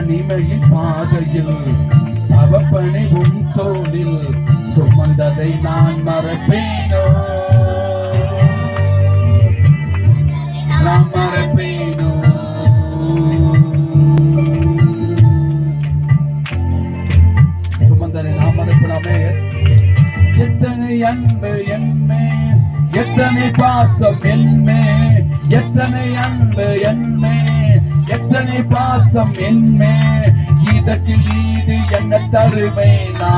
தனிமையின் பாதையில் அவப்பனை உன் தோளில் சுமந்ததை நான் மறப்பேனோ, நான் மறப்பேனோ. சுமந்ததை நான் மறப்பேனாமே. எத்தனை அன்பு என்மே, எத்தனை பாசம் என்மே, எத்தனை அன்பு என்மே, எத்தனை பாசம் என்மே. இதற்கு ஈடு என்ன தருவேனா,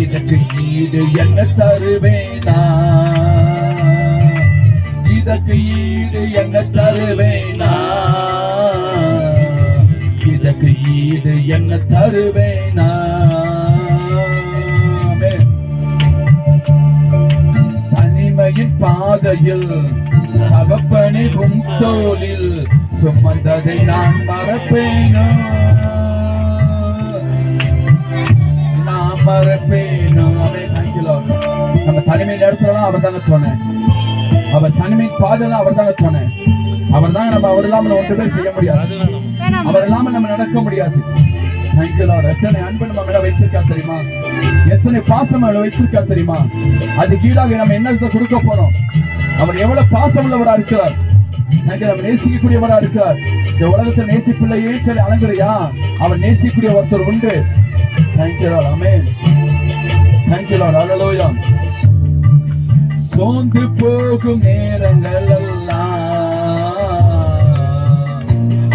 இதற்கு ஈடு என்ன தருவேனா, இதற்கு ஈடு என்ன தருவேனா, இதற்கு ஈடு என்ன தருவேனா. தனிமையின் பாதையில் அவப்பனை உன் தோளில் சுமந்ததை நான் மறப்பேனோ, நான் மறப்பேனோ. நம்ம தனிமையில் இடத்துலாம் அவர் தாங்க சொன்னேன், அவர் தனிமையின் பாதையில அவர் தாங்க சொன்னேன். அவர் தான் நம்ம, அவர் இல்லாமல் ஒன்றுமே செய்ய முடியாது, அவர் இல்லாமல் நம்ம நடக்க முடியாது. எத்தனை அன்பு நம்ம மேல வைத்திருக்கா தெரியுமா, எத்தனை பாசம் மேல வைத்திருக்கா தெரியுமா. அதுக்கு ஈடாக நம்ம என்ன கொடுக்க போறோம். அவர் எவ்வளவு பாசம் உள்ளவரா இருக்கிறார், நம்ம நேசிக்கக்கூடியவரா இருக்கிறார். இந்த உலகத்தை நேசிப்பில்லையே சொல்லி அலங்குறியா, அவர் நேசிக்கக்கூடிய ஒருத்தர் உண்டு. சோர்ந்து போகும் நேரங்கள் எல்லாம்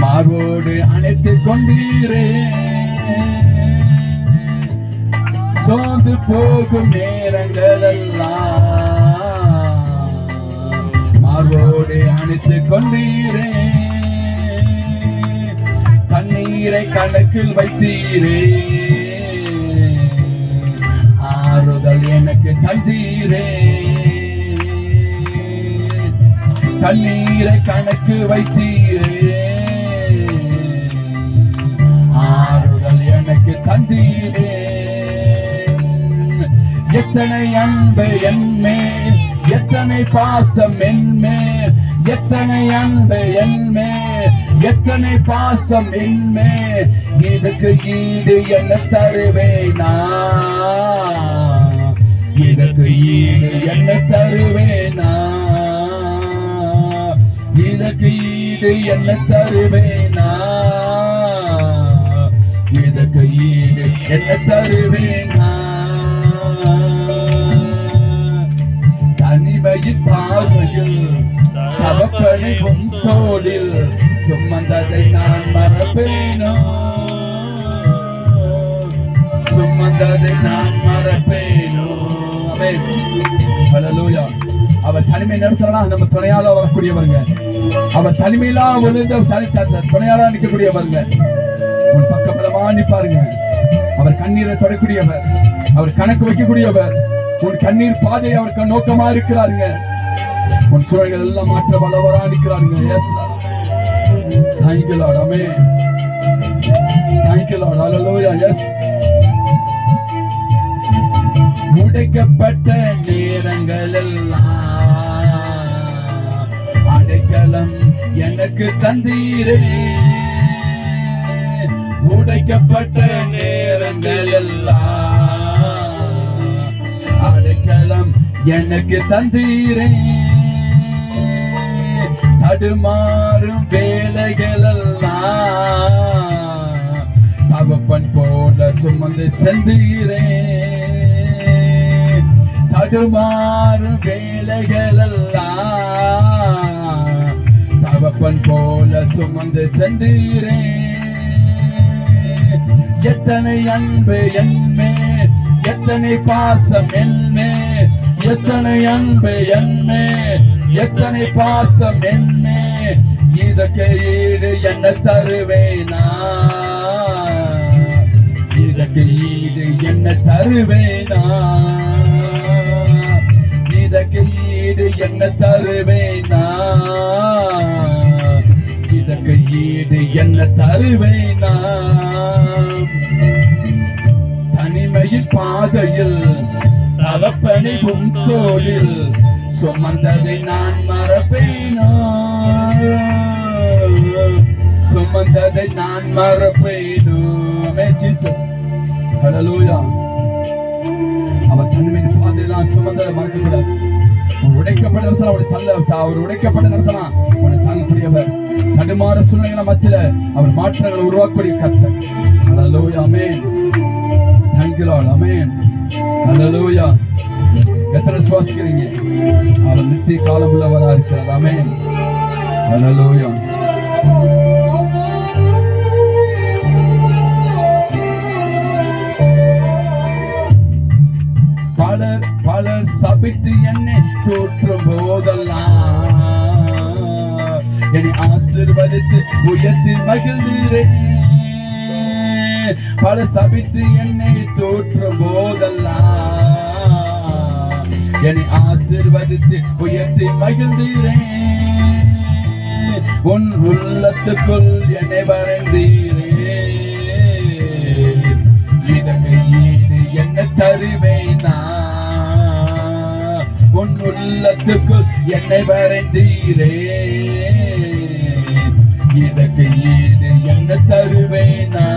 மார்போடு அணைத்துக் கொண்டீரே, சோர்ந்து போகும் நேரங்கள் எல்லாம் மார்போடு அணைத்துக் கொண்டீரே, கண்ணீரை கணக்கில் வைத்தீரே, ஆறுதல் எனக்கு தந்தீரே, கண்ணீரை கணக்கு வைத்தீரே, ஆறுதல் எனக்கு தந்தீரே. எத்தனை அன்பு என்மேல், எத்தனை பாசம் என்மேல், எத்தனை அன்பு என்மேல், எத்தனை பாசம் என்மேல். இதுக்கு ஈடு என்ன தருவேனா, இதற்கு ஈடு என்ன தருவேனா, இதற்கு ஈடு என்ன தருவேனா, இதற்கு ஈடு என்ன தருவேனா. தனிமையின் பார்வையில் அவப்பனை உன் தோளில் சுமந்ததை நான் மறப்பேனோ, சுமந்ததை நான் மறப்பேனோ. ஹல்லேலூயா. அவர் தனிமை நடத்தனா நம்ம துணையால வரக்கூடியவங்க, அவர் தனிமையிலா விழுந்த துணையால நிற்கக்கூடியவங்க. உன் பக்கம் பலமா நிற்பாருங்க. அவர் கண்ணீரை தொடக்கூடியவர், அவர் கணக்கு வைக்கக்கூடியவர். உன் கண்ணீர் பாதை அவர் நோக்கமா இருக்கிறாருங்க. உன் சூழல்கள் எல்லாம் மாற்ற வல்லவரா இருக்கிறாருங்க. Yes thank you Lord. Amen. Thank you Lord. Hallelujah. Yes. உடைக்கப்பட்ட நேரங்கள் எல்லாம் அடைக்கலம் எனக்கு தந்தீரே, உடைக்கப்பட்ட நேரங்கள் எல்லாம் அடைக்கலம் எனக்கு தந்தீரே, தடுமாறும் வேலைகள் எல்லாம் தகப்பன் போல சுமந்து சென்றீரே, தடுமாறும் வேலைகள் எல்லாம் தகப்பன் போல சுமந்து சென்றீரே. எத்தனை அன்பு என்மேல், எத்தனை பாசம் என்மேல், எத்தனை அன்பு என்மேல், எத்தனை பாசம் என்மேல். இதற்கு ஈடு என்ன தருவேனா, இதற்கு ஈடு என்ன தருவேனா, இதற்கு ஈடு என்ன தருவேனா, இதற்கு ஈடு என்ன தருவேனா. தனிமையின் பாதையில் தகப்பனை உன் தோளில் சுமந்ததை நான் மறப்பேனோ, சுமந்ததை நான் மறப்பேனோ. ஆமென் ஜீசஸ். ஹல்லேலூயா. அவர் தனிமையின் பாதையெல்லாம் சுமந்ததை மறக்க கூடாது. அவர் உடைக்கப்பட்ட நேரத்தில் அவரை தள்ள, அவர் உடைக்கப்பட்ட நேரத்தில் அவரை தாங்கக்கூடியவர். தடுமாற சூழ்நிலைகளை மத்தியில அவர் மாற்றங்களை உருவாக்கக்கூடிய கர்த்தர். ஹல்லேலூயா. ஆமென். Thank you Lord. ஆமென். ஹல்லேலூயா. எத்தனை சுவாசிக்கிறீங்க? அவர் நித்திய காலம் உள்ளவரா இருக்கிறார். ஆமென். ஹல்லேலூயா. பலர் சபித்து என்னை தோற்றும் போதெல்லாம் என்னை ஆசீர்வதித்து உயர்த்தி மகிழ்ந்தீரே. பலர் சபித்து என்னை தோற்றும் போதெல்லாம் என்னை ஆசீர்வதித்து உயர்த்தி மகிழ்ந்தீரே. உன் உள்ளத்துக்குள் என்னை வரைந்தீரே. இதற்கு ஈடு என்ன தருவேனா? உன் உள்ளத்துக்குள் என்னை வரைந்தீரே. இதற்கு ஈடு என்ன தருவேனா?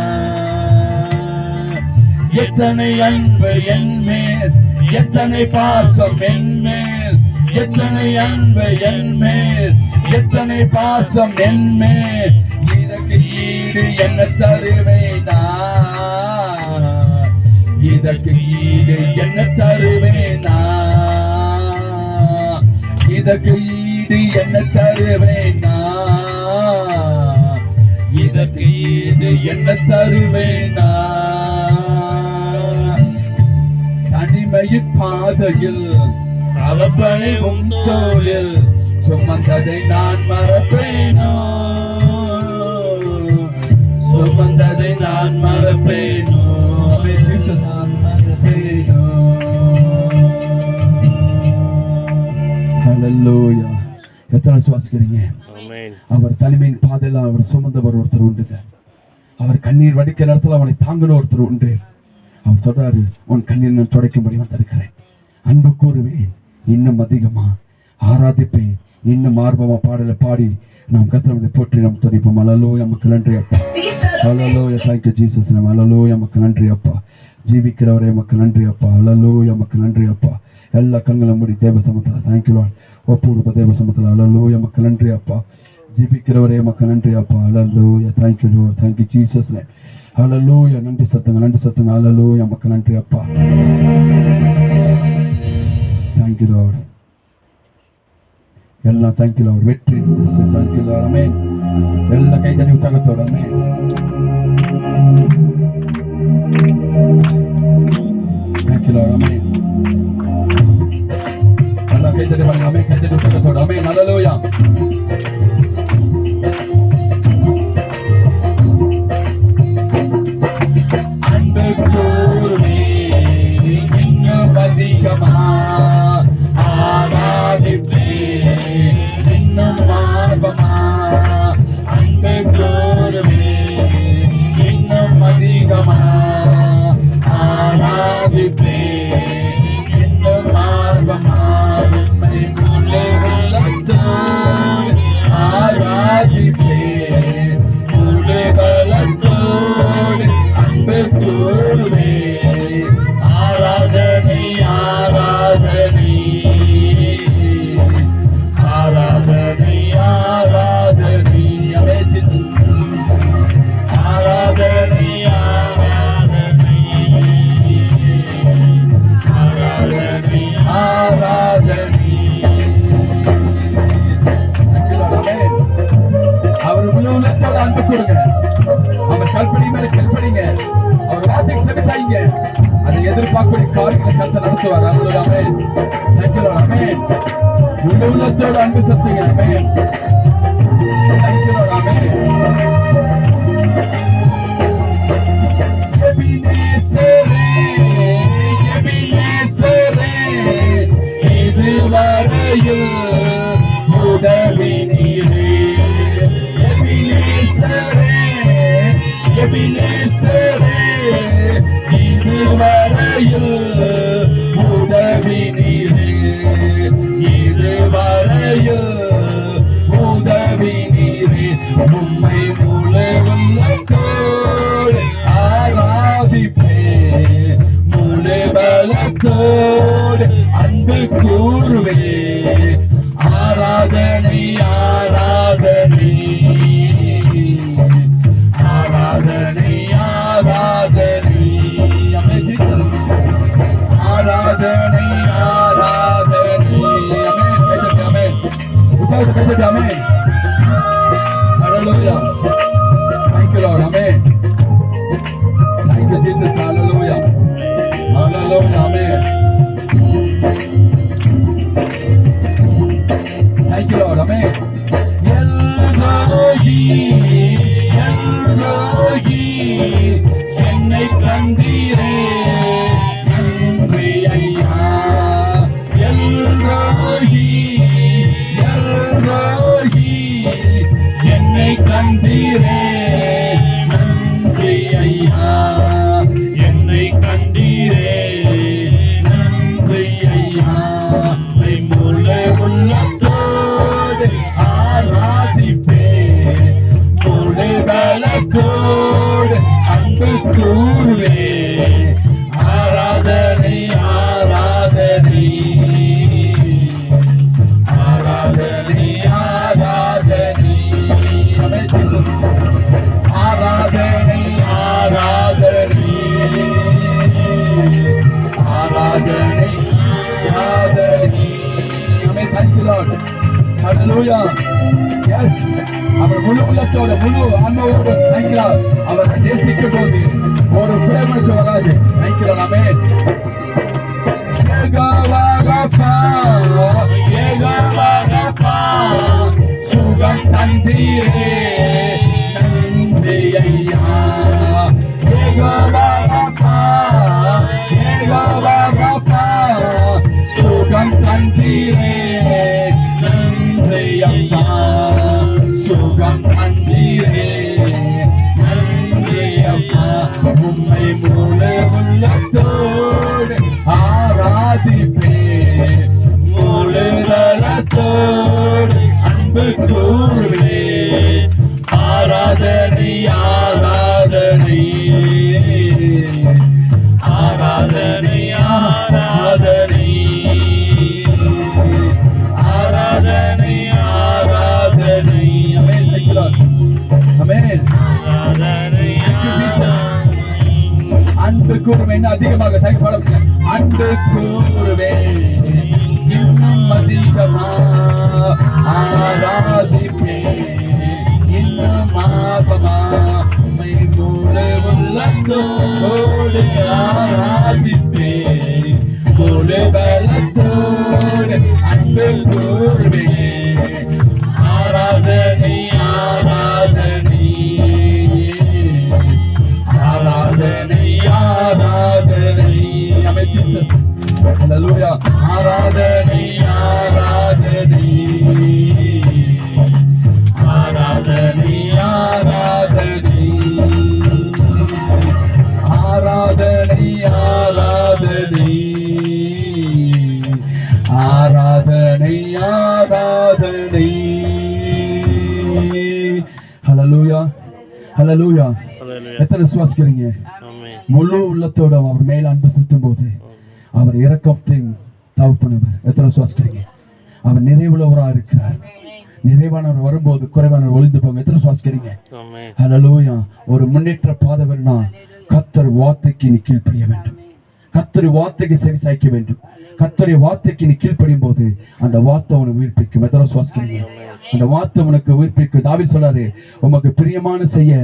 எத்தனை அன்பு என் மேல், எத்தனை பாசம் என் மேல், எத்தனை அன்பு என் மேல், எத்தனை பாசம் என் மேல். இதற்கு ஈடு என்ன தருவேனா? இதற்கு ஈடு என்ன தருவேனா? இதற்கு ஈடு என்ன தருவேனா? இதற்கு ஈடு என்ன தருவேனா? தனிமையின் பாதையில் அவப்பனை தோளில் சுமந்ததை நான் மறப்பேனோ. சுமந்ததை நான் மறப்பேனோ. ஹல்லேலூயா. எத்தனை சுவாசிக்கிறீங்க? அவர் தனிமையின் பாதையில் அவர் சுமந்தவர் ஒருத்தர் உண்டுங்க. அவர் கண்ணீர் வடிக்கிற நேரத்தில் அவனை தாங்கின ஒருத்தர் உண்டு. அவர் சொல்றாரு, உன் கண்ணீர் நான் துடைக்கும்படி வந்திருக்கிறேன். அன்பு கூறுவேன், இன்னும் அதிகமா ஆராதிப்பேன், இன்னும் ஆர்வமா பாடலை பாடி நாம் கர்த்தரை போற்றி நாம் துதிப்போம். ஹல்லேலூயா. நமக்கு நன்றி அப்பா. ஹல்லேலூயா. Thank you Jesus. ஹல்லேலூயா. நமக்கு நன்றி அப்பா. ஜீவிக்கிறவரே நமக்கு நன்றி அப்பா. ஹல்லேலூயா. நமக்கு நன்றி அப்பா. எல்லா கண்களும் மூடி தேவ சமூகத்தில் தேங்க்யூ லார்ட். ஒப்புருப்ப தேவ சமூகத்தில் ஹல்லேலூயா. நமக்கு நன்றி அப்பா. ஜீவிக்கிறவரே நமக்கு நன்றி அப்பா. Hallelujah. Thank you Lord. Thank you Jesus. Hallelujah. நன்றி சத்துங்க, நன்றி சத்துங்க. ஹல்லேலூயா. நமக்கு நன்றி அப்பா. Thank you Lord. எல்லாம் தேங்க்யூ லார்ட். வெற்றி தேங்க்யூ லார்ட். ஆமென். எல்லா கைதடி உற்சாகத்தோட ஆமென். Thank you Lord. ஆமென். எல்லா கைதடி பாருங்க. ஆமென். கைதடி உற்சாகத்தோட ஆமென். ஹல்லேலூயா. அன்பு கூறுவே இன்னும் அதிகமா ஆராதிப்பே இன்னும் ஆர்வமா. அன்பு கூறுவே இன்னும் அதிகமா ஆராதிப்பே இன்னும் ஆர்வமா. உம்மை முழு உள்ளத்தோடு ஆராதிப்பே முழு பலத்தோடு. அன்பு கூறுவே ஆராதனை ஆராதனை ஆராதனை ஆராதனை. ஆராதனை ஆராதனை ஆராதனை ஆராதனை. அவர் உள்ளத்தோட அன்பு கொடுங்க. அவர் கல்பனை மேல கல்பனைங்க. அவர் வார்த்தைக்கு செவி செய்யுங்க. அதை எதிர்பார்க்கக்கூடிய காரியங்களை கர்த்தர் நடத்துவார். ஹல்லேலூயா. ஆமென். Thank you Lord. ஆமென். உள்ளத்தோட அன்பு செலுத்துங்க. ஆமென். Thank you Lord. ஆமென். எபினேசரே எபினேசரே இதுவரையில் உதவி நீரே. எபினேசரே எபினேசரே இதுவரையில் உதவி நீரே. இதுவரையில் உதவி நீரே. உம்மை முழு உள்ளத்தோடு அன்பு கூறுவே. ஆராதனை ஆராதனை ஆராதனை ஆராதனை ஆராதனை ஆராதனை. ஆமென். உற்சாகத்தை கைதட்டி ஆமென். ஹalleluya. Thank you Lord. Amen. Thank you Jesus. Hallelujah. Hallelujah. Amen. Thank you Lord. Amen. எல்ரோஹி எல்ரோஹி என்னை கண்டீரே நன்றி ஐயா. எல்ரோஹி எல்ரோஹி என்னை கண்டீரே நன்றி ஐயா. என்னை கண்டீரே நன்றி ஐயா. முழு உள்ளத்தோடு ஆராதிப்பே. முழு பலத்தோடு அன்பு கூறுவே. ஆராதனை ஆராதனை ஆராதனை ஆராதனை. Amen Jesus. ஆராதனை ஆராதனை ஆராதனை ஆராதனை. ஆமென். Thank you Lord. Hallelujah. Yes. அவர் முழு உள்ளத்தோட முழு ஆன்மாவோடு Thank you Lord. அவர் நேசிக்கும் போது ஒரு குறைமற்ற வராது. Thank you Lord. Amen. Jehovah Rapha Jehovah Rapha சுகம் தந்தீரே நன்றி ஐயா. யெகோவா ரஃபா யெகோவா ரஃபா சுகம் தந்தீரே நன்றி ஐயா. சுகம் தந்தீரே நன்றி ஐயா. உம்மை முழு உள்ளத்தோடு ஆராதிப்பே. முழு தலத்தோடு அன்பு கூறுவே. ஆராதனை ஆராதனை ஆராதனை ஆராதனை ஆராதனை ஆராதனை. ஆமென். அன்பு கூறுவே. இன்னும் அதிகமாக தயப்பாட அன்பு கூறுவே. இன்னும் அதிகமா ஆராதிப்பே. இன்னும் ஆபமா முழு உள்ளத்தோடு ஆராதிப்பே. முழு பலத்தோடு அன்பு கூறுவே. ஆராதனை ஆராதனை ஆராதனை ஆராதனை. Amen Jesus. ஹalleluya. ஆராதனை ஆராதனை ஆராதனை ஆராதனை ஆராதனை ஆராதனை ஆராதனை ஆராதனை. ஹalleluya. ஹalleluya. எத்தனை விசுவாசிக்கிறீங்க? முழு உள்ளத்தோட அவர் மேல அன்பு செலுத்தும் போது அவர் இரக்கத்தையும் தவிர்ப்பவர். எத்தனை விசுவாசிக்கிறீங்க? அவர் நிறைவுள்ளவராக இருக்கிறார். நிறைவானவர் வரும்போது குறைவானவர் ஒளிந்து போங்க. எத்தனை விசுவாசிக்கிறீங்க? ஹalleluya. ஒரு முன்னேற்ற பாதை வேணும்னா கர்த்தர் வார்த்தைக்கு நீ கீழ்ப்படிய வேண்டும். கர்த்தர் வார்த்தைக்கு செவி சாய்க்க வேண்டும். கர்த்தருடைய வார்த்தைக்கு நீ கீழ்ப்படியும் போது அந்த வார்த்தை உனக்கு உயிர்ப்பிக்கும். எத்தனை விசுவாசிக்கிறீங்க? அந்த வார்த்தை உனக்கு உயிர்ப்பிக்கும். தாவீது சொல்றாரு, உமக்கு பிரியமான செய்ய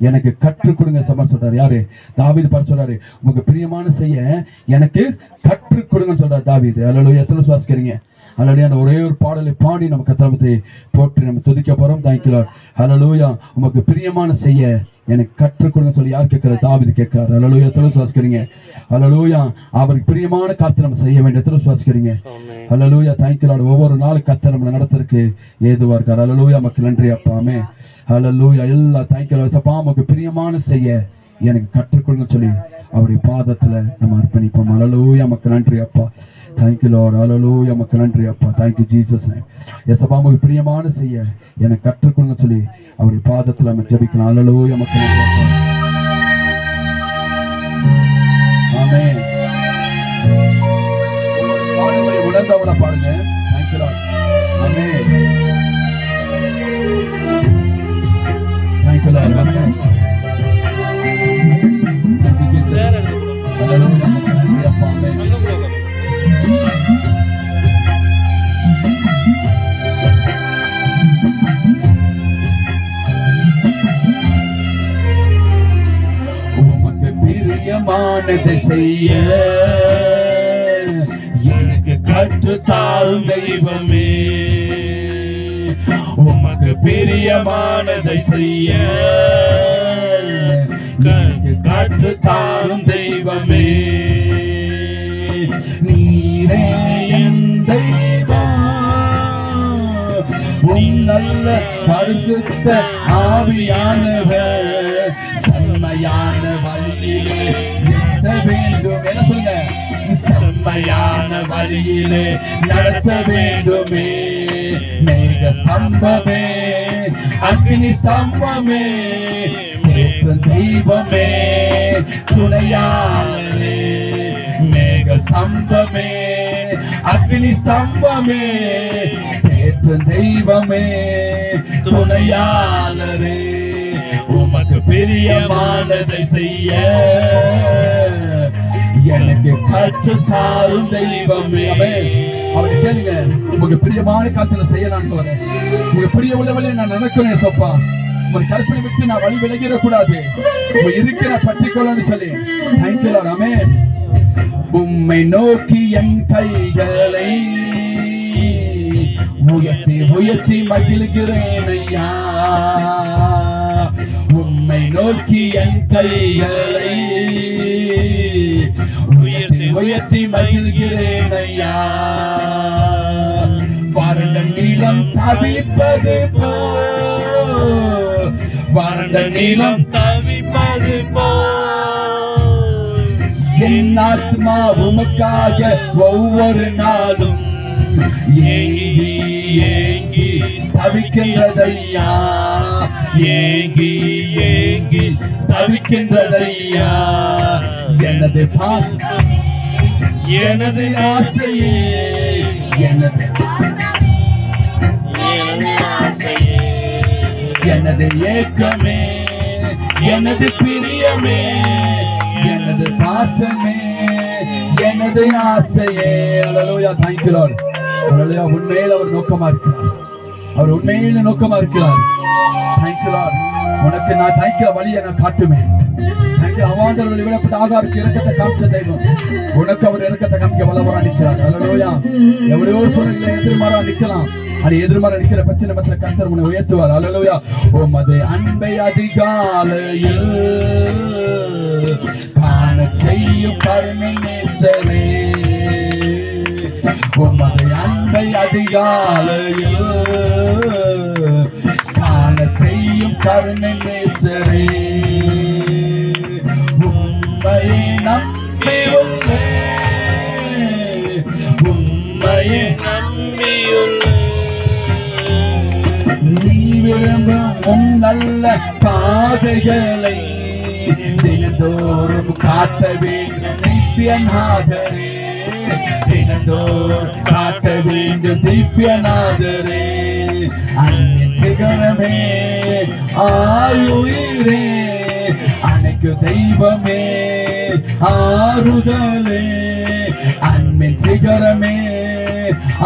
எனக்கு கற்றுக் கொடுங்க சொல்றாரு. யாரு? தாவீது பார்த்து சொல்றாரு, உமக்கு பிரியமான செய்ய எனக்கு கற்றுக் கொடுங்க சொல்றாரு தாவீது. ஹalleluya. எத்தனை விசுவாசிக்கிறீங்க? ஹalleluya. ஒரே ஒரு பாடலை பாடி நம்ம கர்த்தரை போற்றி நம்ம துதிக்க போறோம். Thank you Lord. ஹalleluya. உமக்கு பிரியமான செய்ய எனக்கு கற்றுக் கொடுங்க சொல்லி யார் கேட்கிறார்? தாவீது கேட்கிறார். ஹalleluya. எத்தனை விசுவாசிக்கிறீங்க? ஹalleluya. அவருக்கு பிரியமான காரியத்தை நம்ம செய்ய வேண்டும். எத்தனை விசுவாசிக்கிறீங்க? ஹalleluya. Thank you Lord. ஒவ்வொரு நாளும் கர்த்தர் நம்ம நடத்துறதுக்கு ஏதுவா இருக்கார். ஹalleluya. நமக்கு நன்றி அப்பா. ஆமென். ஹalleluya. எல்லா Thank you Lord. அப்பா உமக்கு பிரியமான செய்ய எனக்கு கற்றுக் கொடுங்க சொல்லி அவருடைய பாதத்துல நம்ம அர்ப்பணிப்போம். ஹalleluya. நமக்கு நன்றி அப்பா. Thank you Lord. Hallelujah. நமக்கு நன்றி அப்பா. Thank you Jesus name. எசப்பா உமக்கு பிரியமான செய்ய எனக்கு கற்றுக் கொடுங்க சொல்லி அவருடைய பாதத்துல நம்ம ஜெபிக்கலாம். Hallelujah. நமக்கு நன்றி அப்பா. ஆமென். உணர்ந்தவங்கள பாருங்க. Thank you Lord. Amen. Thank you Lord. Amen. Thank you Jesus. Hallelujah. நன்றி அப்பா. Amen. உமக்கு பிரியமானதை செய்ய எனக்கு கற்றுத்தாரும் தெய்வமே. உமக்கு பிரியமானதை செய்ய எனக்கு கற்றுத்தாரும் தெய்வமே. நீரே என் தெய்வம், உம் நல்ல பரிசுத்த ஆவியானவர் செம்மையான வழியிலே நடத்த வேண்டும். என்ன சொல்லுங்க? செம்மையான வழியிலே நடத்த வேண்டுமே. மேக ஸ்தம்பமே, அக்னி ஸ்தம்பமே, தேற்றும் தெய்வமே, துணையாளரே. மேக ஸ்தம்பமே, அக்னி ஸ்தம்பமே, தேற்றும் தெய்வமே, துணையாளரே. உமக்கு பிரியமானதை செய்ய எனக்கு கற்றுத்தாரும் தெய்வமே. அவரை கேளுங்க, உங்க பிரியமான காரியத்தை செய்ய நான் போறேன். உங்க பிரிய உள்ளவளை நான் நடக்கிறேன் சப்பா. உங்க கற்பனை விட்டு நான் வழி விலகிடக்கூடாது. உங்க இருக்கிற பற்றிக்கொள்ளு சொல்லி. Thank you Lord. Amen. உம்மை நோக்கி என் கைகளை உயர்த்தி உயர்த்தி மகிழ்கிறேன் ஐயா. உம்மை நோக்கி என் கைகளை உயர்த்தி உயர்த்தி மகிழ்கிறேன் ஐயா. வறண்ட நீளம் தவிப்பது போ, வறண்ட நீளம் தவிப்பது போ, என் ஆத்மா உமக்காக ஒவ்வொரு நாளும் ஏங்கி ஏங்கி தவிக்கின்றதையா. ஏங்கி ஏங்கி தவிக்கின்றதையா. எனது பாசம், எனது ஆசையே, எனது ஆசையே, எனது ஏக்கமே, எனது பிரியமே, எனது பாசமே, எனது ஆசையே. அல்லேலூயா. Thank you Lord. அல்லேலூயா. உண்மையில் அவர் நோக்கமா இருக்கிறார். அவர் உண்மையில நோக்கமா இருக்கிறார். Thank you Lord. உனக்கு நான் தாய்க்கிற வழியை நான் காட்டுவேன். அவாந்தவர்களை விடப்பட்ட ஆகாருக்கு இறக்கத்தை காமிச்ச தெய்வம் உனக்கு அவர் இறக்கத்தை காமிக்க வல்லவரா நிற்கிறார். அல்லேலூயா. எவ்வளவோ சூழ்நிலை எதிர்மாறா நிற்கலாம். அது எதிர்மாறா நிற்கிற பிரச்சனை மத்திய கர்த்தர் உன்னை உயர்த்துவார். அல்லேலூயா. உமது அன்பை அதிகாலையில் காண செய்யும் கருணை நேசரே. உமது அன்பை அதிகாலையில் காண செய்யும் கருணை நேசரே. உம்மையே நம்பியுள்ளே, உம்மையே நம்பியுள்ளே. நீ விரும்பும் உம் நல்ல பாதைகளை தினந்தோறும் காட்ட வேண்டும் திவ்யநாதரே. தினந்தோறும் காட்ட வேண்டும் திவ்யநாதரே. அன்பின் சிகரமே ஆயுயிரே, அனைக்கு தெய்வமே ஆறுதலே. அன்பின் சிகரமே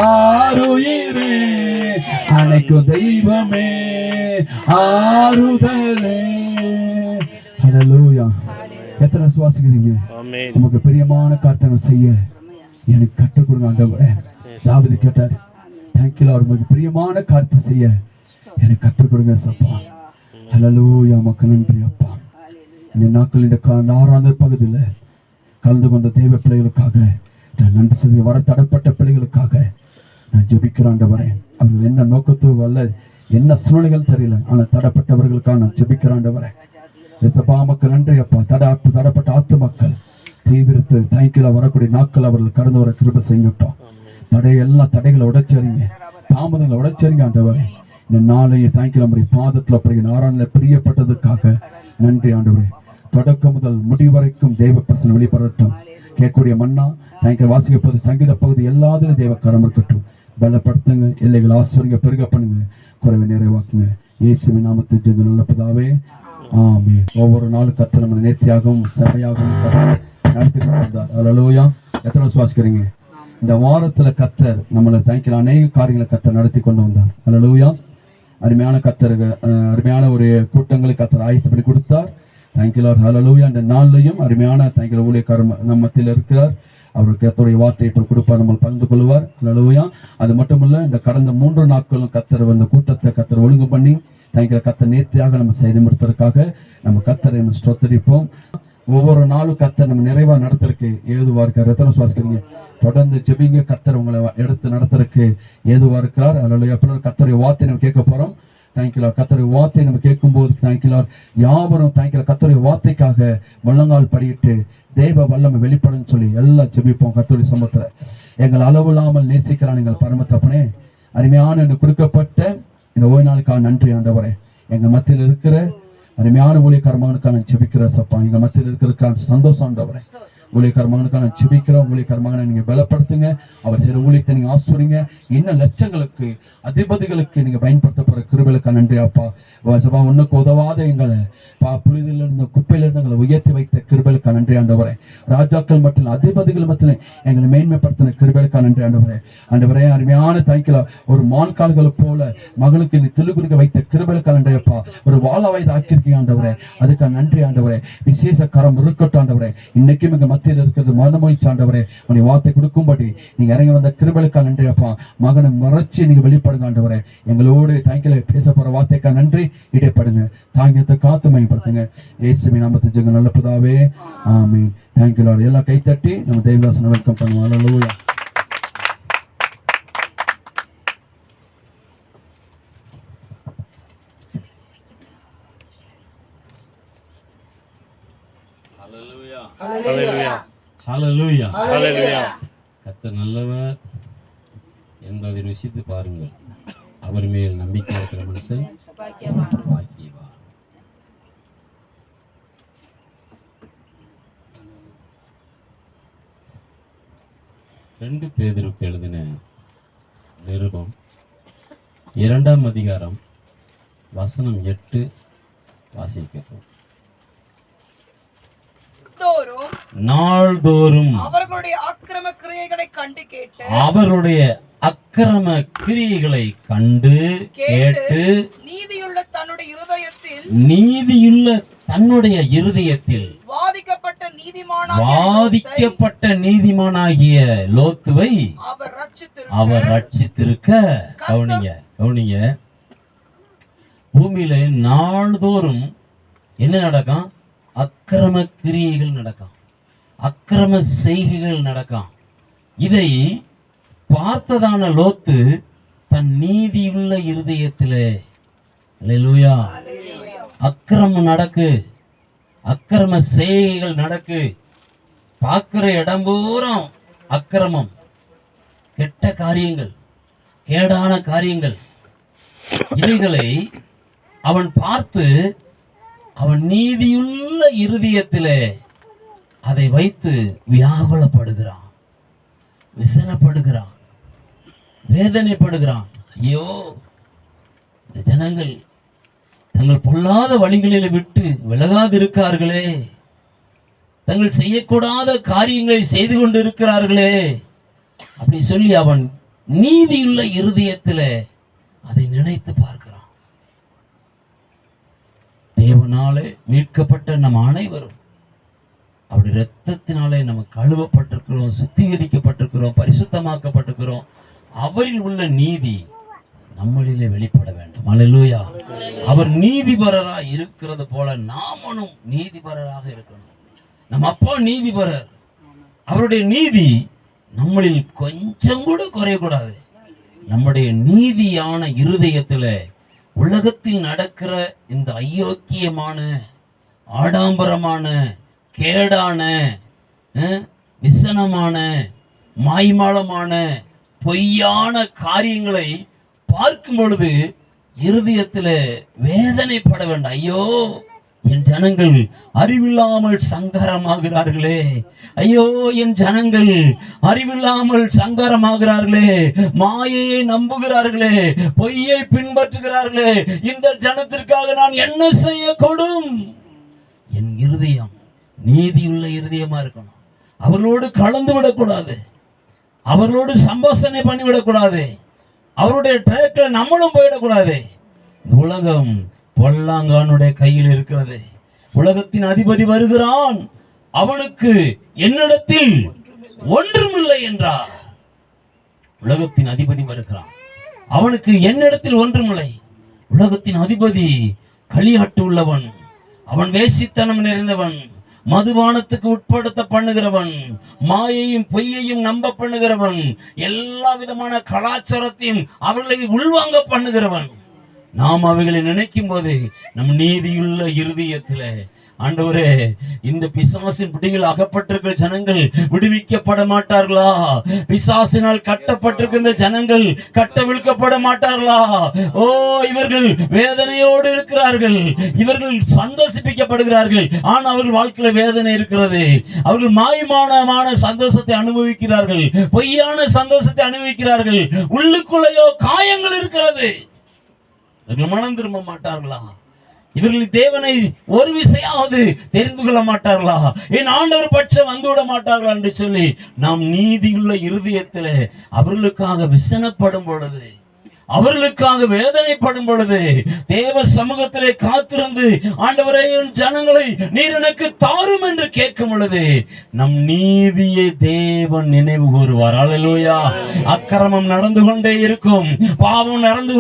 ஆருயிரே, அனைக்கு தெய்வமே ஆறுதலே. ஹல்லேலூயா. எத்தனை சுவாசிக்கிறீங்க? நமக்கு பிரியமான காரியத்தை செய்ய எனக்கு கற்றுக் கொடுங்க ஆண்டவரே. தாவீது கேட்டார். Thank you Lord. நமக்கு பிரியமான காரியத்தை செய்ய எனக்கு கற்றுக் கொடுங்க சப்பா. ஹல்லேலூயா. நமக்கு நன்றி அப்பா. இந்த நாட்கள் இந்த நாராந்த பகுதியில் கலந்து கொண்ட தேவ பிள்ளைகளுக்காக நான் நன்றி செய்ய வர தடப்பட்ட பிள்ளைகளுக்காக நான் ஜெபிக்கிறேன் ஆண்டவரே. அவர்கள் என்ன நோக்கத்தோ அல்ல என்ன சூழ்நிலைகள் தெரியல, ஆனால் தடப்பட்டவர்களுக்காக நான் ஜெபிக்கிறேன் ஆண்டவரே. மக்கள் நன்றி அப்பா. தடப்பட்ட ஆத்து மக்கள் தீவிரத்து தாய்க்கில வரக்கூடிய நாட்கள் அவர்கள் கடந்து வர கிருபை செய்யட்டும். எல்லா தடைகளை உடைச்சறிங்க, தாமதங்களை உடைச்சறிங்க ஆண்டவரே. இந்த நாளைய தாய்க்கில நம்முடைய பாதத்தில் அப்படி நாராயண பிரியப்பட்டதுக்காக நன்றி ஆண்டவரே. தொடக்கம் முதல் முடிவரைக்கும் தெய்வ பிரசனம் வெளிப்படட்டும். கேட்கக்கூடிய மன்னா தேங்க்யூ. வாசிக்க போது சங்கீத பகுதி எல்லாத்திலும் தேவ கரம் இருக்கட்டும். பலப்படுத்துங்க, எல்லைகள் ஆசிரியங்க, பெருக பண்ணுங்க, குறைவை நிறைவாக்குங்க. இயேசுவின் நாமத்தில் ஜெப நல்ல பிதாவே, ஆமென். ஒவ்வொரு நாளும் கர்த்தர் நம்ம நேர்த்தியாகவும் செமையாகவும் நடத்தி கொண்டிருந்தார். அல்லேலூயா. எத்தனை சுவாசிக்கிறீங்க? இந்த வாரத்துல கர்த்தர் நம்மளை தேங்க்யூ அநேக காரியங்களை கர்த்தர் நடத்தி கொண்டு வந்தார். அல்லேலூயா. அருமையான கர்த்தருக்கு அருமையான ஒரு கூட்டங்களை கர்த்தர் ஆயத்து பண்ணி கொடுத்தார். Thank you Lord. ஹல்லேலூயா. இந்த நாள்லையும் அருமையான தேங்க்யூ ஊழியக்காரர் நம்ம மத்தியில் இருக்கிறார். அவருக்கு கர்த்தருடைய வார்த்தையை இப்போ கொடுப்பார், நம்ம பகிர்ந்து கொள்வார். ஹல்லேலூயா. அது மட்டுமல்ல, இந்த கடந்த 3 நாட்களும் கர்த்தர் இந்த கூட்டத்தை கர்த்தர் ஒழுங்கு பண்ணி தேங்க்யூ கர்த்தர் நேர்த்தியாக நம்ம செய்து முடித்ததற்காக நம்ம கர்த்தரை நம்ம ஸ்தோத்திரிப்போம். ஒவ்வொரு நாளும் கர்த்தர் நம்ம நிறைவாக நடத்துறதுக்கு ஏதுவா இருக்கார். எத்தனை சுவாசிக்கிறீங்க? தொடர்ந்து ஜெபிங்க. கர்த்தர் உங்களை எடுத்து நடத்துறதுக்கு ஏதுவா இருக்கிறார். ஹல்லேலூயா. கர்த்தருடைய வார்த்தையை நம்ம கேட்க போறோம். Thank you Lord. கர்த்தருடைய வார்த்தையை நம்ம கேட்கும்போது தேங்க்யூ லார்ட் யாவரும் தேங்க்யூ கர்த்தருடைய வார்த்தைக்காக முழங்கால் படியிட்டு தேவ வல்லமை வெளிப்படும் சொல்லி எல்லாம் ஜெபிப்போம். கர்த்தருடைய சமூகத்துல எங்கள் அளவு இல்லாமல் நேசிக்கிறான் எங்கள் பரம தகப்பனே. அருமையான எனக்கு கொடுக்கப்பட்ட இந்த ஓய்வு நாளுக்காக நன்றி ஆண்டவரே. எங்க மத்தியில் இருக்கிற அருமையான ஊழியக்கார மகனுக்காக நான் ஜெபிக்கிற சப்பா. எங்க மத்தியில் இருக்கிற சந்தோஷம் ஆண்டவரே. ஊழியக்கார மகனுக்காக நான் ஜெபிக்கிறோம். ஊழியக்கார மகனை நீங்க பலப்படுத்துங்க. அவர் சில ஊழியத்தை நீங்க ஆசிரியங்க. இன்னும் லட்சங்களுக்கு அதிபதிகளுக்கு நீங்க பயன்படுத்தப்படுற கிருபைகளுக்கு நன்றி அப்பா. ஒன்னுக்கு உதவாத எங்களை புலிதில் இருந்த குப்பையிலிருந்து எங்களை உயர்த்தி வைத்த கிருபைகளுக்கு நன்றி ஆண்டவரே. ராஜாக்கள் மட்டும் அதிபதிகள் மட்டும் எங்களை மேன்மைப்படுத்தின கிருபைகளுக்கு நன்றி ஆண்டவரே. ஆண்டவரே அருமையான தாய்க்கல ஒரு மான்கால்களை போல மகளுக்கு நீ திலுகுறுக்க வைத்த கிருபைகளுக்கு நன்றி அப்பா. ஒரு வாழ வயது ஆக்கியிருக்கீங்க ஆண்டவரே. அதுக்கு நன்றி ஆண்டவரே. விசேஷ கரம் இருக்கட்டும் ஆண்டவரே. இன்னைக்கும் எங்க மத்தியில் இருக்கிறது மனமொழிச்சு ஆண்டவரே. உன்னை வார்த்தை கொடுக்கும்படி நீங்க இறங்கி வந்த கிருபைகளுக்கு நன்றி அப்பா. மகனை மறைச்சு நீங்க வெளிப்படுங்க ஆண்டவரே. எங்களோடு தாய்க்கல பேச போற வார்த்தைக்கா நன்றி. இடைப்படுங்க. தாங்கியத்தை காத்து மையப்படுத்துங்க. இயேசுவின் நாமத்தில் ஜெபம் நல்ல பிதாவே, ஆமென். Thank you Lord. எல்லாம் கைத்தட்டி நம்ம தேவதாசனை வெல்கம் பண்ணுவோம். அல்லேலூயா. ஹல்லேலூயா. ஹல்லேலூயா. ஹல்லேலூயா. ஹல்லேலூயா. கர்த்தர் நல்லவர் என்பதை ருசித்து பாருங்கள். அவர் மேல் நம்பிக்கை இருக்கிற மனுஷன் பாக்கியவான். 2 பேதுருக்கு எழுதின நிருபம் 2ஆம் அதிகாரம் வசனம் 8 வாசிக்கப்படும். நாள்தோறும் அவர்களுடைய அக்கிரம கிரியைகளை கண்டு கேட்டு நீதியுள்ள தன்னுடைய இருதயத்தில் வாதிக்கப்பட்ட நீதிமானாகிய லோத்துவை அவர் ரட்சித்திருக்க. கவனிங்க. பூமியில நாள்தோறும் என்ன நடக்கும்? அக்கிரம கிரியைகள் நடக்கும், அக்கிரம செய்கைகள் நடக்கும். இதை பார்த்ததான லோத்து தன் நீதியுள்ள இருதயத்திலே அல்லேலூயா அக்கிரமம் நடக்கு, அக்கிரம செய்கைகள் நடக்கு. பார்க்கிற இடம் பூரம் அக்கிரமம், கெட்ட காரியங்கள், கேடான காரியங்கள். இவைகளை அவன் பார்த்து அவன் நீதியுள்ள இருதயத்திலே அதை வைத்து வியாகுலப்படுகிறான், விசனப்படுகிறான், வேதனைப்படுகிறான். ஐயோ, இந்த ஜனங்கள் தங்கள் பொல்லாத வழிகளில் விட்டு விலகாதிருக்கார்களே, தங்கள் செய்யக்கூடாத காரியங்களை செய்து கொண்டு இருக்கிறார்களே அப்படி சொல்லி அவன் நீதியுள்ள இருதயத்திலே அதை நினைத்து பார்க்கிறான். தேவனாலே மீட்கப்பட்ட நம் அனைவரும் அப்படி இரத்தத்தினாலே நம்ம கழுவப்பட்டிருக்கிறோம், சுத்திகரிக்கப்பட்டிருக்கிறோம், பரிசுத்தமாக்கப்பட்டிருக்கிறோம். அவரில் உள்ள நீதி நம்மளிலே வெளிப்பட வேண்டும். அல்லேலூயா. அவர் நீதிபரராக இருக்கிறது போல நாமனும் நீதிபரராக இருக்கணும். நம்ம அப்பா நீதிபரர். அவருடைய நீதி நம்மளில் கொஞ்சம் கூட குறையக்கூடாது. நம்முடைய நீதியான இருதயத்துல உலகத்தில் நடக்கிற இந்த அயோக்கியமான, ஆடம்பரமான, கேடான, விசனமான, மாய்மாலமான, பொய்யான காரியங்களை பார்க்கும் பொழுது இருதயத்தில் வேதனைப்பட வேண்டாம். ஐயோ, என் ஜனங்கள் அறிவில்லாமல் சங்கரமாகிறார்களே, ஐயோ என் ஜனங்கள் அறிவில்லாமல் சங்கரமாகிறார்களே, மாயையை நம்புகிறார்களே, பொய்யை பின்பற்றுகிறார்களே, இந்த ஜனத்திற்காக நான் என்ன செய்யக்கூடும்? என் இருதயம் நீதியுள்ள இருதயமா இருக்கணும். அவர்களோடு கலந்து விடக்கூடாது, அவர்களோடு சம்பாஷணை பண்ணிவிடக்கூடாது, அவருடைய ட்ராக்ல நம்மளும் போயிடக்கூடாது. உலகம் பொல்லாங்கானுடைய கையில் இருக்கிறது. உலகத்தின் அதிபதி வருகிறான், அவனுக்கு என்னிடத்தில் ஒன்றுமில்லை என்றார். உலகத்தின் அதிபதி வருகிறான், அவனுக்கு என்னிடத்தில் ஒன்றுமில்லை. உலகத்தின் அதிபதி களியாட்டு உள்ளவன், அவன் வேசித்தனம் நிறைந்தவன், மதுபானத்துக்கு உட்படுத்த பண்ணுகிறவன், மாயையும் பொய்யையும் நம்ப பண்ணுகிறவன், எல்லா விதமான கலாச்சாரத்தையும் அவர்களை உள்வாங்க பண்ணுகிறவன். நாம் அவைகளை நினைக்கும் போது நம் நீதியுள்ள இருதயத்திலே, ஆண்டவரே இந்த பிசாசின் பிடியில் அகப்பட்டிருக்கிற ஜனங்கள் விடுவிக்கப்பட மாட்டார்களா? பிசாசினால் கட்டப்பட்டிருக்கின்ற ஜனங்கள் கட்டவிழ்க்கப்பட மாட்டார்களா? ஓ, இவர்கள் வேதனையோடு இருக்கிறார்கள், இவர்கள் சந்தோஷிப்பிக்கப்படுகிறார்கள், ஆனால் அவர்கள் வாழ்க்கையில வேதனை இருக்கிறது. அவர்கள் மாயமான சந்தோஷத்தை அனுபவிக்கிறார்கள், பொய்யான சந்தோஷத்தை அனுபவிக்கிறார்கள், உள்ளுக்குள்ளேயோ காயங்கள் இருக்கிறது. இவர்கள் மனம் திரும்ப மாட்டார்களா? இவர்கள் தேவனை ஒரு விசையாவது தெரிந்து கொள்ள மாட்டார்களா? என் ஆண்டவர் பட்சம் வந்து விட மாட்டார்களா என்று சொல்லி நாம் நீதியுள்ள இருதயத்தில் அவர்களுக்காக விசனப்படும் பொழுது, அவர்களுக்காக வேதனைப்படும் பொழுது, தேவ சமூகத்திலே காத்திருந்து ஆண்டவரே என் ஜனங்களை நீர் எனக்கு தாரும் என்று கேட்கும் பொழுது நம் நீதியை தேவன் நினைவு கூறுவார். அல்லேலூயா. அக்கிரமம் நடந்து கொண்டே இருக்கும், பாவம் நடந்து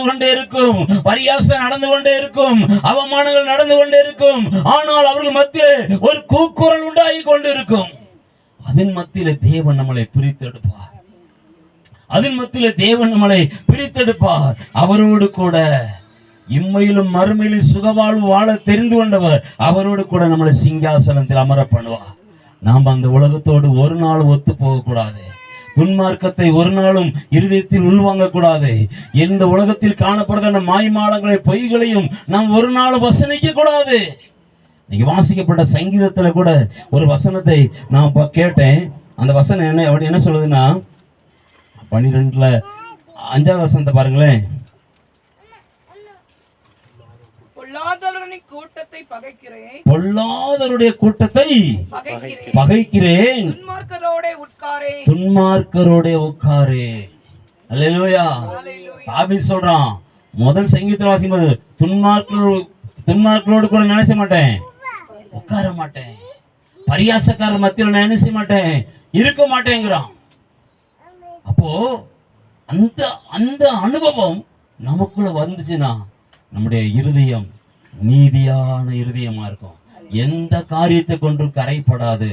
கொண்டே இருக்கும், பரியாசம் நடந்து கொண்டே இருக்கும், அவமானங்கள் நடந்து கொண்டே இருக்கும். ஆனால் அவர்கள் மத்தியிலே ஒரு கூக்குரல் உண்டாகி கொண்டிருக்கும். அதன் மத்தியிலே தேவன் நம்மளை பிரித்தெடுப்பார். அதன் மத்தியிலே தேவன் நம்மளை பிரித்தெடுப்பார். அவரோடு கூட இம்மையிலும் மறுமையிலும் சுகவாழ்வு வாழ தெரிந்து கொண்டவர் அவரோடு கூட நம்மளை சிங்காசனத்தில் அமர பண்ணுவார். நாம் அந்த உலகத்தோடு ஒரு நாள் ஒத்து போகக்கூடாது. துன்மார்க்கத்தை ஒரு நாளும் இருதயத்தில் உள்வாங்க கூடாது. எந்த உலகத்தில் காணப்படுகிற மாய்மாலங்களை பொய்களையும் நாம் ஒரு நாள் வசனிக்க கூடாது. நீங்க வாசிக்கப்பட்ட சங்கீதத்துல கூட ஒரு வசனத்தை நான் கேட்டேன். அந்த வசனம் என்ன சொல்லுதுன்னா 12ல 5வது வசனத்தை பாருங்களேன். பொல்லாதவருடைய கூட்டத்தை பகைக்கிறேன், துன்மார்க்கரோட உட்காரே. அல்லேலூயா. தாவீது சொல்றான் முதல் சங்கீதத்தில் வாசிக்கும்போது, துன்மார்க்கரோடு கூட நினைச்ச மாட்டேன், உட்கார மாட்டேன், பரியாசக்காரர் மத்தியில் நான் என்ன செய்ய மாட்டேன், இருக்க மாட்டேங்கிறான். அப்போ அந்த அனுபவம் நமக்குள்ள வந்துச்சுன்னா நம்முடைய இருதயம் நீதியான இருதயமா இருக்கும். எந்த காரியத்தை கொண்டும் கரைப்படாது.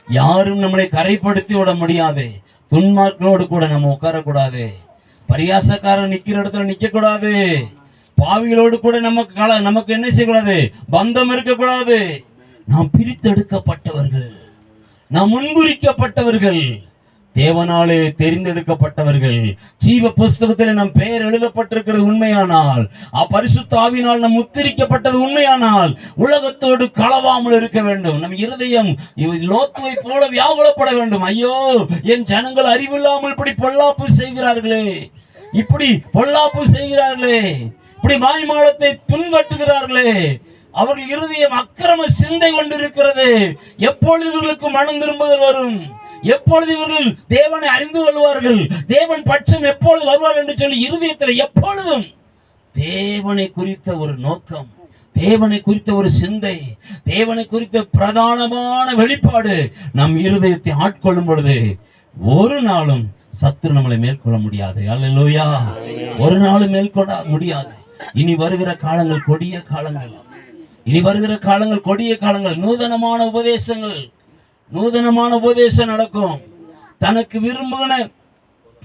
யாரும் நம்மளை கரைப்படுத்தி விட முடியாது. துன்மார்க்கரோடு கூட நம்ம உட்காரக்கூடாது. பரியாசக்காரன் நிக்கிற இடத்துல நிக்க கூடாது. பாவிகளோடு கூட நமக்கு என்ன செய்யக்கூடாது, பந்தம் இருக்கக்கூடாது. நாம் பிரித்தெடுக்கப்பட்டவர்கள், நாம் முன்குறிக்கப்பட்டவர்கள், தேவனாலே தெரிந்தெடுக்கப்பட்டவர்கள். ஜீவ புஸ்தகத்தில் நம் பெயர் எழுதப்பட்டிருக்கிறது உண்மையானால், பரிசுத்த ஆவியினால் நம் உத்தரிக்கப்பட்டது உண்மையானால், உலகத்தோடு களவாமல் இருக்க வேண்டும். நம் இருதயம் லோத்துவை போல வியாகுலப்பட வேண்டும். ஐயோ என் ஜனங்கள் அறிவில்லாமல் இப்படி பொல்லாப்பு செய்கிறார்களே, இப்படி பொல்லாப்பு செய்கிறார்களே, இப்படி மாய்மாலத்தை பின்பற்றுகிறார்களே, அவர்கள் இருதயம் அக்கிரம சிந்தை கொண்டிருக்கிறது. எப்பொழுது இவர்களுக்கு மனம் திரும்புதல் வரும்? எப்பொழுது இவர்கள் தேவனை அறிந்து கொள்வார்கள்? தேவன் பட்சம் எப்பொழுது வருவார் என்று சொல்லி இருதயத்தில் எப்பொழுதும் தேவனை குறித்த ஒரு நோக்கம், தேவனை குறித்த ஒரு சிந்தை, தேவனை குறித்த பிரதானமான வெளிப்பாடு நம் இருதயத்தை ஆட்கொள்ளும் பொழுது ஒரு நாளும் சத்துரு நம்மளை மேற்கொள்ள முடியாது. அல்லேலூயா. ஒரு நாளும் மேற்கொள்ள முடியாது. இனி வருகிற காலங்கள் கொடிய காலங்கள், இனி வருகிற காலங்கள் கொடிய காலங்கள். நூதனமான உபதேசம் நடக்கும். தனக்கு விரும்பின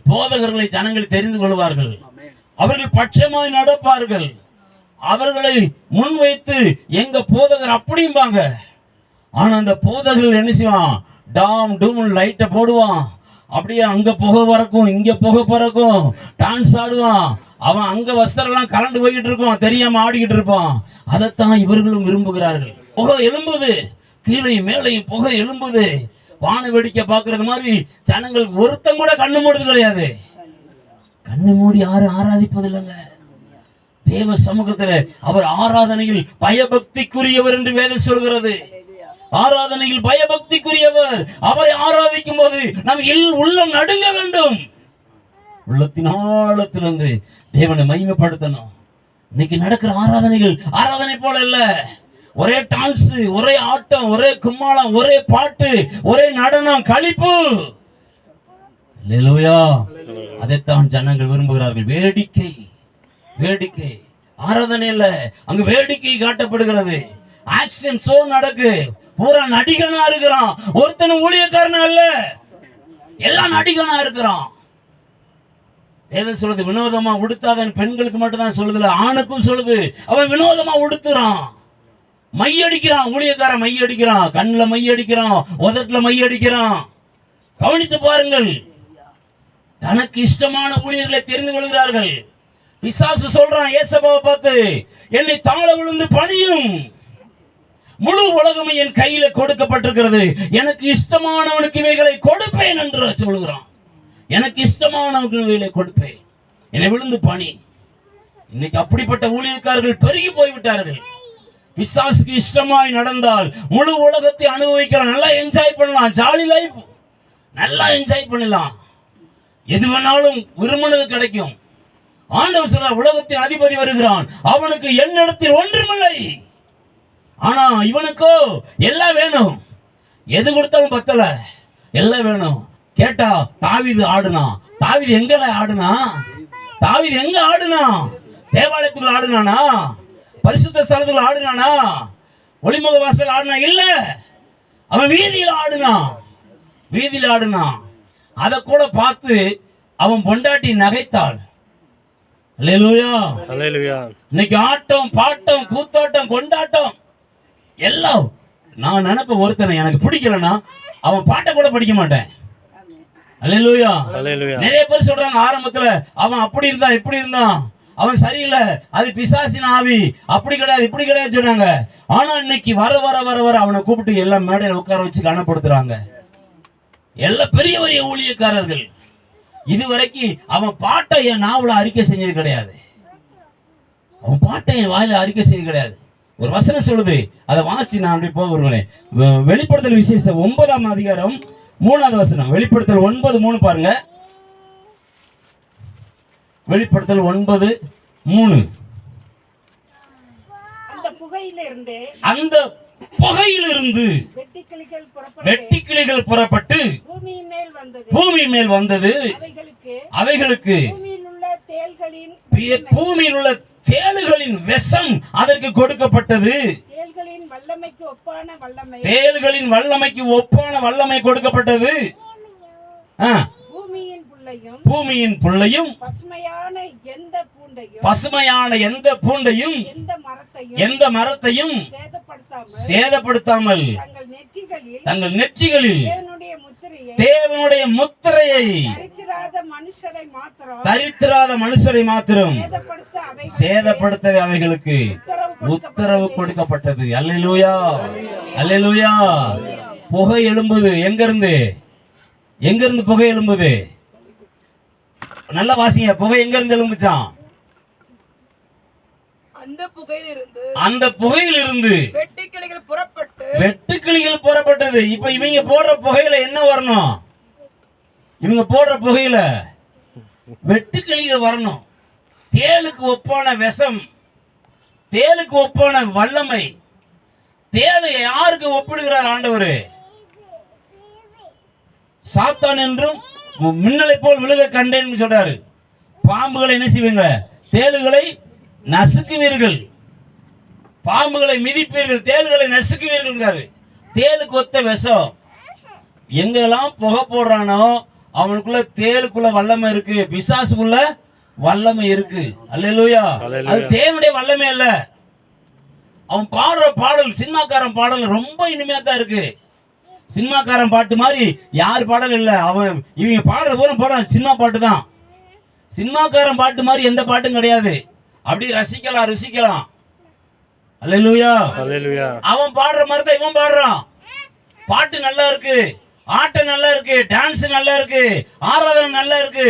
போதகர்களை ஜனங்கள் தெரிந்து கொள்வார்கள். அவர்கள் பட்சமாய் நடப்பார்கள். அவர்களை முன்வைத்து எங்க போதகர் அப்படிம்பாங்க. ஆனா அந்த போதகர்கள் என்ன செய்வான், டாம் டூம் லைட்டை போடுவான். அப்படியே அங்க புகை பறக்கும், இங்க புகை பறக்கும், டான்ஸ் ஆடுவான். அவன் அங்க வஸ்திரம்லாம் கலந்து போய்கிட்டு இருக்கும், தெரியாம ஆடிக்கிட்டு இருப்பான். அதைத்தான் இவர்களும் விரும்புகிறார்கள். புகை எழும்புது, கீழே மேலையும் புகை எழும்புது. வான வேடிக்கை பார்க்கறது மாதிரி ஜனங்கள் ஒருத்தன் கூட கண்ணு மூடுறது கிடையாது. கண்ணு மூடி யாரும் ஆராதிப்பது இல்லைங்க. தேவ சமூகத்தில் அவர் ஆராதனையில் பயபக்திக்குரியவர் என்று வேதம் சொல்கிறது. ஆராதனையில் பயபக்திக்குரியவர். அவரை ஆராதிக்கும் போது நம் உள்ளம் நடுங்க வேண்டும். உள்ளத்தின் ஆழத்திலிருந்து தேவனை மகிமைப்படுத்தணும். இன்னைக்கு நடக்கிற ஆராதனைகள் ஆராதனை போல இல்ல. ஒரே டான்ஸ், ஒரே ஆட்டம், ஒரே கும்மாளம், ஒரே பாட்டு, ஒரே நடனம், களிப்பு. அல்லேலூயா. அதைத்தான் ஜனங்கள் விரும்புகிறார்கள். வேடிக்கை, வேடிக்கை. ஆராதனை இல்ல, அங்கு வேடிக்கை காட்டப்படுகிறது. ஆக்ஷன் ஷோ நடக்கு. பூரா நடிகனா இருக்கிறான், ஒருத்தனும் ஊழியக்காரனா இல்ல, எல்லாம் நடிகனா இருக்கிறான். வேதம் சொல்லுது வினோதமா உடுத்தாதன் பெண்களுக்கு மட்டும் தான் சொல்லுதுல, ஆணுக்கும் சொல்லுது. அவன் வினோதமா உடுத்துறான், மையடிக்கிறான். ஊழியக்காரன் மையடிக்கிறான், கண்ணுல மையடிக்கிறான், உதட்டுல மையடிக்கிறான். கவனித்து பாருங்கள். தனக்கு இஷ்டமான ஊழியர்களை தெரிந்து கொள்கிறார்கள். பிசாசு சொல்றான் ஏசபாவை பார்த்து, என்னை தாழ விழுந்து பணியும், முழு உலகமும் என் கையில கொடுக்கப்பட்டிருக்கிறது, எனக்கு இஷ்டமானவனுக்கு இவைகளை கொடுப்பேன் என்று சொல்கிறான். எனக்கு இஷ்டமானவனுக்கு இவைகளை கொடுப்பேன், என்னை விழுந்து பணி. இன்னைக்கு அப்படிப்பட்ட ஊழியக்காரர்கள் பெருகி போய்விட்டார்கள். பிசாசுக்கு இஷ்டமாய் நடந்தால் முழு உலகத்தை அனுபவிக்கலாம், நல்லா என்ஜாய் பண்ணலாம், ஜாலி லைஃப் நல்லா என்ஜாய் பண்ணலாம், எது வேணாலும் விரும்பினது கிடைக்கும். ஆண்டவர் சொல்ற உலகத்தின் அதிபதி வருகிறான், அவனுக்கு என்னிடத்தில் ஒன்றுமில்லை, ஆனா இவனுக்கோ எல்லாம் வேணும். எது கொடுத்தாலும் பத்தல, எல்லாம் வேணும். கேட்டா தாவீது ஆடுனா, தாவீது எங்க ஆடுனா? தாவீது எங்க ஆடுனா? தேவாலயத்துக்குள்ள ஆடுனானா? பரிசுத்த ஸ்தலத்துல ஆடுனானா? ஒளிமுக வாசல் ஆடுனா? இல்ல, அவன் வீதியில ஆடுனா, வீதியில ஆடுனா. அதை கூட பார்த்து அவன் பொண்டாட்டி நகைத்தாள். அல்லேலூயா, அல்லேலூயா. இன்னைக்கு ஆட்டம், பாட்டம், கூத்தாட்டம், கொண்டாட்டம் எல்லாம். நான் நினைப்ப ஒருத்தனை எனக்கு பிடிக்கலன்னா அவன் பாட்டை கூட படிக்க மாட்டேன். அல்லேலூயா, அல்லேலூயா. நிறைய பேர் சொல்றாங்க ஆரம்பத்துல அவன் அப்படி இருந்தான், இப்படி இருந்தான், அவன் சரியில்லை, அது பிசாசின் ஆவி, அப்படி கிடையாது, இப்படி கிடையாது சொன்னாங்க. ஆனா இன்னைக்கு வர வர வர வர அவனை கூப்பிட்டு எல்லாம் மேடையில் உட்கார வச்சு கனப்படுத்துறாங்க. எல்லாம் பெரிய பெரிய ஊழியக்காரர்கள். இதுவரைக்கும் அவன் பாட்டை என் நாவல அறிக்கை செஞ்சது கிடையாது, அவன் பாட்டை என் வாயில அறிக்கை செய்தது கிடையாது. ஒரு வசனம் சொல்லுது, அதை வாசி நான் அப்படி போக வருவேன். வெளிப்படுத்தல் விசேஷம் 9ஆம் அதிகாரம் 3வது வசனம். வெளிப்படுத்தல் 9:3 பாருங்க. வெளிப்படுத்தல் 9:3. அந்த புகையிலிருந்து வெட்டுக்கிளிகள் புறப்பட்டு பூமி மேல் வந்தது. அவைகளுக்கு பூமியில் உள்ள தேள்களின் விஷம் அதற்கு கொடுக்கப்பட்டது. தேள்களின் வல்லமைக்கு ஒப்பான வல்லமை கொடுக்கப்பட்டது. பூமியின் புல்லையும் பசுமையான எந்த பூண்டையும் எந்த மரத்தையும் சேதப்படுத்தாமல் தங்கள் நெற்றிகளில் தேவனுடைய முத்திரையை தரித்திராத மனுஷரை மாத்திரம் சேதப்படுத்தவே அவைகளுக்கு உத்தரவு கொடுக்கப்பட்டது. அல்லேலூயா, அல்லேலூயா. புகை எழும்புது. எங்கிருந்து? எங்கிருந்து புகை எழும்புது? நல்லா வாசிங்க. புகை எங்க இருந்து எழும்புச்சான்? அந்த புகையில் இருந்து வெட்டுக்கிளிகள் புறப்பட்டது. இப்ப இவங்க போடுற புகையில என்ன வரணும்? இவங்க போடுற புகையில வெட்டுக்கிளிகள் வரணும். தேளுக்கு ஒப்பான விஷம், தேளுக்கு ஒப்பான வல்லமை. தேளு யாருக்கு ஒப்பிடுகிறார் ஆண்டவர்? சாத்தான் என்றும் மின்னலை போல் விழுக கண்டேன் சொல்றாரு. பாம்புகளை என்ன செய்வீங்க? தேளுகளை நசுக்குவீர்கள், பாம்புகளை மிதிப்பீர்கள், தேளுகளை நசுக்குவீர்கள். தேளுக்கு ஒத்த விஷம். எங்கெல்லாம் புகை போடுறானோ அவனுக்குள்ள தேளுக்குள்ள வல்லமை இருக்கு, பிசாசுக்குள்ள வல்லமை இருக்கு. அல்லேலூயா. அது தேவனுடைய வல்லமை அல்ல. அவன் பாடுற பாடல், சினிமாக்காரன் பாடல் ரொம்ப இனிமையா தான் இருக்கு. சினிமாக்காரன் பாட்டு மாதிரி யார் பாடல் இல்லை. அவன் இவங்க பாடுற பூரா போட சினிமா பாட்டு தான். சினிமாக்காரன் பாட்டு மாதிரி எந்த பாட்டும் கிடையாது. அப்படி ரசிக்கலாம் ருசிக்கலாம். அல்லேலூயா. அவன் பாடுற மாதிரி தான் இவன் பாடுறான். பாட்டு நல்லா இருக்கு, ஆட்டம் நல்லா இருக்கு, டான்ஸ் நல்லா இருக்கு, ஆராதனை நல்லா இருக்கு.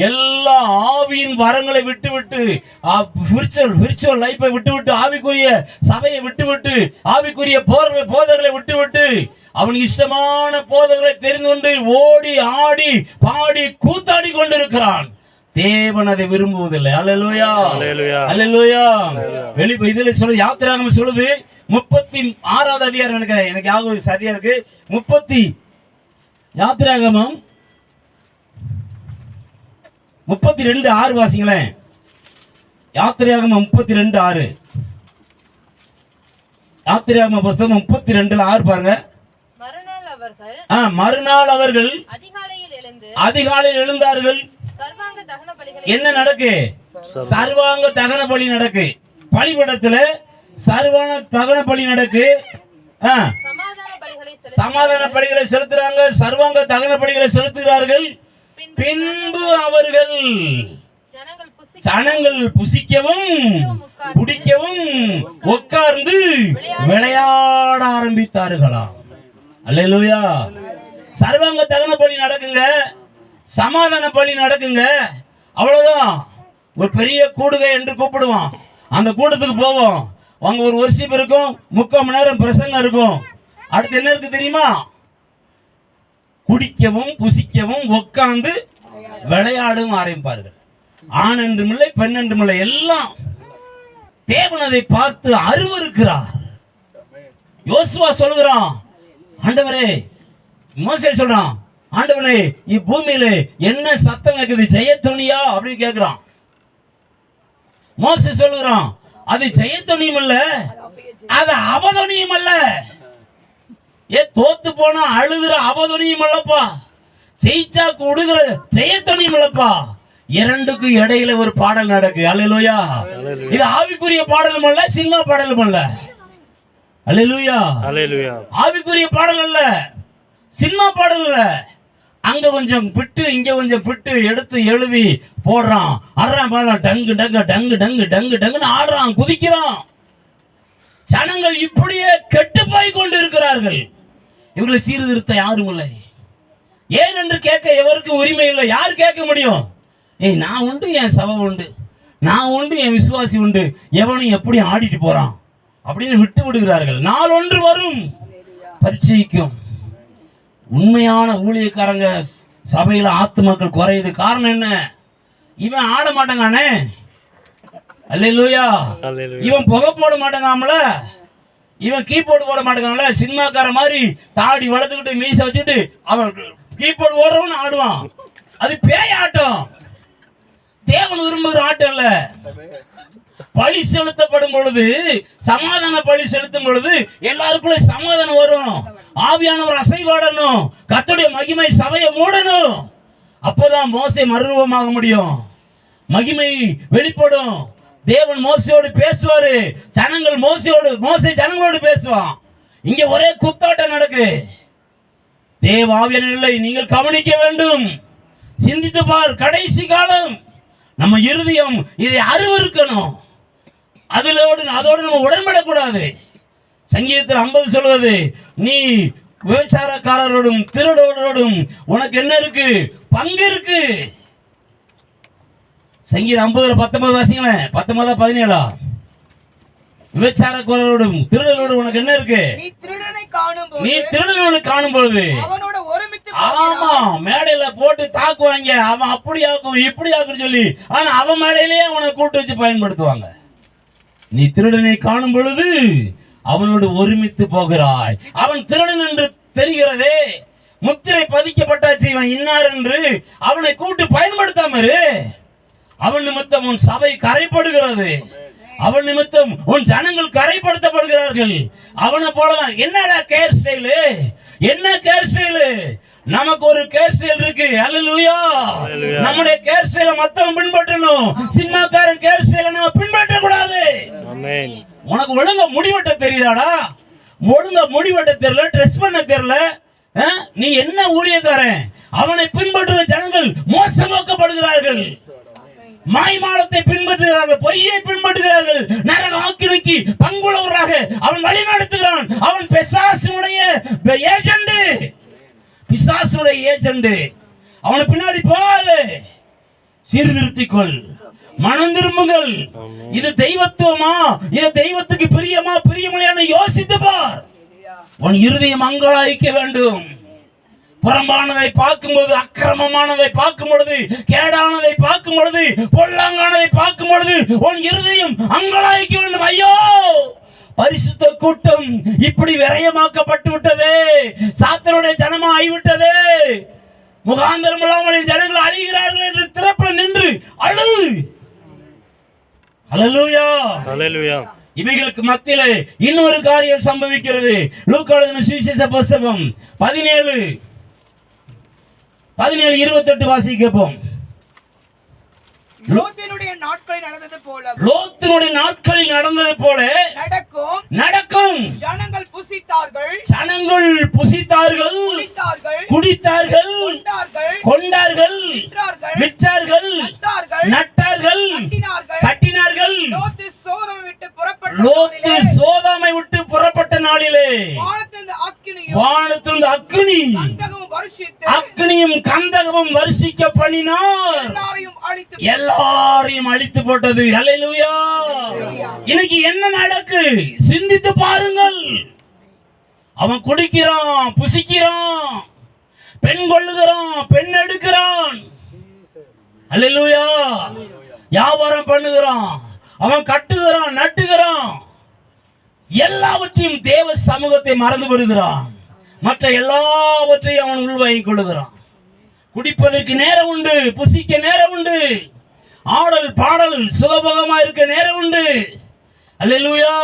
எல்லா ஆவியின் வரங்களை விட்டு விட்டு விர்ச்சுவல் லைஃபை விட்டு விட்டு ஆவிக்குரிய சபையை விட்டு விட்டு ஆவிக்குரிய போதர்களை விட்டு விட்டு அவனுக்கு இஷ்டமான போதர்களை தெரிந்து கொண்டு ஓடி ஆடி பாடி கூத்தாடி கொண்டிருக்கிறான். தேவன் அதை விரும்புவதில்லை. அல்லேலூயா, அல்லேலூயா. இதுல சொல்லுது, யாத்திராகமம் சொல்லுது 36வது அதிகாரம் நினைக்கிறேன், எனக்கு யாவும் சரியா இருக்கு. யாத்திராகமம் 32:6 வாசிங்களேன். யாத்திராகமம் 32:6. யாத்திராகம புத்தகம் 32:6 பாருங்க. மறுநாள் அவர்கள் அதிகாலையில் எழுந்தார்கள். என்ன நடக்கு? சர்வாங்க தகன பலி நடக்கு. பலிபீடத்துல சர்வாங்க தகன பலி நடக்கு. சமாதான பலிகளை செலுத்துறாங்க, சர்வாங்க தகன பலிகளை செலுத்துகிறார்கள். பின்பு அவர்கள் ஜனங்கள் புசிக்கவும் குடிக்கவும் உட்கார்ந்து விளையாட ஆரம்பித்தார்களாம். அல்லேலூயா. சர்வாங்க தகன பலி நடக்குங்க, சமாதான பலி நடக்குங்க. அவ்வளவுதான். ஒரு பெரிய கூடுகை என்று கூப்பிடுவான். அந்த கூட்டத்துக்கு போவோம். அங்க ஒரு வர்ஷிப் இருக்கும், 3/4 மணி நேரம் பிரசங்கம் இருக்கும். அடுத்து என்ன இருக்கு தெரியுமா? குடிக்கவும் புசிக்கவும் உட்கார்ந்து விளையாடும் ஆரம்பிப்பார்கள். ஆண் என்றும் இல்லை, பெண் என்றும் இல்லை, எல்லாம். தேவன் அதை பார்த்து அருவருக்கிறார். யோசுவா சொல்கிறான், ஆண்டவரே, மோசே சொல்றான், ஆண்டவரே இப்பூமியில என்ன சத்தம் கேக்குது, ஜெயத்துணியா அப்படின்னு கேட்கிறான். மோசே சொல்கிறான், அது ஜெயத்துணியும் அல்ல, அது அவதுணியும் அல்ல. தோத்து போனா அழுகிற அவதுணியும் அல்லப்பா, ஜெயிச்சா கொடுகிற ஜெயத்துணியும் அல்லப்பா. இரண்டுக்கு இடையில ஒரு பாடல் நடக்கு. அல்லேலூயா. இது ஆவிக்குரிய பாடலும் அல்ல, சினிமா பாடலும் அல்ல. அல்லேலூயா. ஆவிக்குரிய பாடல் அல்ல, சினிமா பாடல் அல்ல. அங்க கொஞ்சம் பிட்டு இங்க கொஞ்சம் பிட்டு எடுத்து எழுதி போடுறான். ஆடுறான், டங்கு டங்கு டங்கு டங்கு டங்கு டங்குன்னு ஆடுறான், குதிக்கிறான். ஜனங்கள் இப்படியே கெட்டு போய் கொண்டு இருக்கிறார்கள். இவர்களை சீர்திருத்த யாரும் இல்லை. ஏன் என்று கேட்க எவருக்கும் உரிமை இல்லை. யார் கேட்க முடியும்? நான் உண்டு, என் சபை உண்டு, நான் உண்டு, என் விசுவாசி உண்டு, எவனும் எப்படி ஆடிட்டு போறான் அப்படின்னு விட்டு விடுகிறார்கள். நாள் ஒன்று வரும், பரீட்சைக்கும். உண்மையான ஊழியக்காரங்க சபையில ஆத்துமாக்கள் குறையுது. காரணம் என்ன? இவன் ஆட மாட்டாங்கானே. அல்லேலூயா. இவன் புகை போட மாட்டேங்காமல, இவன் கீபோர்டு போட மாட்டேங்காமல. சினிமாக்கார மாதிரி தாடி வளர்த்துக்கிட்டு மீச வச்சுட்டு அவன் கீபோர்டு ஓடுறவன் ஆடுவான். அது பேய் ஆட்டம். தேவன் விரும்புகிற ஆட்டம் இல்ல. பழி செலுத்தப்படும் பொழுது, சமாதான பழி செலுத்தும் பொழுது எல்லாருக்குள்ள சமாதானம் வரும். ஆவியானவர் அசைவாடணும், கர்த்தருடைய மகிமை சபையை மூடணும். அப்போதான் மோசே மறுரூபமாக முடியும், மகிமை வெளிப்படும். தேவன் மோசையோடு பேசுவாரு, ஜனங்கள் மோசே ஜனங்களோடு பேசுவான். இங்க ஒரே குத்தாட்டம் நடக்கு. தேவ ஆவியானவர் இல்லை. நீங்கள் கவனிக்க வேண்டும், சிந்தித்து பார். கடைசி காலம், நம்ம இருதயம் இதை அருவருக்கணும். அதோடு நம்ம உடன்படக்கூடாது. சங்கீதத்தில் 50 சொல்வது, நீ விபச்சாரக்காரரோடும் திருடோடும் உனக்கு என்ன இருக்கு? பங்கு இருக்கு. சங்கீதம் 50:19 வாசிங்களேன். 19-17. விபச்சாரக்காரரோடும் திருடரோடும் உனக்கு என்ன இருக்கு? நீ திருடனை காணும் பொழுது, ஆமா, மேடையில போட்டு தாக்குவாங்க. அவன் அப்படி ஆக்கும் இப்படி ஆக்குன்னு சொல்லி, ஆனா அவன் மேடையிலேயே அவனை கூட்டு வச்சு பயன்படுத்துவாங்க. நீ திருடனை காணும் பொழுது அவனோடு ஒருமித்து போகிறாய். அவன் திருடன் என்று தெரிகிறதே, முத்திரை பதிக்கப்பட்டாச்சு, இவன் இன்னார் என்று அவனை கூட்டு பயன்படுத்தாம இரு. அவன் நிமித்தம் உன் சபை கரைப்படுகிறது. அவன் நிமித்தம் உன் ஜனங்கள் கரைப்படுத்தப்படுகிறார்கள். அவனை போலதான். என்னடா கேர் ஸ்டைலு? என்ன கேர் ஸ்டைலு? நமக்கு ஒரு கேர் ஸ்டைல் இருக்கு. அல்லேலூயா. நம்முடைய கேர் ஸ்டைல மத்தவன் பின்பற்றணும். சினிமாக்காரன் கேர் ஸ்டைல நம்ம பின்பற்ற கூடாது. உனக்கு ஒழுங்கா முடிவெட்ட தெரியுதாடா? ஒழுங்கா முடிவெட்ட தெரியல, ட்ரெஸ் பண்ண தெரியல, நீ என்ன ஊழியக்காரன்? அவனை பின்பற்றுகிற ஜனங்கள் மோசமாக்கப்படுகிறார்கள், மாய்மாலத்தை பின்பற்றுகிறார்கள், பொய்யை பின்பற்றுகிறார்கள், நரக ஆக்கினைக்கு பங்குள்ளவராக அவன் வழி நடத்துகிறான். அவன் பிசாசுடைய ஏஜெண்ட், பிசாசுடைய ஏஜெண்ட். அவனை பின்னாடி போகாது, சீர்திருத்திக்கொள், மனம் திரும்புங்கள். இது தெய்வத்துவமா? இது தெய்வத்துக்கு பிரியமா பிரியமில்லையான யோசித்து பார். உன் இருதயம் அங்கலாய்க்க வேண்டும். புறம்பானதை பார்க்கும்போது, அக்கிரமமானதை பார்க்கும் பொழுது, கேடானதை பார்க்கும் பொழுது, பொல்லாங்கானதை பார்க்கும் பொழுது உன் இருதயம் அங்கலாய்க்க வேண்டும். ஐயோ, பரிசுத்த கூட்டம் இப்படி விரயமாக்கப்பட்டு விட்டதே, சாத்தனுடைய ஜனமா ஆகிவிட்டதே, முகாந்தரம் இல்லாமல் ஜனங்கள் அழிகிறார்கள் என்று திறப்பில் நின்று அழு. ஹல்லேலூயா, ஹல்லேலூயா. இவைகளுக்கு மத்தியிலே இன்னொரு காரியம் சம்பவிக்கிறது. லூக்கா எழுதின சுவிசேஷ புத்தகம் 17:28 வாசிக்கப்போம். லோத்தினுடைய நாட்களில் நடந்தது போல நடக்கும். ஜனங்கள் புசித்தார்கள், குடித்தார்கள், கொண்டார்கள், விற்றார்கள், நட்டார்கள், கட்டினார்கள். லோத்து சோதோமை விட்டு புறப்பட்ட நாளிலே வானத்திலிருந்து அக்கினியும் கந்தகமும் வருஷிக்க பண்ணினார், எல்லாரையும் அழித்து போட்டது. ஹல்லேலூயா. இன்னைக்கு என்ன நடக்கு சிந்தித்து பாருங்கள். அவன் குடிக்கிறான், புசிக்கிறான், பெண் கொள்ளுகிறான், பெண் எடுக்கிறான். ஹல்லேலூயா. வியாபாரம் பண்ணுகிறான், அவன் கட்டுகிறான், நட்டுகிறான், எல்லாவற்றையும் தேவ சமூகத்தை மறந்து வருகிறான். மற்ற எல்லாவற்றையும் அவன் உள்வாங்கிக் கொள்ளுகிறான். குடிப்பதற்கு நேரம் உண்டு, புசிக்க நேரம் உண்டு, ஆடல் பாடல் சுகபோகமா இருக்க நேரம் உண்டு. அல்லேலூயா.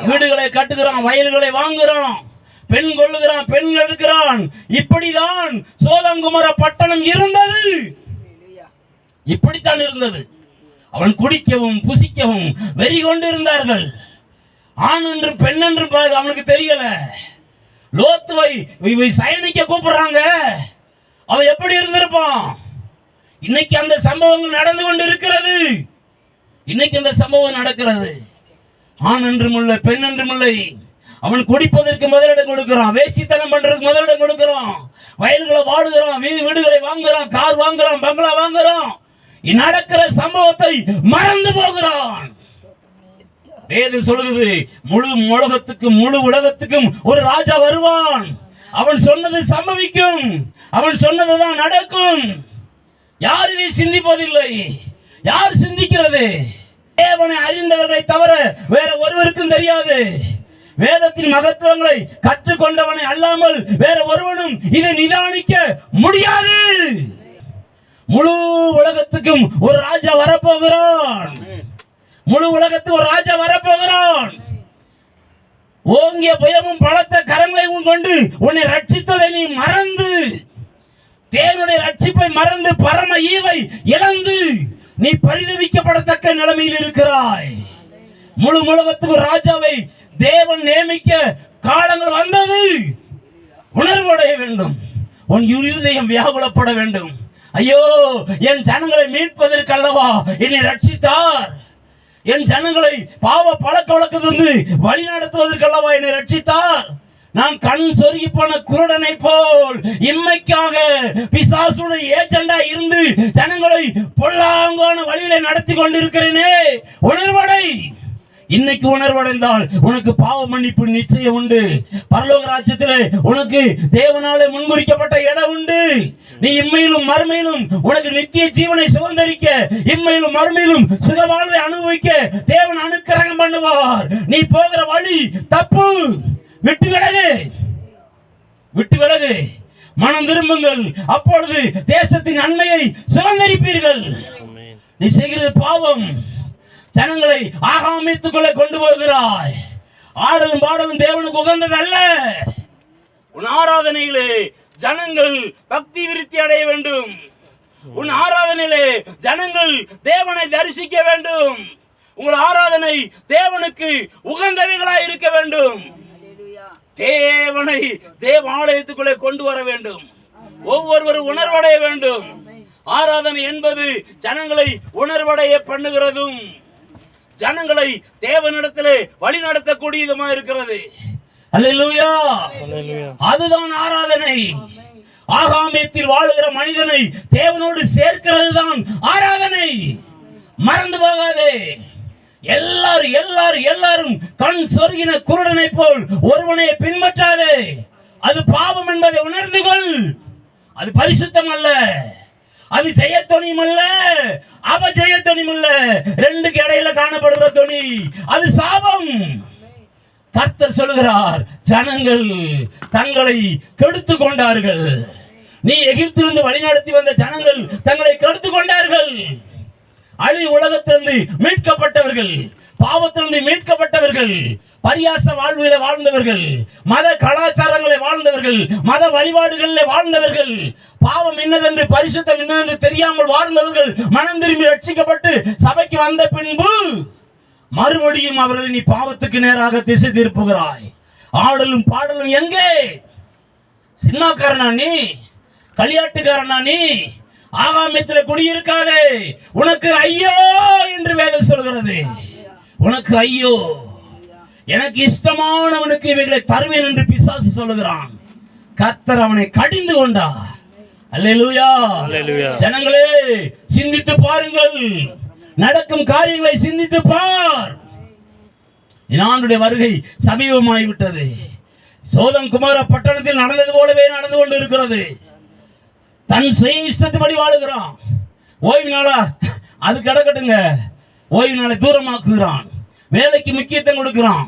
வீடுகளை கட்டுகிறான், வயல்களை வாங்குகிறான், பெண் கொள்ளுகிறான், பெண் எடுக்கிறான். இப்படிதான் சோதங்குமர பட்டணம் இருந்தது. இப்படித்தான் இருந்தது. அவன் குடிக்கவும் புசிக்கவும் வெறி கொண்டு இருந்தார்கள். ஆண் என்று பெண் என்று அவனுக்கு தெரியல. லோத்துவை சயனிக்க கூப்பிடுறாங்க. அவன் எப்படி இருந்திருப்பான்? இன்னைக்கு அந்த சம்பவங்கள் நடந்து கொண்டு இருக்கிறது. இன்னைக்கு அந்த சம்பவம் நடக்கிறது. ஆண் என்றும் இல்லை, பெண் என்றும் இல்லை. அவன் குடிப்பதற்கு முதலிடம் கொடுக்கிறான், வேசித்தனம் பண்றதுக்கு முதலிடம் கொடுக்கிறான், வயல்களை வாடுகிறான், வீடுகளை வாங்குறான், கார் வாங்குறான், பங்களா வாங்குறான். நடக்கிற சம்பவத்தை மறந்து போகிறான். வேதம் சொல்லுது, முழு உலகத்துக்கும் ஒரு ராஜா வருவான். அவன் சொன்னது சம்பவிக்கும், அவன் சொன்னதுதான் நடக்கும். யார் இதை சிந்திப்பதில்லை? யார் சிந்திக்கிறது? தேவனை அறிந்தவர்களை தவிர வேற ஒருவருக்கும் தெரியாது. வேதத்தின் மகத்துவங்களை கற்றுக்கொண்டவனை அல்லாமல் வேற ஒருவனும் இதை நிதானிக்க முடியாது. முழு உலகத்துக்கும் ஒரு ராஜா வரப்போகிறான். முழு உலகத்துக்கு ஒரு ராஜா வரப்போகிறான். ஓங்கிய பயமும் பலத்த கரங்களையும் கொண்டு உன்னை ரட்சித்ததை நீ மறந்து, தேவனுடைய ரட்சிப்பை மறந்து, பரம ஈவை இழந்து நீ பரிதவிக்கப்படத்தக்க நிலைமையில் இருக்கிறாய். முழு உலகத்துக்கு ராஜாவை தேவன் நியமிக்க காலங்கள் வந்தது. உணர்வடைய வேண்டும். உன் இருதயம் வியாகுலப்பட வேண்டும். ஐயோ, என் ஜனங்களை மீட்பதற்கு அல்லவா என்னை ரட்சித்தார். என் ஜனங்களை பாவ பழக்க வழக்கத்திலிருந்து வழி நடத்துவதற்கு அல்லவா என்னை ரட்சித்தார். நான் கண் சொருகி போன குருடனை போல் இம்மைக்காக பிசாசுடைய ஏஜெண்டா இருந்து ஜனங்களை பொல்லாங்கான வழியில நடத்தி கொண்டிருக்கிறேனே. உணர்வடை. இன்னைக்கு உணர்வடைந்தால் உனக்கு பாவ மன்னிப்பு நிச்சயம் உண்டு. பரலோக ராஜ்யத்திலே உனக்கு தேவனாலே முன்குறிக்கப்பட்ட இடம் உண்டு. நீ இம்மையிலும் மறுமையிலும் உனக்கு நித்திய ஜீவனை சுதந்தரிக்க, இம்மையிலும் மறுமையிலும் சுகவாழ்வை அனுபவிக்க தேவன் அனுக்கிரகம் பண்ணுவார். நீ போகிற வழி தப்பு. விட்டு விலகு, மனம் திரும்புங்கள். அப்பொழுது தேசத்தின் நன்மையை சுதந்தரிப்பீர்கள். நீ செய்கிறது பாவம். ஜனங்களை ஆகாமித்துக்குள்ளே கொண்டு போகிறாய். ஆடலும் பாடலும் தேவனுக்கு உகந்தது அல்ல. உன் ஆராதனையிலே ஜனங்கள் பக்தி விருத்தி அடைய வேண்டும். உன் ஆராதனையிலே ஜனங்கள் தேவனை தரிசிக்க வேண்டும். உங்கள் ஆராதனை தேவனுக்கு உகந்தவைகளாய் இருக்க வேண்டும். தேவனை தேவாலயத்துக்குள்ளே கொண்டு வர வேண்டும். ஒவ்வொருவரும் உணர்வடைய வேண்டும். ஆராதனை என்பது ஜனங்களை உணர்வடைய பண்ணுகிறதும் ஜனங்களை தேவனிடத்திலே வழி நடத்தக்கூடியதுமா இருக்கிறது. அல்லேலூயா. அதுதான் ஆராதனை. ஆகாமியத்தில் வாழுகிற மனிதனை தேவனோடு சேர்க்கிறது தான் ஆராதனை. மறந்து போகாதே. எல்லாரும் கண் சொருகின குருடனை போல் ஒருவனை பின்பற்றாதே. அது பாவம் என்பதை உணர்ந்து கொள். அது பரிசுத்தம் அல்ல, அது ஜெயத்தொனியும் அல்ல, அபஜெயத்தொனியும் அல்ல. ரெண்டுக்கு இடையில காணப்படுகிற தொனி அது சாபம். கர்த்தர் சொல்கிறார், ஜனங்கள் தங்களை கெடுத்து கொண்டார்கள். நீ எகிப்திலிருந்து வழிநடத்தி வந்த ஜனங்கள் தங்களை கெடுத்து கொண்டார்கள். அழி உலகத்திலிருந்து மீட்கப்பட்டவர்கள், பாவத்திலிருந்து மீட்கப்பட்டவர்கள், பரியாச வாழ்விலே வாழ்ந்தவர்கள், மத கலாச்சாரங்களை வாழ்ந்தவர்கள், மத வழிபாடுகளிலே வாழ்ந்தவர்கள், பாவம் என்னதென்று பரிசுத்தம் என்னதென்று தெரியாமல் வாழ்ந்தவர்கள் மனம் திரும்பி ரட்சிக்கப்பட்டு சபைக்கு வந்த பின்பு மறுபடியும் அவர்களை நீ பாவத்துக்கு நேராக திசை திருப்புகிறாய். ஆடலும் பாடலும் எங்கே? சினிமாக்காரனா நீ? களியாட்டுக்காரனா நீ? ஆகாமியத்தில் குடியிருக்காதே. உனக்கு ஐயோ என்று வேதம் சொல்கிறது. உனக்கு ஐயோ. எனக்கு இஷ்டமானவனுக்கு இவைகளை தருவேன் என்று பிசாசு சொல்லுகிறான். கர்த்தர் அவனை கடிந்து கொண்டார். அல்லேலூயா. ஜனங்களே, சிந்தித்து பாருங்கள். நடக்கும் காரியங்களை சிந்தித்து பார். ஆண்டுடைய வருகை சமீபமாகிவிட்டது. சோதம் குமார பட்டணத்தில் நடந்தது போலவே நடந்து கொண்டு இருக்கிறது. தன் சுய இஷ்டத்துப்படி வாழுகிறான். ஓய்வு நாளா அது கிடக்கட்டுங்க, ஓய்வு நாளை தூரமாக்குகிறான். வேலைக்கு முக்கியத்துவம் கொடுக்கிறான்.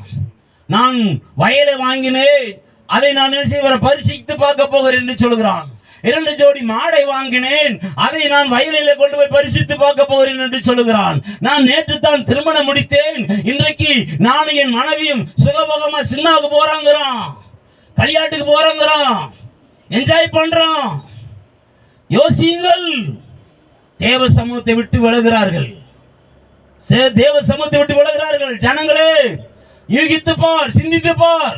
நான் வயலை வாங்கினேன், அதை நான் பரிசீலித்து பார்க்க போகிறேன் என்று சொல்கிறான். 2 ஜோடி மாடை வாங்கினேன், அதை நான் வயலிலே கொண்டு போய் பரிசித்து பார்க்க போகிறேன் என்று சொல்லுகிறான். நான் நேற்று தான் திருமணம் முடித்தேன், இன்றைக்கு நானும் என் மனைவியும் சுகபோகமா சின்னாவுக்கு போறாங்கிறான், களியாட்டுக்கு போறாங்கிறான், என்ஜாய் பண்றான். யோசியுங்கள். தேவ சமூகத்தை விட்டு விலகிறார்கள். தேவ சமூகத்தை விட்டு விலகிறார்கள். ஜனங்களே, யூகித்து பார், சிந்தித்து பார்.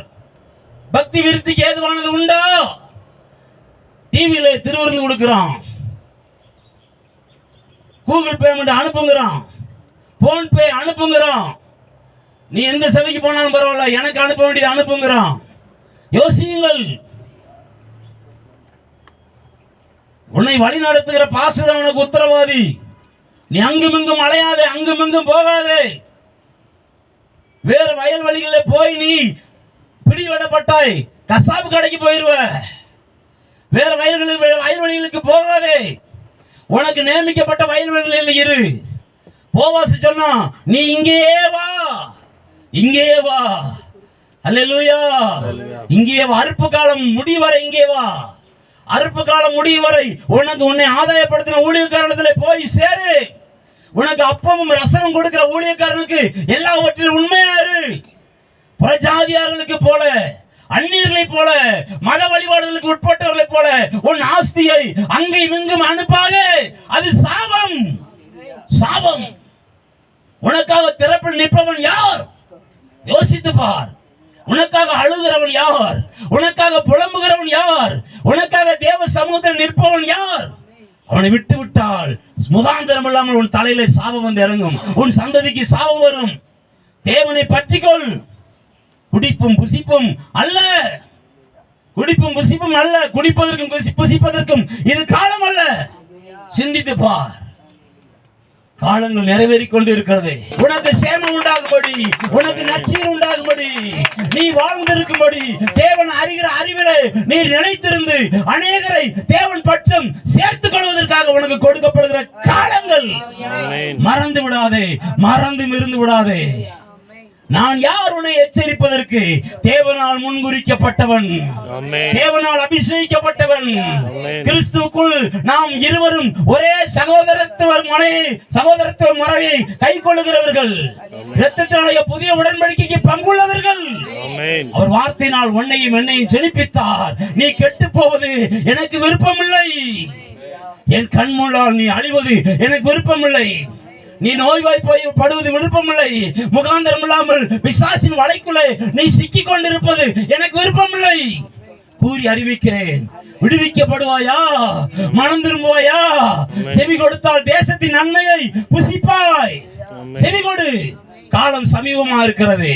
பக்தி விருத்திக்கு ஏதுவானது உண்டா? டிவியில திருவிருந்து கொடுக்கிறான், கூகுள் பேமெண்ட் அனுப்புங்கிறான், போன் பே அனுப்புங்கிறான். நீ எந்த சபைக்கு போனாலும் பரவாயில்ல, எனக்கு அனுப்ப வேண்டியது அனுப்புங்கிறான். யோசியுங்கள். உன்னை வழி நடத்துகிற பாஸ்டர் உனக்கு உத்தரவாதி. நீ அங்கும் இங்கும் அலையாதே, அங்கும் இங்கும் போகாதே. வேறு வயல்வெளிகளில் போய் நீ பிடிவிடப்பட்டாய், கசாப்பு கடைக்கு போயிருவ. வேற வயல்வெளிகளுக்கு போகாதே. உனக்கு நியமிக்கப்பட்ட வயல்வெளிகளில் இரு. போவாசி சொன்னா, நீ இங்கேயே வா, இங்கேயே வா. அல்லேலூயா. இங்கேயே வா. அறுப்பு காலம் முடிவரை இங்கே வா. அறுப்பு காலம் முடியும் வரை உன்னை ஆதாயப்படுத்தின ஊழியக்காரனத்திலே போய் சேரு. உனக்கு அப்பமும் ரசமும் கொடுக்கிற ஊழியக்காரனுக்கு எல்லாவற்றிலும் உண்மையாரு. புறஜாதியார்களுக்கு போல, அந்நியர்களை போல, மத வழிபாடுகளுக்கு உட்பட்டவர்களை போல உன் ஆஸ்தியை அங்கும் இங்கும் அனுப்பாதே. அது சாபம், சாபம். உனக்காக திறப்பில் நிற்பவன் யார்? யோசித்து பார். உனக்காக அழுகிறவன் யார்? உனக்காக புலம்புகிறவன் யார்? உனக்காக தேவ சமூகத்தில் நிற்பவன் யார்? அவனை விட்டு விட்டால் முகாந்திரம் இல்லாமல் உன் தலையில சாபம் வந்து இறங்கும். உன் சந்ததிக்கு சாபம் வரும். தேவனை பற்றிக்கொள். குடிப்பும் புசிப்பும் அல்ல, குடிப்பும் புசிப்பும் அல்ல, குடிப்பதற்கும் புசிப்பதற்கும் இது காலம் அல்ல. சிந்தித்து பார். காலங்கள் நிறைவேறிக் கொண்டு இருக்கிறது. உனக்கு சேமம் உண்டாகும்படி, உனக்கு நச்சீர் உண்டாகும்படி, நீ வாழ்ந்திருக்கும்படி தேவன் அறிகிற அறிவிலே நீ நினைத்திருந்து அநேகரை தேவன் பட்சம் சேர்த்துக் கொள்வதற்காக உனக்கு கொடுக்கப்படுகிற காலங்கள். மறந்து விடாதே, மறந்து இருந்து விடாதே. நான் யார் உன்னை எச்சரிப்பதற்கு? தேவனால் முன்குறிக்கப்பட்டவன், தேவனால் அபிஷேகிக்கப்பட்டவன். கிறிஸ்துவுக்குள் நாம் இருவரும் ஒரே சகோதரத்துவ முறையை கை கொள்ளுகிறவர்கள், இரத்தத்தினாலே புதிய உடன்படிக்கைக்கு பங்குள்ளவர்கள். அவர் வார்த்தையினால் உன்னையும் என்னையும் செழிப்பித்தார். நீ கெட்டு போவது எனக்கு விருப்பமில்லை. என் கண் முன்னால் நீ அழிவது எனக்கு விருப்பமில்லை. நீ நோய்வாய்ப்படுவது விருப்பமில்லை. முகாந்திரம் இல்லாமல் பிசாசின் வலைக்குள்ளே நீ சிக்கிக் கொண்டிருப்பது எனக்கு விருப்பமில்லை கூறி அறிவிக்கிறேன். விடுவிக்கப்படுவாயா? மனம் திரும்புவாயா? செவி கொடுத்தால் தேசத்தின் நன்மையை புசிப்பாய். செவி கொடு, காலம் சமீபமா இருக்கிறது,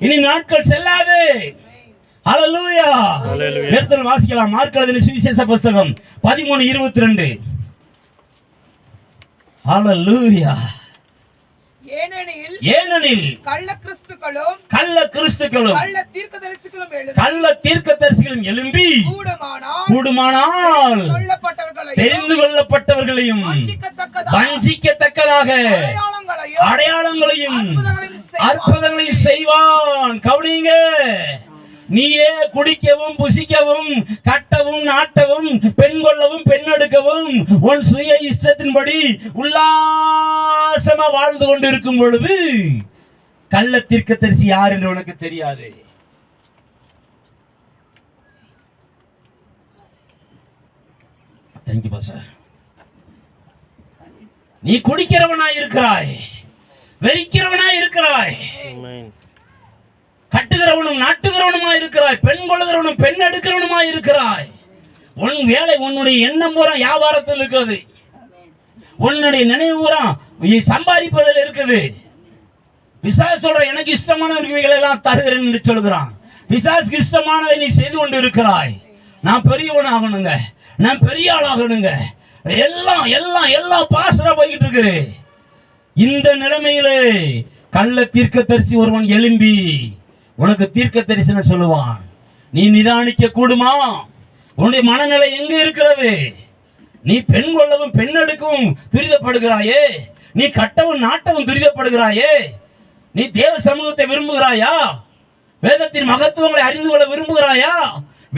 இனி நாட்கள் செல்லாது. ஹல்லேலூயா. எடுத்து வாசிக்கலாம். மார்க் எழுதின சுவிசேஷ புத்தகம் 13:22. ஹல்லேலூயா. ஏனெனில் கள்ள கிறிஸ்துக்களும் கள்ள தீர்க்கதரிசிகளும் எழும்பி கூடுமானால் தெரிந்து கொள்ளப்பட்டவர்களையும் வஞ்சிக்கத்தக்கதாக அடையாளங்களையும் அற்புதங்களையும் செய்வான். கவனிங்க. நீயே குடிக்கவும் புசிக்கவும் கட்டவும் நாட்டவும் பெண் கொள்ளவும் பெண்ணெடுக்கவும் உன் சுய இஷ்டத்தின்படி உல்லாசமா வாழ்ந்து கொண்டு இருக்கும் பொழுது கள்ள தீர்க்கதரிசி யார் என்று உனக்கு தெரியாது. Thank you pastor. நீ குடிக்கிறவனாய் இருக்கிறாய், வெறிக்கிறவனாய் இருக்கிறாய், கட்டுகிறவனும் நாட்டுகிறவனுமாய் இருக்கிறாய், பெண் கொள்ளுகிறவனும் பெண் எடுக்கிறவனுமாய் இருக்கிறாய். உன் வேலை, உன்னுடைய எண்ணம் பூரா வியாபாரத்தில் இருக்கிறது, உன்னுடைய நினைவு பூரா சம்பாதிப்பதில் இருக்குது. பிசாசு சொல்ற எனக்கு இஷ்டமானவர்களை எல்லாம் தருகிறேன் என்று சொல்கிறான். பிசாசுக்கு இஷ்டமானதை நீ செய்து கொண்டு இருக்கிறாய். நான் பெரியவன் ஆகணுங்க, நான் பெரிய ஆள் ஆகணுங்க, எல்லாம் எல்லாம் எல்லாம் பாசரா போய்கிட்டு இருக்கு. இந்த நிலைமையிலே கள்ள தீர்க்கதரிசி ஒருவன் எழும்பி உனக்கு தீர்க்க தரிசனம் சொல்லுவான். நீ நிதானிக்க கூடுமா? உன்னுடைய மனநிலை எங்க இருக்கிறது? நீ பெண் கொள்ளவும் பெண் எடுக்கவும் துரிதப்படுகிறாயே, நீ கட்டவும் நாட்டவும் துரிதப்படுகிறாயே, நீ தேவ சமூகத்தை விரும்புகிறாயா? வேதத்தின் மகத்துவங்களை அறிந்து கொள்ள விரும்புகிறாயா?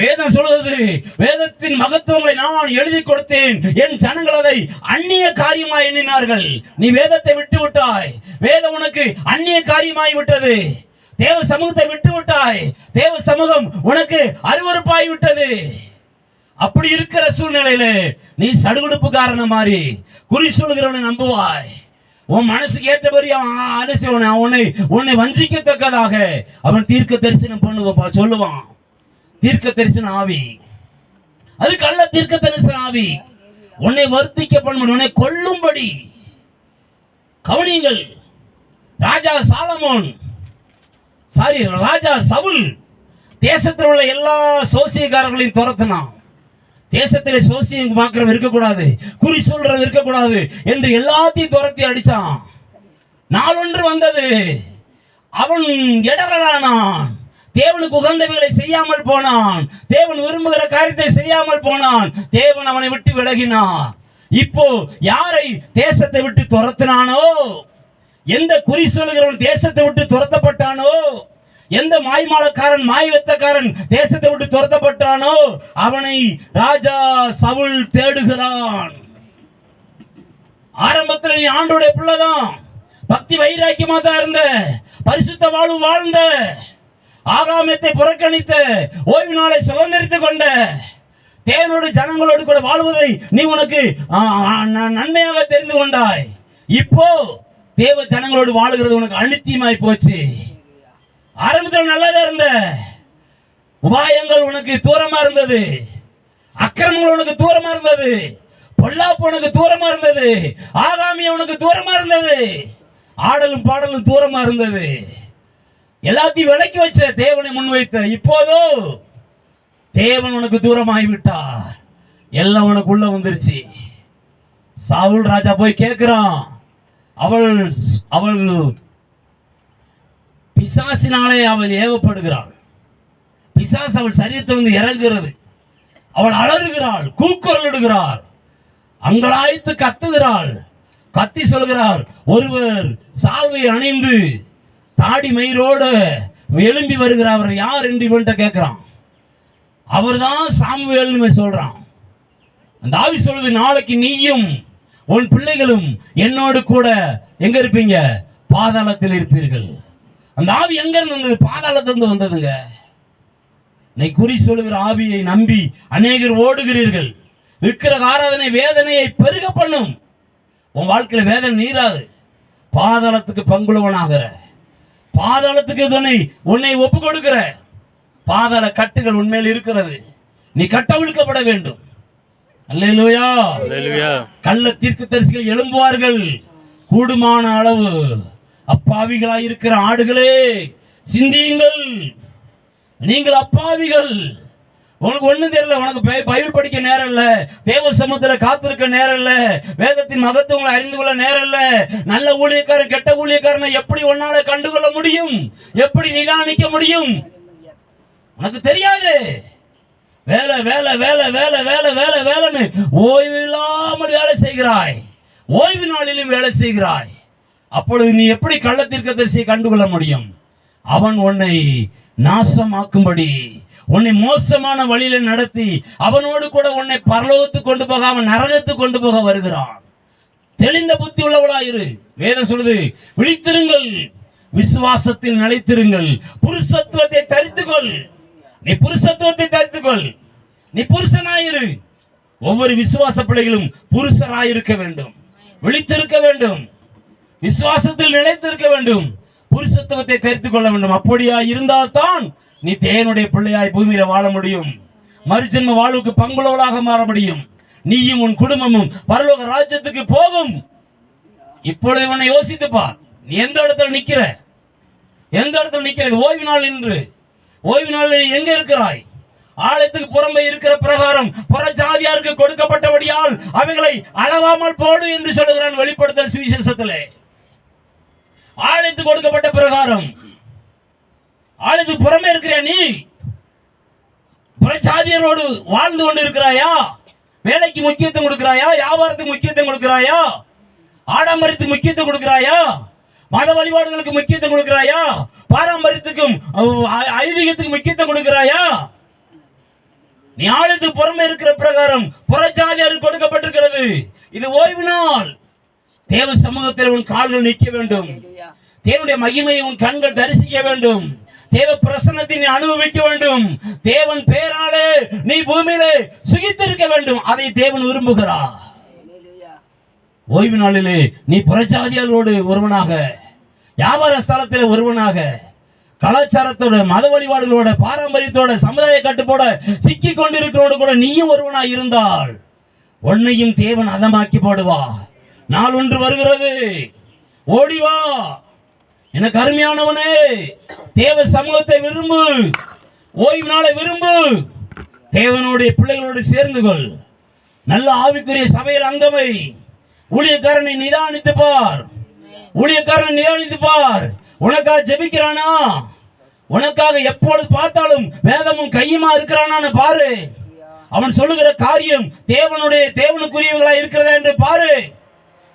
வேதம் சொல்வது, வேதத்தின் மகத்துவங்களை நான் எழுதி கொடுத்தேன், என் ஜனங்கள் அதை அந்நிய காரியமாய் எண்ணினார்கள். நீ வேதத்தை விட்டு விட்டாய், வேதம் உனக்கு அந்நிய காரியமாய் விட்டது. தேவ சமூகத்தை விட்டு விட்டாய், தேவ சமூகம் உனக்கு அருவருப்பாய் விட்டது. அப்படி இருக்கிற சூழ்நிலையில நீ சடுகுடுப்புக்காரன மாதிரி குறி சொல்கிறவனை நம்புவாய். உன் மனசுக்கு ஏற்றபடி உன்னை வஞ்சிக்கத்தக்கதாக அவன் தீர்க்க தரிசனம் பண்ணுவான், சொல்லுவான். தீர்க்க தரிசன ஆவி, அது கள்ள தீர்க்க தரிசன ஆவி. உன்னை வர்த்திக்க பண்ணும், உன்னை கொல்லும்படி. கவனிங்கள். ராஜா சவுல் தேசத்தில் உள்ள எல்லா சோசியக்காரர்களையும் துரத்தினான். தேசத்திலே சோசியம் பார்க்கிறவன் இருக்கக்கூடாது, குறி சொல்றவன் இருக்கக்கூடாது என்று எல்லாத்தையும் துரத்தி அடிச்சான். நாளொன்று வந்தது, அவன் இடரலானான், தேவனுக்கு உகந்தவைகளை செய்யாமல் போனான், தேவன் விரும்புகிற காரியத்தை செய்யாமல் போனான், தேவன் அவனை விட்டு விலகினான். இப்போ யாரை தேசத்தை விட்டு துரத்தினானோ, எந்த குறி சொல்லுகிறவன் தேசத்தை விட்டு துரத்தப்பட்டானோ, எந்த மாய்மாலக்காரன் மாய்வெத்தக்காரன் தேசத்தை விட்டு துரத்தப்பட்டானோ அவனை ராஜா சவுல் தேடுகிறான். ஆரம்பத்தில் நீ ஆண்டோடைய பிள்ளைதான், பக்தி வைராக்கியமா தான் இருந்த, பரிசுத்த வாழ்வு வாழ்ந்த, ஆகாமியத்தை புறக்கணித்த, ஓய்வு நாளை சுதந்திரித்துக் கொண்ட, தேவனோடு ஜனங்களோடு கூட வாழ்வதை நீ உனக்கு நன்மையாக தெரிந்து கொண்டாய். இப்போ தேவ ஜனங்களோடு வாழுகிறது உனக்கு அநித்தியமாய் போச்சு. ஆரம்பத்தில் நல்லதா இருந்த, உபாயங்கள் உனக்கு தூரமா இருந்தது, அக்கிரமங்கள் உனக்கு தூரமா இருந்தது, பொல்லாப்பு உனக்கு தூரமா இருந்தது, ஆகாமியம் உனக்கு தூரமா இருந்தது, ஆடலும் பாடலும் தூரமா இருந்தது, எல்லாத்தையும் விலக்கி வச்ச தேவனை முன்வைத்த. இப்போதோ தேவன் உனக்கு தூரமாகி விட்டார், எல்லாம் உனக்கு உள்ள வந்துருச்சு. சவுல் ராஜா போய் கேட்கிறான், அவள் பிசாசினாலே அவள் ஏவப்படுகிறாள், பிசாசு அவள் சரீரத்தை வந்து இறங்குகிறது, அவள் அலறுகிறாள், கூக்குரல் இடுகிறாள், அங்கலாய்த்து கத்துகிறாள், கத்தி சொல்கிறார். ஒருவர் சால்வை அணிந்து தாடி மயிரோடு எழும்பி வருகிறார், அவர் யார் என்று இவன்கிட்ட கேட்கிறான். அவர்தான் சாமுவேல்னு சொல்றான். அந்த ஆவி சொல்லுது, நாளைக்கு நீயும் உன் பிள்ளைகளும் என்னோடு கூட எங்க இருப்பீங்க? பாதாளத்தில் இருப்பீர்கள். அந்த ஆவி எங்க இருந்து வந்தது? பாதாளத்திலிருந்து வந்ததுங்க. நீ குறி சொல்லுகிற ஆவியை நம்பி அநேகர் ஓடுகிறீர்கள். விக்கிரக ஆராதனை வேதனையை பெருக பண்ணும். உன் வாழ்க்கையில வேதனை நீராது. பாதாளத்துக்கு பங்குள்ளவனாகிற, பாதாளத்துக்கு உன்னை ஒப்பு கொடுக்கிற. பாதாள கட்டுகள் உண்மையில் இருக்கிறது, நீ கட்டவிழ்க்கப்பட வேண்டும். அல்லேலூயா. கள்ள தீர்க்கதரிசிகள் எழும்புவார்கள். கூடுமான அளவு அப்பாவிகளாய் இருக்கிற ஆடுகளே சிந்தியுங்கள். நீங்கள் அப்பாவிகள், உனக்கு ஒண்ணும் தெரியல, உனக்கு பைபிள் படிக்க நேரம் இல்ல, தேவ சமூகத்துல காத்திருக்க நேரம் இல்ல, வேதத்தின் மகத்துவங்களை அறிந்து கொள்ள நேரம் இல்ல. நல்ல ஊழியக்காரன் கெட்ட ஊழியக்காரனை எப்படி உன்னால கண்டுகொள்ள முடியும்? எப்படி நிதானிக்க முடியும்? உனக்கு தெரியாது. வேலை வேலை வேலை வேலை வேலை வேலை வேலைன்னு ஓய்வு இல்லாமல் வேலை செய்கிறாய், ஓய்வு நாளிலும் வேலை செய்கிறாய். அப்பொழுது நீ எப்படி கள்ள தீர்க்கதரிசியை கண்டுகொள்ள முடியும்? அவன் உன்னை நாசமாக்கும்படி, உன்னை மோசமான வழியில நடத்தி, அவனோடு கூட உன்னை பரலோகத்துக்கு கொண்டு போக, அவன் நரகத்துக்கு கொண்டு போக வருகிறான். தெளிந்த புத்தி உள்ளவளாயிரு. வேதம் சொல்லுது, விழித்திருங்கள், விசுவாசத்தில் நிலைத்திருங்கள், புருஷத்துவத்தை தரித்துக்கொள். நீ புருஷத்துவத்தை தரித்துக்கொள், நீ புருஷனாயிரு. ஒவ்வொரு விசுவாச பிள்ளைகளும் புருஷராயிருக்க வேண்டும், விழித்திருக்க வேண்டும், விசுவாசத்தில் நிலைத்திருக்க வேண்டும், புருஷத்துவத்தை தரித்துக் கொள்ள வேண்டும். அப்படியா இருந்தால்தான் நீ தேவனுடைய பிள்ளையாய் பூமியில வாழ முடியும், மறுஜென்ம வாழ்வுக்கு பங்குள்ளவளாக மாற முடியும். நீயும் உன் குடும்பமும் பரலோக ராஜ்யத்துக்கு போகும். இப்பொழுது உன்னை யோசித்து பார், நீ எந்த இடத்துல நிக்கிற? எந்த இடத்துல நிக்கிறது? ஓய்வு நாள் என்று, ஓய்வு நாளில் எங்க இருக்கிறாய்? ஆலயத்துக்கு புறம்பே இருக்கிற பிரகாரம் புறஜாதியாருக்கு கொடுக்கப்பட்டபடியால் அவைகளை அளவாமல் போடு என்று சொல்லுகிறான் வெளிப்படுத்தல் சுவிசேஷத்திலே. ஆலயத்துக்கு கொடுக்கப்பட்ட பிரகாரம் ஆலயத்துக்கு புறமே இருக்கிற நீ புறஜாதியரோடு வாழ்ந்து கொண்டு இருக்கிறாயா? வேலைக்கு முக்கியத்துவம் கொடுக்கிறாயா? வியாபாரத்துக்கு முக்கியத்துவம் கொடுக்கிறாயா? ஆடம்பரத்துக்கு முக்கியத்துவம் கொடுக்கிறாயா? மத வழிபாடுகளுக்கு முக்கியத்துவம் கொடுக்கிறாயா? பாரம்பரியத்துக்கும் ஐதீகத்துக்கு முக்கியத்துவம் கொடுக்கிறாயா? நீ ஆலயத்துக்கு புறமே இருக்கிற பிரகாரம் புறஜாதியாருக்கு கொடுக்கப்பட்டிருக்கிறது. இது ஓய்வு நாள். தேவ சமூகத்தில் உன் கால்கள் நிற்க வேண்டும், தேவனுடைய மகிமையை உன் கண்கள் தரிசிக்க வேண்டும், தேவ பிரசன்னத்தை நீ அனுபவிக்க வேண்டும், தேவன் பேராலே நீ பூமியிலே சுகித்திருக்க வேண்டும். அதை தேவன் விரும்புகிறார். ஓய்வு நாளிலே நீ புறஜாதியாரோடு ஒருவனாக, வியாபார ஸ்தலத்தில் ஒருவனாக, கலாச்சாரத்தோட மத வழிபாடுகளோட பாரம்பரியத்தோட சமுதாய கட்டுப்போட சிக்கி கொண்டிருக்கிறோடு கூட நீயும் ஒருவனாய் இருந்தால் உன்னையும் தேவன் அதமாக்கி போடுவா. நாள் ஒன்று வருகிறது, ஓடிவா. எனக்கு அருமையானவனே, தேவ சமூகத்தை விரும்பு, ஓய்வு நாளை விரும்பு, தேவனுடைய பிள்ளைகளோடு சேர்ந்து கொள், நல்ல ஆவிக்குரிய சபையில் அங்கமை. ஊழியக்காரனை நிதானித்து பார், ஊழியக்காரனை நிதானித்து பார். உனக்காக ஜெபிக்கிறானா? உனக்காக எப்பொழுது பார்த்தாலும் வேதமும் கையுமா இருக்கிறானான்னு பாரு. அவன் சொல்லுகிற காரியம் தேவனுக்குரியவர்களா இருக்கிறதா என்று பாரு.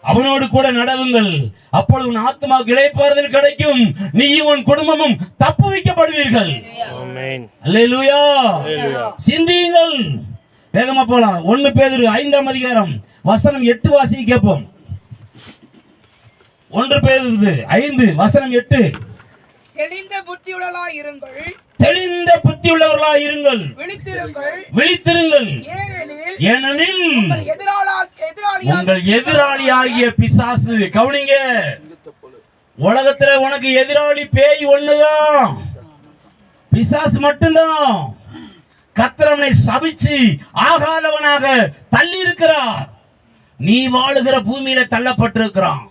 அவனோடு கூட நடவுங்கள். அப்பொழுது உன் ஆத்மாவுக்கு இளைப்பாறுதல் கிடைக்கும், நீயும் உன் குடும்பமும் தப்பு வைக்கப்படுவீர்கள். அல்லேலூயா. சிந்தியுங்கள். வேகமா போலாம். 1 பேதுரு 5ஆம் அதிகாரம் வசனம் 8 வாசி கேட்போம். 1 பேதுரு 5 வசனம் 8. தெளிந்த புத்தியுள்ளவர்களாய் இருங்கள், தெளிந்த புத்தியுள்ளவர்களாய் இருங்கள், விழித்திருங்கள், விழித்திருங்கள். ஏனெனில் உங்கள் எதிராளியாகிய பிசாசு, கவனிங்க, உலகத்துல உனக்கு எதிராளி பேய் ஒண்ணுதான், பிசாசு மட்டும்தான். கர்த்தரவனை சபிச்சு ஆகாதவனாக தள்ளி இருக்கிறார். நீ வாழுகிற பூமியில தள்ளப்பட்டிருக்கிறான்,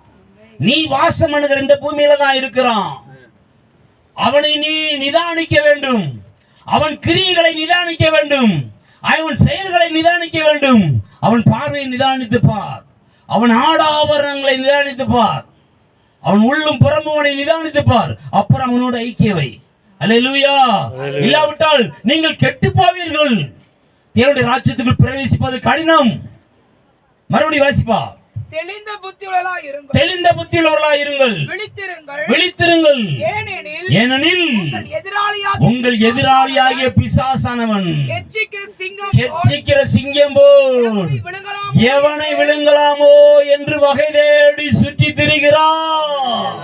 நீ வாசம் பண்ணுகிற இந்த பூமியில தான் இருக்கிறான். அவனை நீ நிதானிக்க வேண்டும், அவன் கிரியைகளை நிதானிக்க வேண்டும், அவன் செயல்களை நிதானிக்க வேண்டும், அவன் பார்வையை நிதானித்து பார், அவன் ஆடாபரணங்களை நிதானித்து பார், அவன் உள்ளும் புறம்புவனை நிதானித்து பார். அப்புறம் அவனோட ஐக்கியவை. அல்லேலூயா. இல்லாவிட்டால் நீங்கள் கெட்டு போவீர்கள். தேவனுடைய ராஜ்யத்துக்குள் பிரவேசிப்பது கடினம். மறுபடியும் வாசிப்பா. தெளிந்த புத்தியுள்ளவர்களாய் இருங்கள், தெளிந்த புத்தியுள்ளவர்களாய் இருங்கள், விழித்திருங்கள், விழித்திருங்கள். ஏனெனில் உங்கள் எதிராளியாகிய பிசாசானவன் கெர்ச்சிக்கிற சிங்கம் போல் எவனை விழுங்கலாமோ என்று வகை தேடி சுற்றி திரிகிறான்.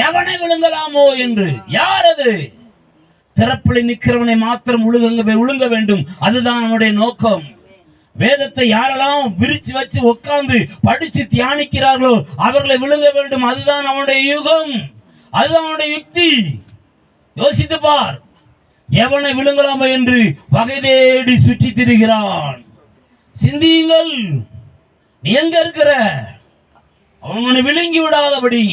எவனை விழுங்கலாமோ என்று. யார் அது? திறப்பில் நிற்கிறவனை மாத்திரம் விழுங்க வேண்டும். அதுதான் நம்முடைய நோக்கம். வேதத்தை யாரெல்லாம் விரிச்சு வச்சு உட்கார்ந்து படிச்சு தியானிக்கிறார்களோ அவர்களை விழுங்க வேண்டும். அதுதான் அவனுடைய யுகம், அதுதான் அவனுடைய யுக்தி. யோசித்து பார், எவனை விழுங்கலாமா என்று வகை தேடி சுற்றி திரிகிறான். சிந்தியுங்கள், நீ எங்க இருக்கிற? அவன் உன்னை விழுங்கி விடாதபடி,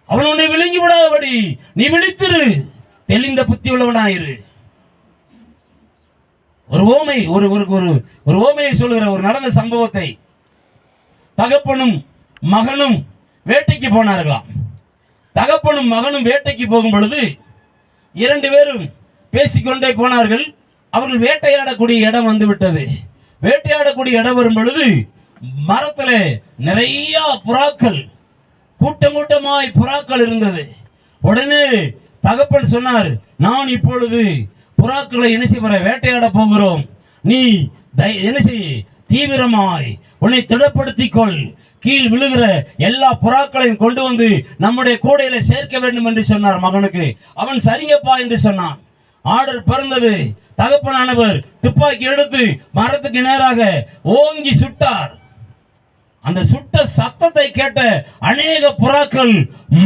அவன் உன்னை விழுங்கி விடாதபடி நீ விழித்திரு, தெளிந்த புத்தி உள்ளவனாயிரு. ஒரு ஓமை ஒரு ஓமையை சொல்லுகிற ஒரு நடந்த சம்பவத்தை. தகப்பனும் மகனும் வேட்டைக்கு போனார்களாம். தகப்பனும் மகனும் வேட்டைக்கு போகும் பொழுது 2 பேரும் பேசிக்கொண்டே போனார்கள். அவர்கள் வேட்டையாடக்கூடிய இடம் வந்து விட்டது. வேட்டையாடக்கூடிய இடம் வரும் பொழுது மரத்துல நிறைய புறாக்கள், கூட்டம் கூட்டமாய் புறாக்கள் இருந்தது. உடனே தகப்பன் சொன்னார், நான் இப்பொழுது புறாக்களை என்ன செய்ய வேட்டையாட போகிறோம். நீ என்ன செய், தீவிரமாய் உன்னை திடப்படுத்திக் கொள். கீழ் விழுகிற எல்லா புறாக்களையும் கொண்டு வந்து நம்முடைய கூடையில சேர்க்க வேண்டும் என்று சொன்னார் மகனுக்கு. அவன் சரிங்கப்பா என்று சொன்னான். ஆர்டர் பிறந்தது. தகப்பனானவர் துப்பாக்கி எடுத்து மரத்துக்கு நேராக ஓங்கி சுட்டார். அந்த சுட்ட சத்தத்தை கேட்ட அநேக புறாக்கள்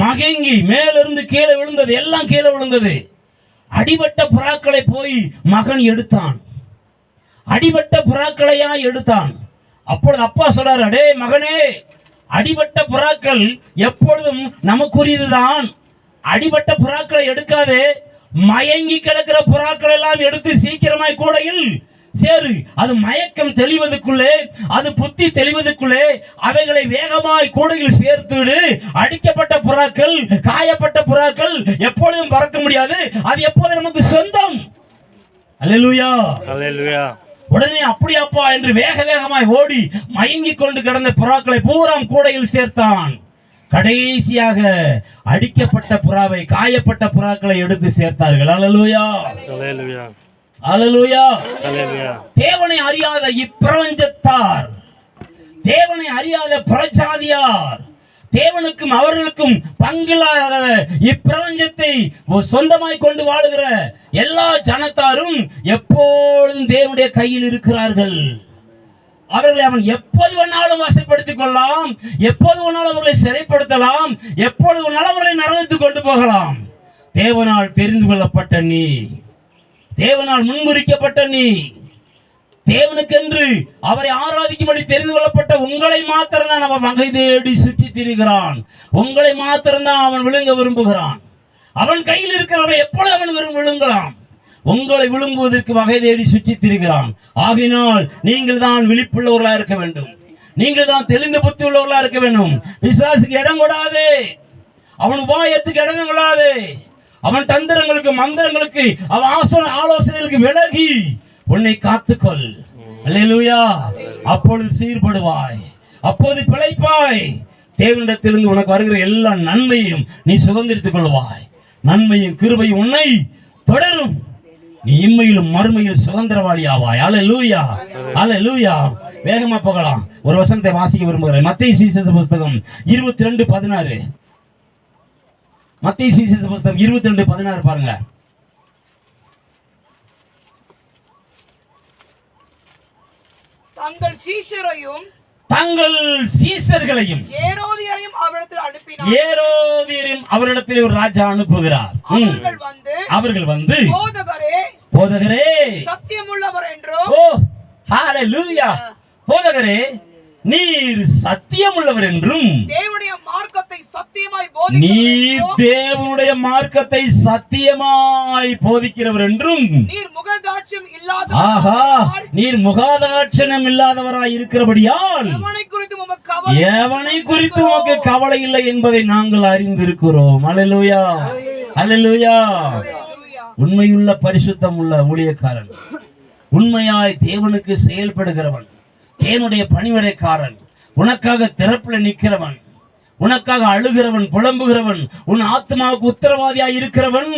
மகங்கி மேலிருந்து கீழே விழுந்தது, எல்லாம் கீழே விழுந்தது. அடிபட்ட புறாக்களை போய் மகன் எடுத்தான். அடிபட்ட புறாக்களையா எடுத்தான். அப்பொழுது அப்பா சொல்றாரு, அடே மகனே, அடிபட்ட புறாக்கள் எப்பொழுதும் நமக்குரியதுதான். அடிபட்ட புறாக்களை எடுக்காதே, மயங்கி கிடக்கிற புறாக்கள் எல்லாம் எடுத்து சீக்கிரமாய் கூடையில் சேரு. அது மயக்கம் தெளிவதற்குள்ளே, அது புத்தி தெளிவதற்குள்ளே அவைகளை வேகமாய் கூடையில் சேர்த்துவிடு. அடிக்கப்பட்ட புறாக்கள், காயப்பட்ட புறாக்கள் எப்பொழுதும் பறக்க முடியாது, அது எப்போது நமக்கு சொந்தம். அல்லேலூயா, அல்லேலூயா. உடனே அப்படியாப்பா என்று வேக வேகமாய் ஓடி மயங்கி கொண்டு கிடந்த புறாக்களை பூராம் கூடையில் சேர்த்தான். கடைசியாக அடிக்கப்பட்ட புறாவை, காயப்பட்ட புறாக்களை எடுத்து சேர்த்தார்கள். அல்லேலூயா, அல்லேலூயா, அல்லேலூயா, அல்லேலூயா. தேவனை அறியாத இப்பிரபஞ்சத்தார், தேவனை அறியாத பிரஜாதியார், தேவனுக்கும் அவர்களுக்கும் பங்கில்லாத இப்பிரபஞ்சத்தை சொந்தமாய் கொண்டு வாழுகிற எல்லா ஜனத்தாரும் எப்பொழுதும் தேவனுடைய கையில் இருக்கிறார்கள். அவர்களை அவன் எப்போது வேணாலும் வசப்படுத்திக் கொள்ளலாம், எப்போது வேணாலும் அவர்களை சிறைப்படுத்தலாம், எப்பொழுது வேணாலும் அவர்களை நரகத்துக்கு கொண்டு போகலாம். தேவனால் தெரிந்து கொள்ளப்பட்ட நீ, தேவனால் முன்குறிக்கப்பட்ட நீ, தேவனுக்கென்று அவரை ஆராதிக்கும்படி தெரிந்து கொள்ளப்பட்ட உங்களை மாத்திரம்தான் அவன் வகை தேடி சுற்றி திரிகிறான். உங்களை மாத்திரம்தான் அவன் விழுங்க விரும்புகிறான். அவன் கையில் இருக்கிறவரை எப்பொழுது அவன் விழுங்கலாம். உங்களை விழுங்குவதற்கு வகை தேடி சுற்றி திரிகிறான். ஆகினால் நீங்கள் தான் விழிப்புள்ளவர்களா இருக்க வேண்டும். நீங்கள் தான் தெளிந்த புத்தி உள்ளவர்களா இருக்க வேண்டும். பிசாசுக்கு இடம் கொடாதே, அவன் உபாயத்துக்கு இடம் கொடாதே, அவன் தந்திரங்களுக்கு மந்திரங்களுக்கு அவன் ஆலோசனைகளுக்கு விலகி உன்னை காத்துக்கொள். அல்லேலூயா. அப்பொழுது சீர்படுவாய், அப்போது பிழைப்பாய். தேவனிடத்திலிருந்து உனக்கு வருகிற எல்லா நன்மையும் நீ சுதந்திரித்துக் கொள்வாய். நன்மையும் கிருபையும் உன்னை தொடரும். நீ இம்மையிலும் மறுமையில் சுதந்திரவாளி ஆவாய். அல்லேலூயா, அல்லேலூயா. வேகமா போகலாம். ஒரு வசனத்தை வாசிக்க விரும்புகிறேன். மத்தேயு சுவிசேஷ புத்தகம் 22:16. மத்தேயு சுவிசேஷ புத்தகம் 22:16 பாருங்க. தங்கள் சீஷர்களையும் ஏரோதியரையும் அவரிடத்தில் அவரிடத்தில் ஒரு ராஜா அனுப்புகிறார். அவர்கள் வந்து போதகரே சத்தியமுள்ளவர் என்றும், ஓ ஹalleluya, போதகரே நீர் சத்தியமுள்ளவர் என்றும், தேவனுடைய மார்க்கத்தை சத்தியமாய் நீர் தேவனுடைய மார்க்கத்தை சத்தியமாய் போதிக்கிறவர் என்றும், நீர் முகதாட்சியம் இல்லாத, ஆஹா, நீர் முகதாட்சியம் இல்லாதவராய் இருக்கிறபடியால் எவனை குறித்து உமக்கு கவலை இல்லை என்பதை நாங்கள் அறிந்திருக்கிறோம். அல்லேலூயா, அல்லேலூயா. உண்மையுள்ள பரிசுத்தம் உள்ள ஊழியக்காரன், உண்மையாய் தேவனுக்கு செயல்படுகிறவன், தேவனுடைய பணிவிடைக்காரன், உனக்காக திறப்புல நிற்கிறவன், உனக்காக அழுகிறவன், புலம்புகிறவன், உன் ஆத்மாவுக்கு உத்தரவாதியாய் இருக்கிறவன்,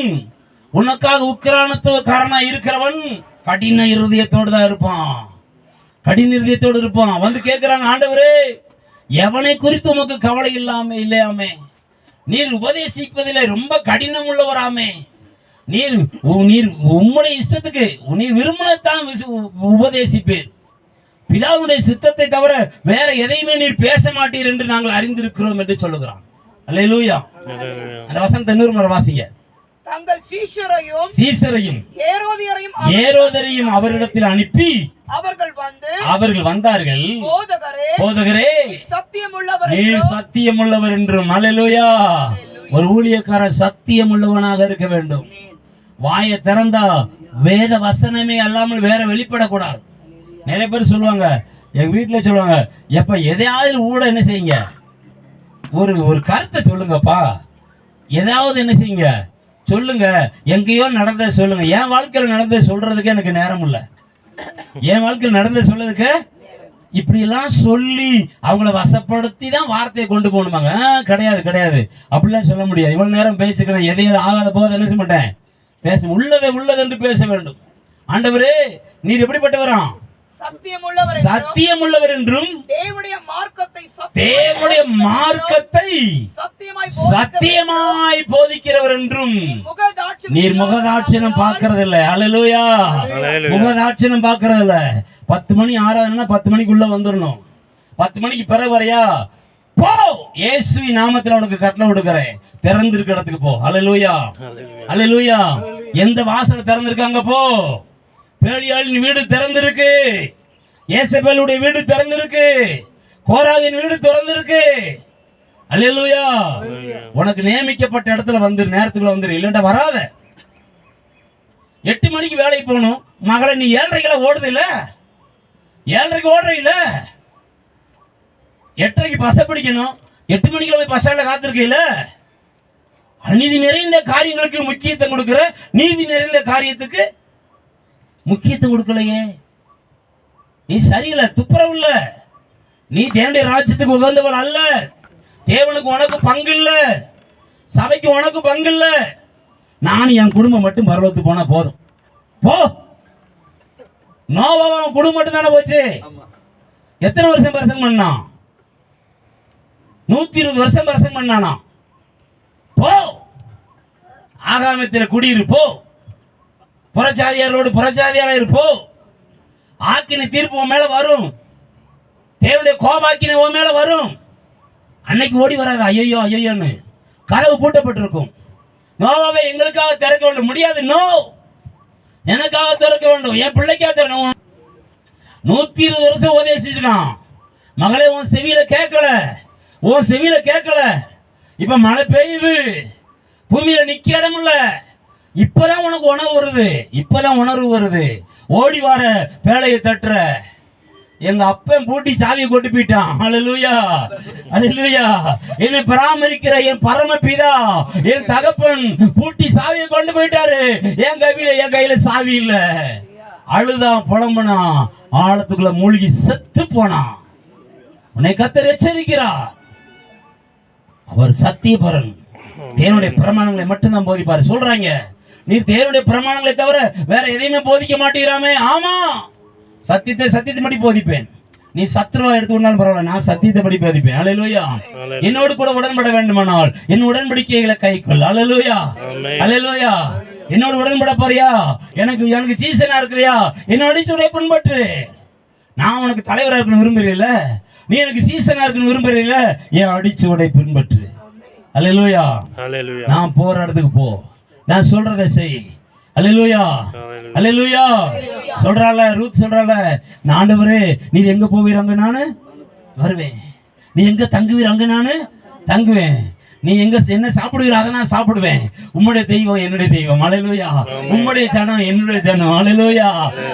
உனக்காக உக்கிரானத்துக்காரனாய் இருக்கிறவன் கடின இருதயத்தோடு தான் இருப்பான். கடின இருதயத்தோடு இருப்பான். வந்து கேட்கிறாங்க, ஆண்டவரே எவனை குறித்து உமக்கு கவலை இல்லாம இல்லையாமே, நீர் உபதேசிப்பதிலே ரொம்ப கடினம் உள்ளவராமே, நீர் உம்முடைய இஷ்டத்துக்கு நீர் விரும்பினத்தான் உபதேசிப்பீர், பிதாவுடைய சித்தத்தை தவிர வேற எதையுமே நீர் பேச மாட்டீர் என்று நாங்கள் அறிந்திருக்கிறோம் என்று சொல்லுகிறான். அல்லேலூயா. அந்த வசனத்தை இன்னொரு முறை வாசிங்க. தங்கள் சீசரையும் ஏரோதரையும் அவரிடத்தில் அனுப்பி அவர்கள் வந்தார்கள். போதகரே நீர் சத்தியமுள்ளவர் என்றும். அல்லேலூயா. ஒரு ஊழியக்காரர் சத்தியமுள்ளவனாக இருக்க வேண்டும். வாயை திறந்தா வேத வசனமே அல்லாமல் வேற வெளிப்படக்கூடாது. நிறைய பேர் சொல்லுவாங்க, எங்க வீட்டுல சொல்லுவாங்க, எப்ப எதையாவது ஊட என்ன செய்யுங்க, ஒரு கருத்தை சொல்லுங்கப்பா, ஏதாவது என்ன செய்யுங்க சொல்லுங்க, எங்கேயோ நடந்ததை சொல்லுங்க. என் வாழ்க்கையில் நடந்ததை சொல்றதுக்கு எனக்கு நேரம் இல்லை. என் வாழ்க்கையில் நடந்ததை சொல்றதுக்கு இப்படியெல்லாம் சொல்லி அவங்கள வசப்படுத்தி தான் வார்த்தையை கொண்டு போகணுமாங்க? கிடையாது கிடையாது, அப்படிலாம் சொல்ல முடியாது. இவ்வளவு நேரம் பேசிக்கிறேன், எதையும் ஆகாத போது என்ன செய்ய மாட்டேன், பேச உள்ளதை உள்ளதென்று பேச வேண்டும். ஆண்டவரே நீர் எப்படிப்பட்டவராம்? சத்தியமுள்ளவர் என்றும் தேவனுடைய மார்க்கத்தை சத்தியமாய் போதிக்கிறவர் என்றும். நீர் முகதாட்சணம் பார்க்கறது இல்ல. அல்லேலூயா. முகதாட்சணம் பார்க்கறது இல்ல. 10 மணி ஆராதனைனா 10 மணிக்குள்ள வந்துடணும். 10 மணிக்கு பிறகு வரையா போ, இயேசுவின் நாமத்தில் உனக்கு கட்டளை கொடுக்கிறேன், திறந்திருக்க இடத்துக்கு போ. அல்லேலூயா. அல்லேலூயா. எந்த வாசல் திறந்திருக்காங்க போ. பேலியாளின் வீடு திறந்திருக்கு, ஏசபேலுடைய வீடு திறந்திருக்கு, கோராகின் வீடு திறந்திருக்கு. அல்லேலூயா. உனக்கு நியமிக்கப்பட்ட இடத்துல வந்துரு, நேரத்துக்குள்ள வந்துரு, இல்லைண்டா வராத. 8 மணிக்கு வேலைக்கு போகணும் மகளை, நீ 7:30 ஓடுது இல்ல, 7:30 ஓடுற இல்ல, 8:30 பச பிடிக்கணும், 8 மணிக்குள்ள போய் பஸ்டாண்ட்ல காத்திருக்க இல்ல. அநீதி நிறைந்த காரியங்களுக்கு முக்கியத்துவம் கொடுக்கிற, நீதி நிறைந்த காரியத்துக்கு முக்கியத்துவம் கொடுக்கலையே. நீ சரியில்லை, துப்புரவு இல்ல, நீ தேவனுடைய ராஜ்யத்துக்கு உகந்தவள் அல்ல. தேவனுக்கு உனக்கு பங்கு இல்ல, சபைக்கு உனக்கு பங்கு இல்ல. நான் என் குடும்பம் மட்டும் பரலோகத்துக்கு போனா போதும். போ. நோவா அவன் குடும்பம் மட்டும் தானே போச்சு. எத்தனை வருஷம் பிரசங்கம் பண்ணான்? 120 வருஷம் பிரசங்கம் பண்ணானா? போ. ஆகாமத்தில் குடியிருப்போ, புறச்சாதியாரோடு புறச்சாதியாரா இருப்போ. ஆக்கின தீர்ப்பு உன் மேல வரும், தேவனுடைய கோபாக்கின உன் மேல வரும். அன்னைக்கு ஓடி வராது ஐயோ ஐயோன்னு. கதவு பூட்டப்பட்டிருக்கும். நோவாவை எங்களுக்காக திறக்க வேண்டும், முடியாது. நோ, எனக்காக திறக்க வேண்டும், என் பிள்ளைக்காக திறக்கணும். 120 வருஷம் உபதேசிச்சிருக்கான். மகளே உன் செவியில கேட்கல, உன் செவியில கேட்கல. இப்ப மழை பெய்யுது, பூமியில நிக்க இடம் இல்ல. இப்பதான் உனக்கு உணவு வருது, இப்பதான் உணர்வு வருது. ஓடி வர பேழையை தட்டுற. எங்க அப்பன் பூட்டி சாவியை கொண்டு போயிட்டான். அல்லேலூயா. அல்லேலூயா. என்னை பராமரிக்கிற என் பரமபிதா, என் தகப்பன் பூட்டி சாவியை கொண்டு போயிட்டாரு. என் கையில சாவி இல்ல. அழுதான், புலம்புனா, ஆழத்துக்குள்ள மூழ்கி செத்து போனான். உன்னை கர்த்தர் எச்சரிக்கிறார். அவர் சத்தியபரன், தேவனுடைய பிரமாணங்களை மட்டும்தான் போதிப்பாரு. சொல்றாங்க, நீ தேவனுடைய பிரமாணங்களை தவிர வேற எதையுமே போதிக்க மாட்டீராமே. ஆமா, சத்தியத்தை படி போதிப்பேன். நீ சத்ருவா எடுத்துக்கொண்டாலும் பரவாயில்ல, நான் சத்தியத்தை படி போதிப்பேன். அல்லேலூயா. என்னோடு கூட உடன்பட வேண்டுமானால் என் உடன்படிக்கைகளை கைக்கொள். அல்லேலூயா. அல்லேலூயா. என்னோடு உடன்பட போறியா? எனக்கு சீசனா இருக்கிறியா? என்னோட சொல்ல பின்பற்று. நான் உனக்கு தலைவராக இருக்கணும் விரும்புறீல்ல, நீ எனக்கு சீசனா இருக்கணும் விரும்புறீல்ல, என் அடிச்சுவடை பின்பற்று. அல்லேலூயா. நான் போற இடத்துக்கு போ, நான் சொல்றதை செய். அல்லேலூயா. அல்லேலூயா. சொல்றால ரூத் சொல்றால, ஆண்டவரே நீர் எங்க போவீர் அங்க நானு வருவேன், நீ எங்க தங்குவீர் அங்க நானு தங்குவேன், நீ எங்க என்ன சாப்பிடுவீர் அதை நான் சாப்பிடுவேன். உம்முடைய தெய்வம் என்னுடைய தெய்வம். அல்லேலூயா. உம்முடைய ஜனம் என்னுடைய ஜனம். அல்லேலூயா.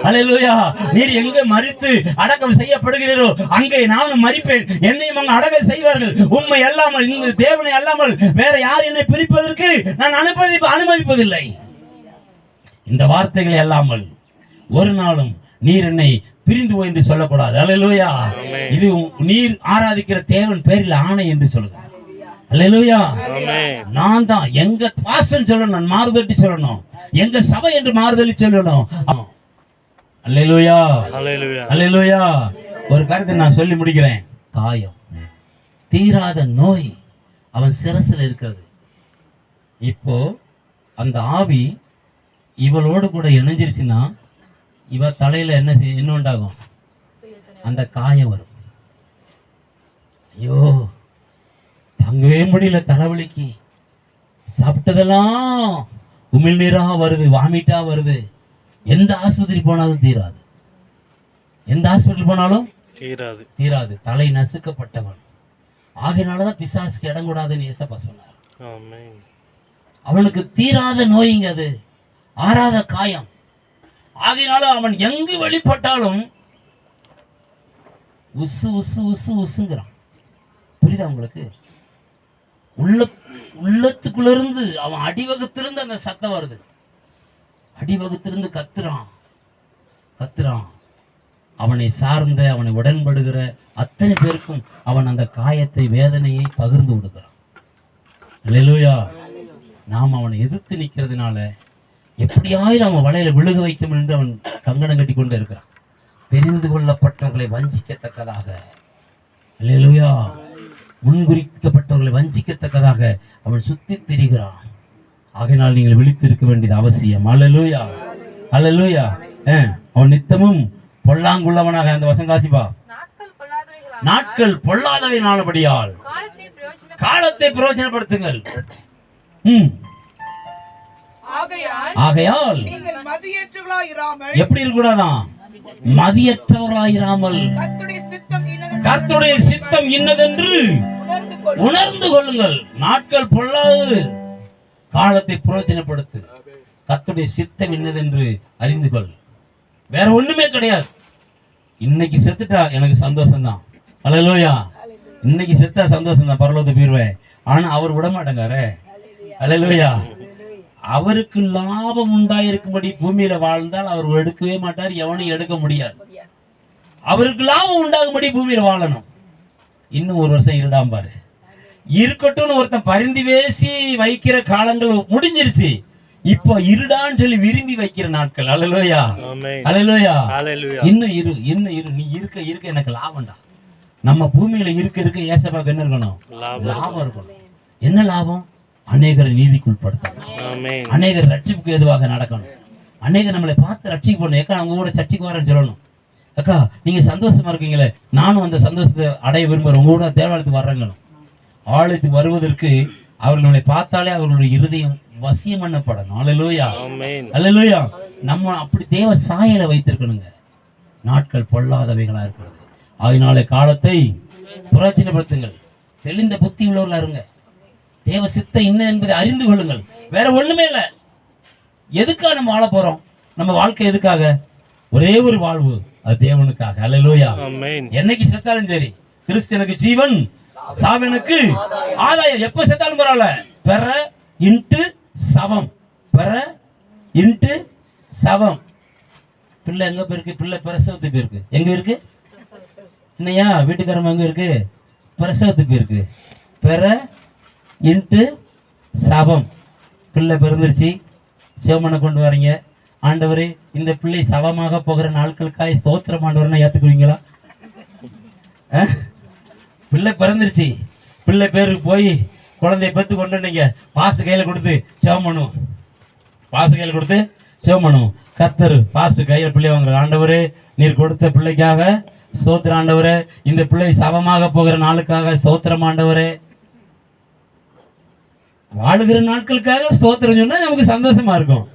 அல்லேலூயா. நீர் எங்க மரித்து அடக்கம் செய்யப்படுகிறீரோ அங்கே நானும் மரிப்பேன், என்னையும் அங்க அடக்கம் செய்வார்கள். உண்மை அல்லாமல், இந்த தேவனை அல்லாமல் வேற யார் என்னை பிரிப்பதற்கு நான் அனுமதிப்பதில்லை. இந்த வார்த்தைகளை அல்லாமல் ஒரு நாளும் நீர் என்னை பிரிந்து போய் என்று சொல்லக்கூடாது. அல்லேலூயா. இது நீர் ஆராதிக்கிற தேவன் பேரில் ஆணை என்று சொல்லுங்க. அல்லேலூயா. நான் தான் எங்க பாசம் சொல்லணும், நான் மாறுதட்டி சொல்லணும், எங்க சபை என்று மாறுதலி சொல்லணும். அல்லேலூயா. அல்லேலூயா. ஒரு கருத்தை நான் சொல்லி முடிக்கிறேன். காயம், தீராத நோய் அவன் சிரசில் இருக்கிறது. இப்போ அந்த ஆவி இவளோடு கூட இணைஞ்சிருச்சுன்னா இவ தலையில என்ன உண்டாகும்? அந்த காயம் வரும். ஐயோ தாங்கவே முடியல, தலைவலிக்கு, சாப்பிட்டதெல்லாம் உமிழ்நீரா வருது, வாமிட்டா வருது. எந்த ஆஸ்பத்திரி போனாலும் தீராது, எந்த ஹாஸ்பிட்டல் போனாலும் தீராது. தலை நசுக்கப்பட்டவன். ஆகையினாலதான் பிசாசுக்கு இடம் கூடாதுன்னு ஏசப்பா சொன்னார். அவனுக்கு தீராத நோய்ங்க, அது ஆறாத காயம். ஆகையினால அவன் எங்கு வெளிப்பட்டாலும் உசு உசு உசு உசுங்கிறான். புரியுதா உங்களுக்கு? உள்ளத்துக்குள்ள இருந்து அவன் அடிவகத்திலிருந்து அந்த சத்தம் வருது. அடிவகத்திலிருந்து கத்துறான். அவனை சார்ந்த, அவனை உடன்படுகிற அத்தனை பேருக்கும் அவன் அந்த காயத்தை, வேதனையை பகிர்ந்து விடுகிறான். அல்லேலூயா. நாம் அவனை எதிர்த்து நிற்கிறதுனால எப்படியாயிரும் அவன் வலையில விழுக வைக்கும் என்று அவன் கங்கணம் கட்டி கொண்டு இருக்கிறான். தெரிந்து கொள்ளப்பட்டவர்களை வஞ்சிக்கத்தக்கதாக, அல்லேலூயா, முன்குறிக்கப்பட்டவர்களை வஞ்சிக்கத்தக்கதாக அவன் சுத்தி திரிகிறான். ஆகையினால் நீங்கள் விழித்து இருக்க வேண்டியது அவசியம். அல்லேலூயா, அல்லேலூயா. அவன் நித்தமும் பொல்லாங்குள்ளவனாக, அந்த வசனம் வாசிப்பா, நாட்கள் பொல்லாதவையினாலபடியால் காலத்தை பிரயோஜனப்படுத்துங்கள். ஆகையால் எப்படி இருக்கக்கூடாதான்? மதியற்றவர்களாயிராமல் கர்த்தருடைய சித்தம் இன்னதென்று உணர்ந்து கொள்ளுங்கள். நாட்கள் பொல்லாது, காலத்தை பிரயோஜனப்படுத்து, கர்த்தருடைய சித்தம் இன்னதென்று அறிந்து கொள். வேற ஒண்ணுமே கிடையாது. இன்னைக்கு செத்துட்டா எனக்கு சந்தோஷம் தான். அல்லேலூயா. இன்னைக்கு செத்தா சந்தோஷம் தான், பரலோகத்துக்கு போயிருவேன். ஆனா அவர் விட மாட்டேங்காரே. அல்லேலூயா. அவருக்கு லாபம் உண்டாயிருக்கும்படி பூமியில வாழ்ந்தால் அவர் எடுக்கவே மாட்டார், எவனையும் எடுக்க முடியாது. அவருக்கு லாபம் உண்டாகும்படி பூமியில வாழணும். இன்னும் ஒரு வருஷம் இருடாம் பாரு, இருக்கட்டும்னு ஒருத்தன் பரிந்து பேசி வைக்கிற காலங்கள் முடிஞ்சிருச்சு. இப்போ இருடான்னு சொல்லி விரும்பி வைக்கிற நாட்கள். அல்லேலூயா, அல்லேலூயா. இன்னும் இரு, நீ இருக்க எனக்கு லாபம்டா. நம்ம பூமியில இருக்க ஏசப்பாக்கு என்ன இருக்கணும்? லாபம் இருக்கணும். என்ன லாபம்? அநேகரை நீதிக்குட்படுத்தணும், அநேகர் ரட்சிப்புக்கு எதுவாக நடக்கணும், அநேகர் நம்மளை பார்த்து ரட்சிக்க போடணும். ஏக்கா அவங்க கூட சர்ச்சைக்கு வரேன்னு சொல்லணும். அக்கா நீங்க சந்தோஷமா இருக்கீங்களே, நானும் அந்த சந்தோஷத்தை அடைய விரும்புறேன், உங்க கூட தேவாலயத்துக்கு வர்றேங்கணும். ஆலயத்துக்கு வருவதற்கு அவர்களை பார்த்தாலே அவர்களுடைய இருதயம் வசியம் பண்ணப்படணும். அல்லேலூயா, அல்லேலூயா. நம்ம அப்படி தேவ சாயலை வைத்திருக்கணுங்க. நாட்கள் பொல்லாதவைகளா இருக்கிறது. அதனால காலத்தை பிரயோஜனப்படுத்துங்கள். தெளிந்த புத்தி உள்ளவர்களா இருங்க. தேவ சித்தம் என்ன என்பதை அறிந்து கொள்ளுங்கள். வேற ஒண்ணுமே இல்லை. எதுக்காக நம்ம வாழ போறோம்? நம்ம வாழ்க்கை எதுக்காக? ஒரே ஒரு வாழ்வு, அது தேவனுக்காக. அல்லேலூயா. என்னைக்கு செத்தாலும் சரி, கிறிஸ்து ஜீவன், சாவனுக்கு ஆதாயம். எப்ப செத்தாலும் பரவாயில்ல. பெற இன்ட்டு சவம், பெற இன்ட்டு சவம். பிள்ளை எங்க போயிருக்கு? பிள்ளை பிரசவத்துக்கு போயிருக்கு. எங்க இருக்கு? என்னையா வீட்டுக்காரமா எங்க இருக்கு? பிரசவத்துக்கு போயிருக்கு. பெற இன்ட்டு சவம். பிள்ளை பிறந்துருச்சு, சிவமனை கொண்டு வரீங்க. ஆண்டவரே இந்த பிள்ளை சவமாக போகிற நாட்களுக்காக ஸ்தோத்திரம் ஆண்டவர்னா ஏத்துக்குவீங்களா? பிள்ளை பிறந்துருச்சு, பிள்ளை பேருக்கு போய் குழந்தைய பெற்று கொண்டு வந்தீங்க, பாஸ்ட் கையில கொடுத்து சிவம் பண்ணுவோம். பாஸ்ட் கையில கொடுத்து சிவம் பண்ணுவோம். கர்த்தர் பாஸ்ட் கையில பிள்ளை வாங்குற. ஆண்டவரே நீர் கொடுத்த பிள்ளைக்காக ஸ்தோத்திரம் ஆண்டவரே. இந்த பிள்ளை சவமாக போகிற நாளுக்காக ஸ்தோத்திரம் ஆண்டவரே. வாழுகிற நாட்களுக்காக ஸ்தோத்திரம் சொன்னா நமக்கு சந்தோஷமா இருக்கும்.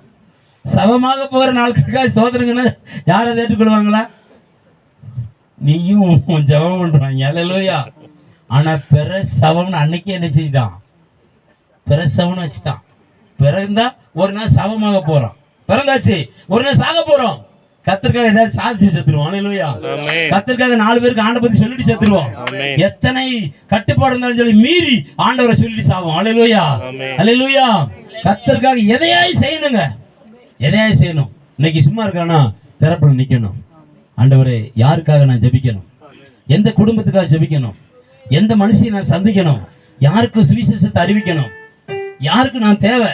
சவமாக போகிற நாட்களுக்காக ஸ்தோத்திரம் சொன்னா யாரை ஏற்றுக்கொள்வாங்களா? நீயும் ஜெபம் பண்றாங்க. அல்லேலூயா. ஆனா பெற சவம்னு அன்னைக்கே என்ன செஞ்சிட்டான்? பிரசவம்னு வச்சுட்டான். பிறந்தா ஒரு நாள் சவமாக போறோம், பிறந்தாச்சு ஒரு நாள் சாக போறோம். கர்த்தருக்காக ஏதாவது சாதிச்சு செத்துருவோம். அல்லேலூயா. கர்த்தருக்காக 4 பேருக்கு ஆண்டை பத்தி சொல்லிட்டு செத்துருவோம். எத்தனை கட்டுப்பாடு இருந்தாலும் சொல்லி மீறி ஆண்டவரை சொல்லிட்டு சாவோம். அல்லேலூயா, அல்லேலூயா. கர்த்தருக்காக எதையாய் செய்யணுங்க, எதையாய் செய்யணும். இன்னைக்கு சும்மா இருக்கிறானா திறப்புல நிக்கணும். ஆண்டவரே யாருக்காக நான் ஜெபிக்கணும்? எந்த குடும்பத்துக்காக ஜெபிக்கணும்? எந்த மனுஷனை நான் சந்திக்கணும்? யாருக்கு சுவிசேஷத்தை அறிவிக்கணும்? யாருக்கு நான் தேவை?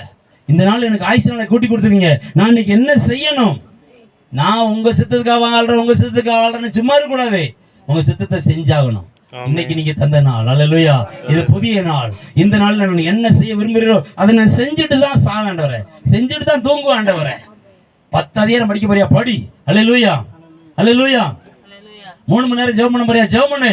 இந்த நாள் எனக்கு ஆயுசு நாளை கூட்டி கொடுத்துருக்கீங்க, நான் இன்னைக்கு என்ன செய்யணும்? நான் உங்க சித்தத்துக்காக வாழ்றேன், உங்க சித்தத்துக்காக வாழ்றேன்னு சும்மா இருக்கக்கூடாது. உங்க சித்தத்தை செஞ்சாகணும். இன்னைக்கு நீங்க தந்த நாள். அல்லேலூயா. இது புதிய நாள். இந்த நாள்ல நான் என்ன செய்ய விரும்புகிறீரோ அதை நான் செஞ்சுட்டு தான் சாவேண்டவரே, செஞ்சுட்டு தான் தூங்குவாண்டவரே. 10 அதிகாரம் படிக்க போறியா? படி. அல்லேலூயா, அல்லேலூயா. 3 மணி நேரம் ஜெபம் பண்ண போறியா? ஜெபம் பண்ணு.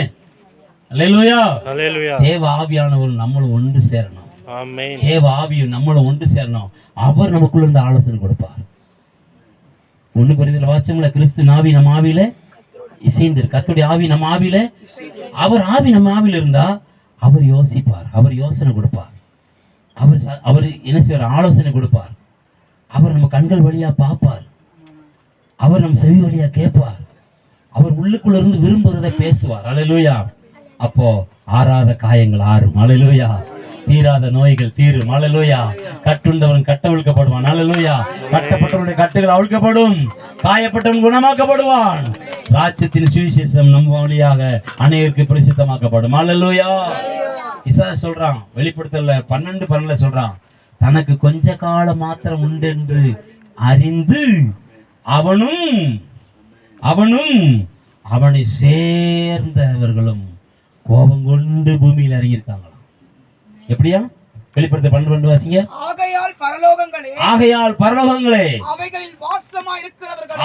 அல்லேலூயா. ஹalleluya. தேவ ஆவியானவர் நம்மளும் ஒன்று சேரணும். ஆமென். தேவ ஆவியும் நம்மளும் ஒன்று சேரணும். அவர் நமக்குள்ள இருந்து ஆலோசனை கொடுப்பார். 1 கொரிந்தியர் வாசிச்சோம்ல, கிறிஸ்து ஆவி நம்ம ஆவியில இசைந்து, கர்த்தருடைய ஆவி நம்ம ஆவியில, அவர் ஆவி நம்ம ஆவியில இருந்தா அவர் யோசிப்பார், அவர் யோசனை கொடுப்பார், அவர் என்ன செய்வார்? ஆலோசனை கொடுப்பார். அவர் நம்ம கண்கள் வழியா பார்ப்பார், அவர் நம்ம செவி வழியா கேட்பார், அவர் உள்ளுக்குள்ள இருந்து விரும்புறதை பேசுவார். அல்லேலூயா. அப்போ ஆறாத காயங்கள் ஆறும். அல்லேலூயா. தீராத நோய்கள் தீரும். அல்லேலூயா. கட்டுண்டவன் கட்டவிழ்க்கப்படுவான். அல்லேலூயா. கட்டப்பட்டவனுடைய கட்டுகள் அவிழ்க்கப்படும், காயப்பட்டவன் குணமாக்கப்படுவான். ராஜ்யத்தின் சுவிசேஷம் நம் வழியாக அநேகருக்கு பிரசித்தமாக்கப்படும். அல்லேலூயா. இசையா சொல்றான், வெளிப்படுத்தல 12:12 சொல்றான், தனக்கு கொஞ்ச காலம் மாத்திரம் உண்டென்று அறிந்து அவனும் அவனை சேர்ந்தவர்களும் கோபம் கொண்டு பூமியில் இறங்கியிருக்காங்களாம். எப்படியா? வெளிப்படுத்த 12 வாசிங்க. ஆகையால் பரலோகங்களே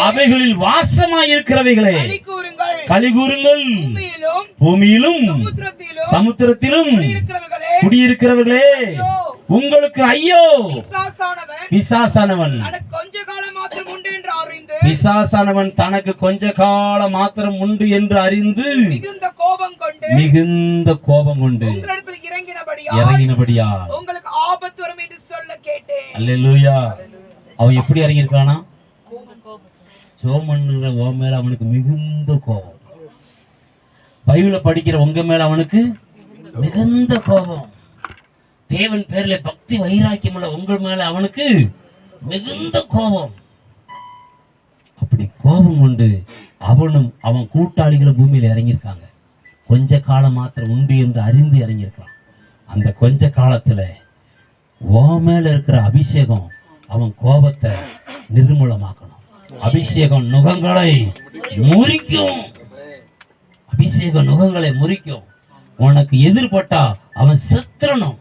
அவைகளில் வாசமாய் இருக்கிறவைகளே களி கூறுங்கள், பூமியிலும் சமுத்திரத்திலும் குடியிருக்கிறவர்களே உங்களுக்கு ஐயோ. பிசாசானவன் தனக்கு கொஞ்ச காலம் மாத்திரம் உண்டு என்று அறிந்து மிகுந்த கோபம் கொண்டு இறங்கினபடியா உங்களுக்கு ஆபத்து வரும் என்று சொல்ல கேட்டேன். அல்லேலூயா. அவன் எப்படி இறங்கியிருக்கானா? சோமன்னுற ஓ மேல அவனுக்கு மிகுந்த கோபம். பைபிள படிக்கிற உங்க மேல அவனுக்கு மிகுந்த கோபம். தேவன் பேர்ல பக்தி வைராக்கியம் உள்ள உங்க மேல அவனுக்கு மிகுந்த கோபம். அப்படி கோபம் கொண்டு அவனும் அவன் கூட்டாளிகளும் பூமியில இறங்கியிருக்காங்க. கொஞ்ச காலம் மாத்திரம் உண்டு என்று அறிந்து இறங்கியிருக்கான். அந்த கொஞ்ச காலத்துல ஓ மேல இருக்கிற அபிஷேகம் அவன் கோபத்தை நிர்மூலமாக்கணும். அபிஷேகம் நுகங்களை முறிக்கும். அபிஷேகம் நுகங்களை முறிக்கும். உனக்கு எதிர்பட்டா அவன் செத்துறணும்.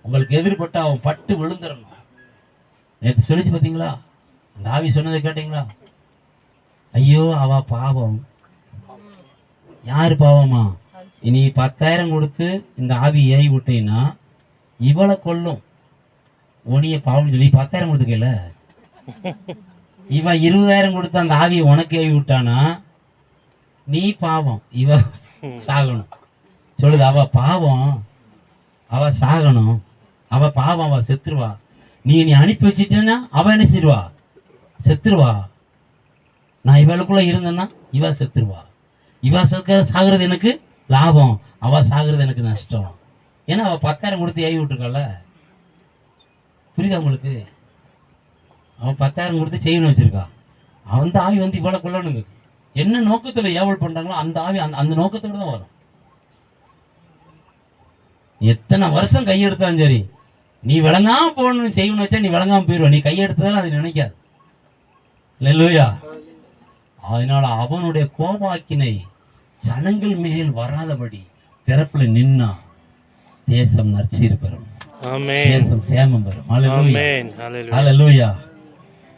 உங்களுக்கு எதிர்பட்டா அவன் பட்டு விழுந்துடணும். நேற்று சொல்லிச்சு பார்த்தீங்களா? அந்த ஆவி சொன்னதை கேட்டீங்களா? ஐயோ அவ பாவம். யாரு பாவமா? இனி 10,000 கொடுத்து இந்த ஆவி ஏறி விட்டீங்கன்னா இவளை கொல்லும். உனிய பாவம் சொல்லி 10,000 கொடுத்துக்கல, இவ 20,000 கொடுத்து அந்த ஆவியை உனக்கு ஏறி விட்டானா நீ பாவம், இவ சாகணும். சொல்லுது அவ பாவம், அவ சாகணும், அவ பாவம், அவ செத்துருவா. நீ அனுப்பி வச்சிட்டேன்னா அவ என்ன செய்வா? செத்துருவா. நான் இவளுக்குள்ள இருந்தேன்னா இவ செத்துருவா. இவ சாகுறது எனக்கு லாபம், அவ சாகுறது எனக்கு நஷ்டம். ஏன்னா அவ 10,000 கொடுத்து ஏவி விட்டுருக்கால. புரியுதா உங்களுக்கு? அவன் 10,000 கொடுத்து செய்யணும் வச்சிருக்கா. அந்த ஆவி வந்து இவளை கொள்ளணுங்க. என்ன நோக்கத்துல ஏவல் பண்றாங்களோ அந்த ஆவி அந்த நோக்கத்தோட தான் வரும். எத்தனை வருஷம் கையெடுத்தாலும் சரி, நீ விளங்காம போகணும்னு செய்யணும்னு வச்சா நீ விளங்காம போயிடுவ. நீ கையெடுத்ததால அது நினைக்காது. அல்லேலூயா. அதனால அவனுடைய கோபாக்கினை ஜனங்கள் மேல் வராதபடி திறப்புல நின்னா தேசம் நற்சீர் பெறும். தேசம் சேமம் பெறும். அல்லேலூயா.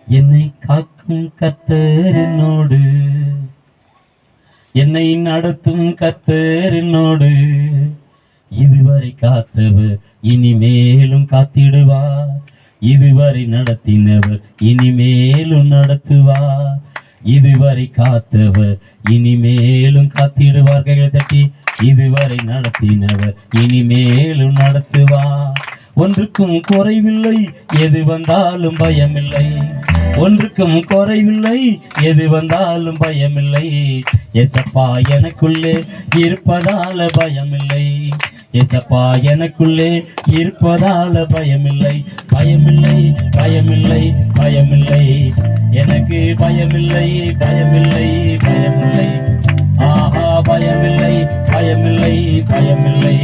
என்னை காக்கும் கர்த்தர் என்னோடு, என்னை நடத்தும் கர்த்தர் என்னோடு, இதுவரை காத்தவர் இனிமேலும் காத்திடுவார், இதுவரை நடத்தினவர் இனிமேலும் நடத்துவார், இதுவரை காத்தவர் இனிமேலும் காத்திடுவார். கைகளை தட்டி, இதுவரை நடத்தினவர் இனிமேலும் நடத்துவார். ஒன்றுக்கும் குறைவில்லை, எது வந்தாலும் பயமில்லை. ஒன்றுக்கும் குறைவில்லை, எது வந்தாலும் பயமில்லை. ஏசப்பா எனக்குள்ளே இருப்பதால பயமில்லை. ஏசப்பா எனக்குள்ளே இருப்பதால பயமில்லை. பயமில்லை, பயமில்லை, பயமில்லை. எனக்கு பயமில்லை, பயமில்லை, பயமில்லை. ஆஹா பயமில்லை, பயமில்லை, பயமில்லை.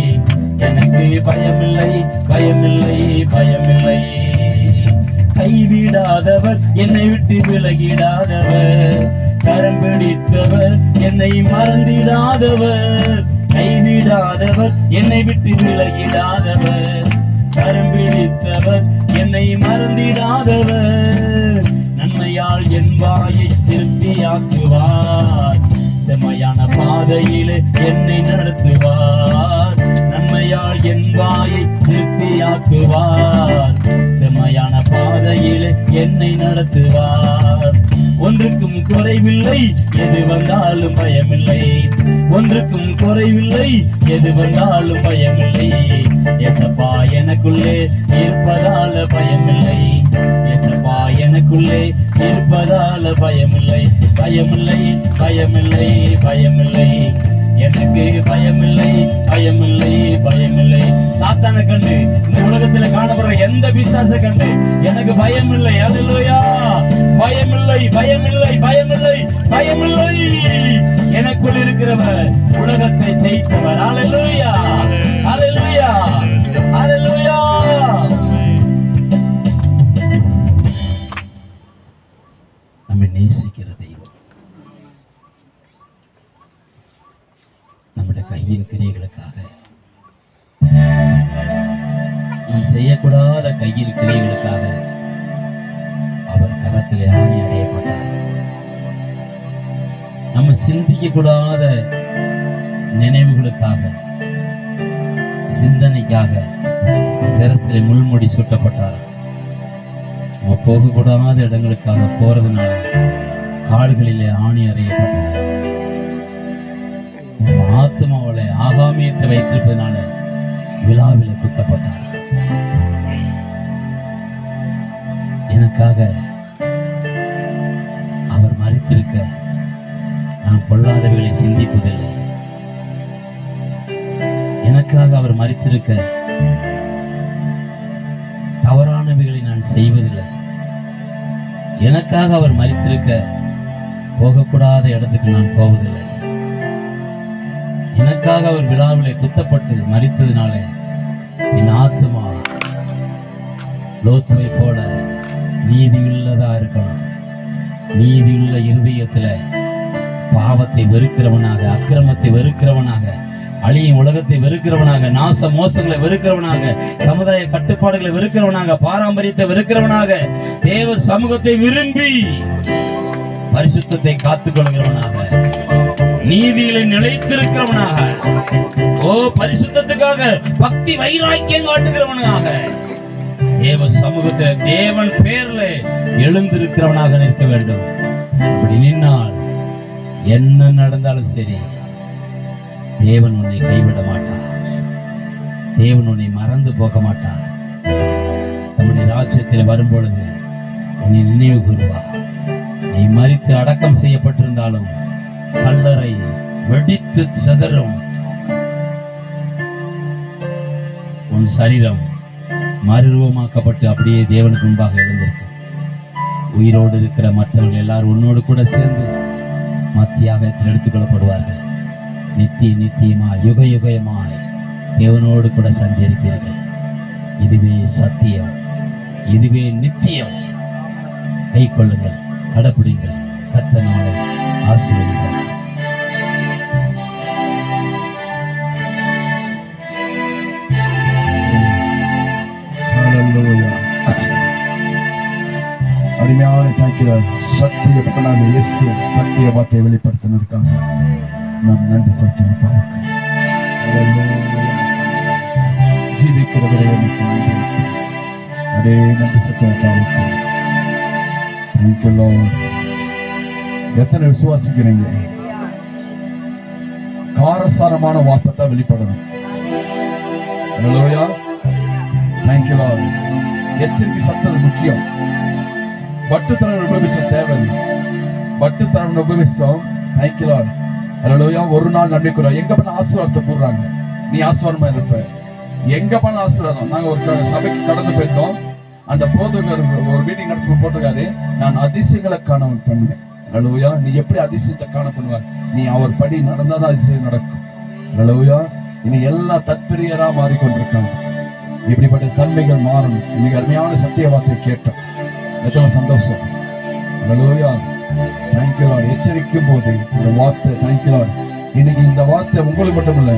எனக்கு பயமில்லை, பயமில்லை, பயமில்லை. கைவிடாதவர், என்னை விட்டு விலகிடாதவர், கரம் பிடித்தவர், என்னை மறந்திடாதவர். கைவிடாதவர், என்னை விட்டு விலகிடாதவர், கரம் பிடித்தவர், என்னை மறந்திடாதவர். நன்மையால் என் வாயை திருப்தியாக்குவார், செம்மையான பாதையிலே என்னை நடத்துவார். நன்மையால் என் வாயை திருப்தியாக்குவார். செம்மையான பாதையிலே என்னை நடத்துவார். ஒன்றுக்கும் குறைவில்லை, எது வந்தாலும் பயமில்லை. ஒன்றுக்கும் குறைவில்லை, எது வந்தாலும் பயமில்லை. ஏசப்பா எனக்குள்ளே இருப்பதால பயமில்லை. ஏசப்பா எனக்குள்ளே இருப்பதால பயமில்லை. பயமில்லை, பயமில்லை, பயமில்லை. எனக்கு பயமில்லை, பயமில்லை, பயமில்லை. சாத்தானை கண்டு, இந்த உலகத்துல காணப்படுற எந்த பிசாச கண்டு எனக்கு பயமில்லை. அல்லேலூயா. பயமில்லை, பயமில்லை, பயமில்லை, பயமில்லை. எனக்குள் இருக்கிறவர் உலகத்தை ஜெயித்தவர். அல்லேலூயா, அல்லேலூயா, அல்லேலூயா. நம்மை நேசிக்கிற தெய்வம் நம்முடைய கையின் கிரியைகளுக்காக, நாம் செய்யக்கூடாத கையின் கிரியைகளுக்காக அவர் கரத்திலே ஆணி அறையப்பட்டார். நம்ம சிந்திக்க கூடாத நினைவுகளுக்காக, சிந்தனைக்காக சிரசிலே முள்முடி சூட்டப்பட்டார். நம்ம போகக்கூடாத இடங்களுக்காக போறதுனால கால்களிலே ஆணி அறையப்பட்டார். ஆத்மாவில ஆகாமியத்தை வைத்திருப்பதனால விழாவில குத்தப்பட்டார். எனக்காக அவர் மரித்திருக்க நான் பொல்லாதவைகளை சிந்திப்பதில்லை. எனக்காக அவர் மரித்திருக்க தவறானவைகளை நான் செய்வதில்லை. எனக்காக அவர் மரித்திருக்க போகக்கூடாத இடத்துக்கு நான் போவதில்லை. எனக்காக அவர் விழாவிலே குத்தப்பட்டு மரித்ததினால என் ஆத்மா லோத்துவை போல நீதியுள்ளதா இருக்கணும். நீதியுள்ள இருதயத்துல பாவத்தை வெறுக்கிறவனாக, அக்கிரமத்தை வெறுக்கிறவனாக, அழியும் உலகத்தை வெறுக்கிறவனாக, நாச மோசங்களை வெறுக்கிறவனாக, சமுதாய கட்டுப்பாடுகளை வெறுக்கிறவனாக, பாரம்பரியத்தை வெறுக்கிறவனாக, தேவ சமூகத்தை விரும்பி பரிசுத்தத்தை காத்துக் கொள்கிறவனாக, நீதியில நிலைத்திருக்கிறவனாக, பரிசுத்தத்துக்காக பக்தி வைராக்கியம் காட்டுகிறவனாக, தேவ சமூகத்தை தேவன் பேர்ல எழுந்திருக்கிறவனாக நிற்க வேண்டும். அப்படி நின்னால் என்ன நடந்தாலும் சரி, தேவன் உன்னை கைவிட மாட்டார். தேவன் உன்னை மறந்து போக மாட்டார். நம்முடைய ராஜ்யத்தில் வரும்பொழுது உன்னை நினைவு கூறுவார். நீ மரித்து அடக்கம் செய்யப்பட்டிருந்தாலும் கல்லறை வெடித்து சிதறும். உன் சரீரம் மறுரூபமாக்கப்பட்டு அப்படியே தேவனுக்கு முன்பாக எழுந்திருக்கும். உயிரோடு இருக்கிற மற்றவர்கள் எல்லாரும் உன்னோடு கூட சேர்ந்து மத்தியாகத்தில் எடுத்துக் கொள்ளப்படுவார்கள். நித்தியமாய் யுக யுகமாய் தேவனோடு கூட சஞ்சரிப்பீர்கள். இதுவே சத்தியம், இதுவே நித்தியம். கை கொள்ளுங்கள், கடைப்பிடிங்கள். கர்த்தர் நம்மை ஆசீர்வதிப்பார். அருமையான தாக்கிற சத்திய பக்கனாக இயேசு சத்திய வார்த்தையை வெளிப்படுத்தினதுக்காக நாம் நன்றி செலுத்துவோம். ஜீவிக்கிறவரே எனக்கு நன்றி. அதே நன்றி செலுத்துவோம். Thank you Lord. எத்தனை விசுவாசிக்கிறீங்க? காரசாரமான வார்த்தை தான் வெளிப்படணும். ஹல்லேலூயா. Thank you Lord. எச்சரிக்கை சத்தம் முக்கியம். பட்டுத்தனம் உபதேசம் தேவையில்லை. பட்டுத்தனம் உபதேசம். Thank you Lord. ஹல்லேலூயா. ஒரு நாள் நன்மை கூற எங்க பண்ண ஆசீர்வாதத்தை கூறுறாங்க. நீ ஆசீர்வாதமா இருப்ப. எங்க பண்ண ஆசீர்வாதம். நாங்க ஒரு சபைக்கு கடந்து போயிருந்தோம். அந்த போதகர் ஒரு மீட்டிங் நடத்தி போட்டிருக்காரு, நான் அதிசயங்களை காணவன் பண்ணுவேன். ஹல்லேலூயா. நீ எப்படி அதிசயத்தை காண பண்ணுவார்? நீ அவர் படி நடந்தாதான் அதிசயம் நடக்கும். ஹல்லேலூயா. இனி எல்லா தற்பிரியரா மாறிக்கொண்டிருக்காங்க. இப்படிப்பட்ட தன்மைகள் மாறணும். இன்னைக்கு அருமையான சத்திய வார்த்தையை கேட்டோம். எத்தனை சந்தோஷம். ஹல்லேலூயா. Thank you Lord. எச்சரிக்கும் போது இந்த வார்த்தை தேங்க்யூ லார்ட். இன்னைக்கு இந்த வார்த்தை உங்களுக்கு மட்டும் இல்ல,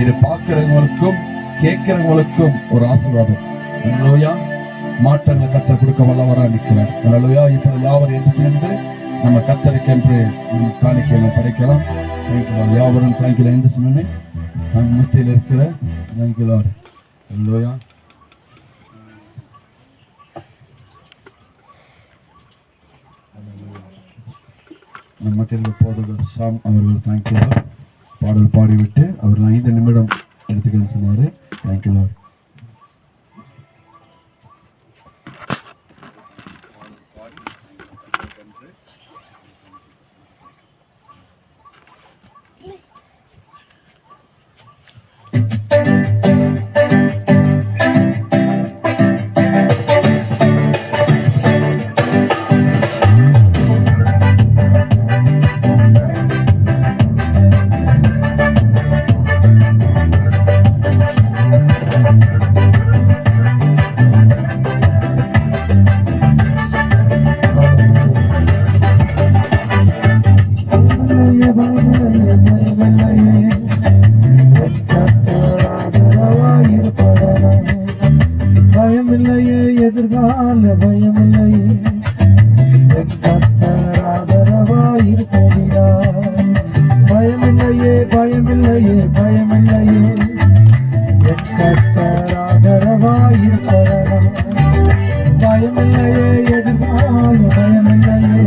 இது பார்க்கிறவங்களுக்கும் கேட்கிறவங்களுக்கும் ஒரு ஆசீர்வாதம். ஹல்லேலூயா. மாற்றங்களை கர்த்தர் கொடுக்க வல்லவரா நிற்கிறார். ஹல்லேலூயா. இப்ப யாவரும் எதிர்த்து நின்று நம்ம கத்தருக்கென்று காணிக்கை நம்ம படைக்கலாம். தேங்க்யூ யாவரும் தேங்க்யூ என்று சொன்னேன். நம்ம மத்தியில் இருக்கிற தேங்க்யூ லார்ட். அல்லேலூயா. நம்ம மத்தியில் போறது ஷாம் அவர்கள் தேங்க்யூ லார்ட். பாடல் பாடிவிட்டு அவர் 5 நிமிடம் எடுத்துக்கன்னு சொன்னார். Thank you Lord. பயமில்லையே எதிர்கால பயமில்லையே ஆதரவாயிருப்பதினா பயமில்லையே பயமில்லையே பயமில்லையே என் கர்த்தர் ஆதரவாயிருப்பதனா பயமில்லையே எதிர்கால பயமில்லையே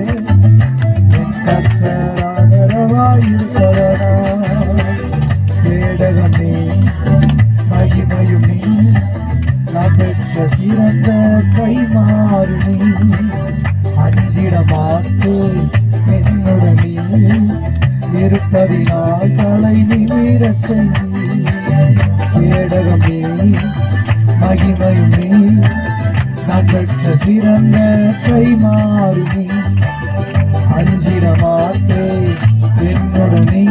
என் கர்த்தர் ஆதரவாயிருப்பதனா கேடகமே மகிமையும் நீ நான் பெற்ற சிறந்த கைமாறு நீ அஞ்சிட மாட்டு என்னுடனே இருப்பதினால் தலை நிமிர செய்தி கேடகமே மகிமையும் நீ நான் பெற்ற சிறந்த கைமாறு நீ அஞ்சிட மாட்டு என்னுடனே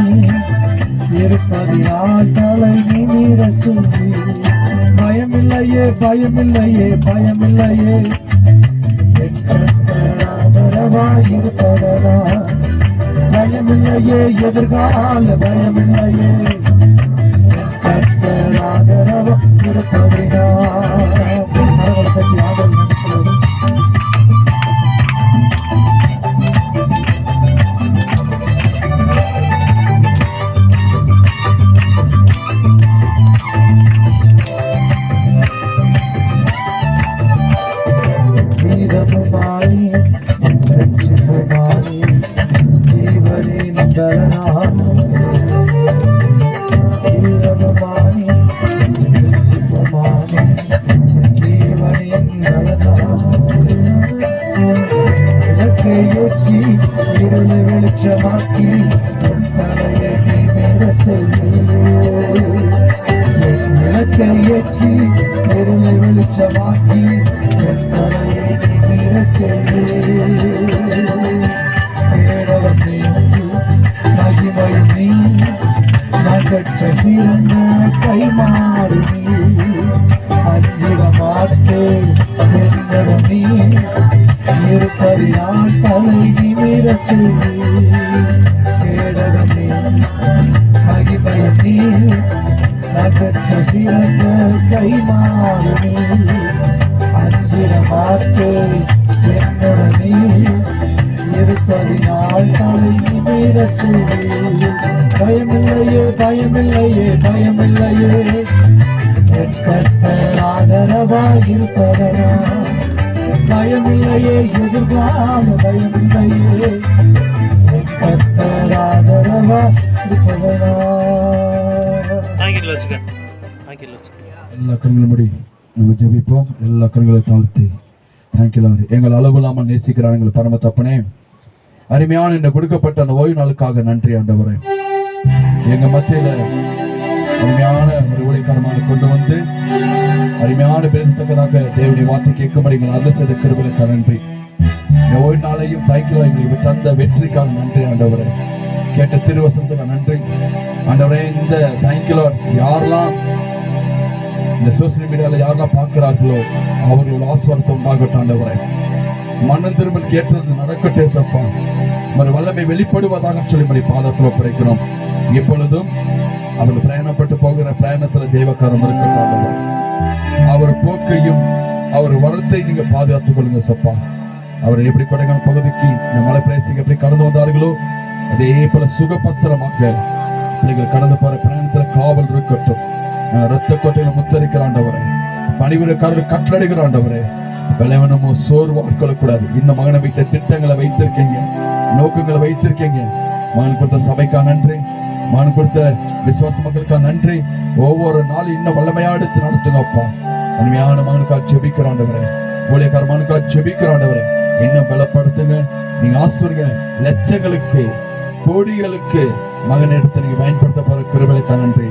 இருப்பதினால் தலை நிமிர செய்தி பயமில்லையே பயமில்லையே பயமில்லையே என் கர்த்தர் ஆதரவாயிருப்பதனா பயமில்லையே எதிர்கால பயமில்லையே என் கர்த்தர் ஆதரவாயிருப்பதனா பற்றி ஆதரவு சொல்லுவது வெளிச்சமாக்கி தலையை மேல விளக்கை ஏற்றி இருளை வெளிச்சமாக்கி தலையை மேல கேடவத்தை மகிமையும் நீ நான் பெற்ற சிறந்த கைமாறு நீ அஞ்சிட மாட்டு என்னிடம் நீ இருப்பதினால் தலை நிமிர செய்தி கேடகமே மகிமையும் நீ நான் பெற்ற சிறந்த கைமாறு நீ அஞ்சிட மாட்டு என்னுடன் நீ இருப்பதினால் தலை நிமிர செய்தி பயமில்லையே பயமில்லையே பயமில்லையே என் கர்த்தர் ஆதரவாயிருப்பதனா பயமில்லையே எதிர்கால பயமில்லையே என் கர்த்தர் ஆதரவாயிருப்பதனா எல்லா கண்களும் முடி நம்ம ஜெபிப்போம். எல்லா கண்களை தாழ்த்தி தேங்க்யூ லார்ட். எங்கள் அளவில்லாமல் நேசிக்கிறார் எங்கள் பரம தப்பனே. அருமையான இந்த கொடுக்கப்பட்ட அந்த ஓய்வு நாளுக்காக நன்றி ஆண்டவரே. எங்க மத்தியில அருமையான ஒரு ஊழியக்காரமாக கொண்டு வந்து அருமையான பேசத்தக்கதாக தேவனுடைய வார்த்தை கேட்கும்படி எங்கள் அருள் செய்த கிருபைக்காக நன்றி. இந்த ஓய்வு நாளையும் தாய்க்கிலோ எங்களுக்கு தந்த வெற்றிக்காக நன்றி ஆண்டவரே. கேட்ட திருவசனத்துக்கு நன்றி ஆண்டவரே. இந்த தாய்க்கிலோ யாரெல்லாம் இந்த சோசியல் மீடியாவில் யாரெல்லாம் பார்க்கிறார்களோ அவர்களோட ஆசீர்வாதத்தை உண்டாகட்டும் ஆண்டவரே. மனம் திரும்பல் கேட்டது நடக்கட்டே சப்பா. ஒரு வல்லமை வெளிப்படுவதாக சொல்லி பாதத்தில் ஒப்படைக்கிறோம். எப்பொழுதும் அவர்கள் பிரயாணப்பட்டு போகிற பிரயாணத்துல தெய்வக்காரம் இருக்கட்டும் ஆண்டவரே. அவர் போக்கையும் அவர் வரத்தை நீங்க பாதுகாத்துக் கொள்ளுங்க சப்பா. அவர் எப்படி கொடைக்கானல் பகுதிக்கு இந்த மலை பிரதேசத்துக்கு எப்படி கடந்து வந்தார்களோ அதே போல சுகபத்திரமாக பிள்ளைகள் கடந்து போற பிரயாணத்துல காவல் இருக்கட்டும். ரத்த கோட்டையில முத்தரிக்கிற ஆண்டவரே, பணிவிடக்காரர்கள் கட்டளையிடுகிற ஆண்டவரே, பலவனமோ சோர்வாட்கொள்ள கூடாது. இன்னும் மகனை வைத்த திட்டங்களை வைத்திருக்கீங்க, நோக்கங்களை வைத்திருக்கீங்க. மகன் கொடுத்த சபைக்கா நன்றி, மகன் கொடுத்த விசுவாச மக்களுக்கா நன்றி. ஒவ்வொரு நாளும் இன்னும் வல்லமையா எடுத்து நடத்துங்க அப்பா. அருமையான மகனுக்கா ஜெபிக்கிற ஆண்டவரே, ஊழியக்கார மகனுக்கா ஜெபிக்கிற ஆண்டவரே, இன்னும் பலப்படுத்துங்க. நீங்க ஆசிர்வதிங்க. லட்சங்களுக்கு கோடிகளுக்கு மகன் எடுத்து நீங்க பயன்படுத்த போற கிருபைக்கா நன்றி.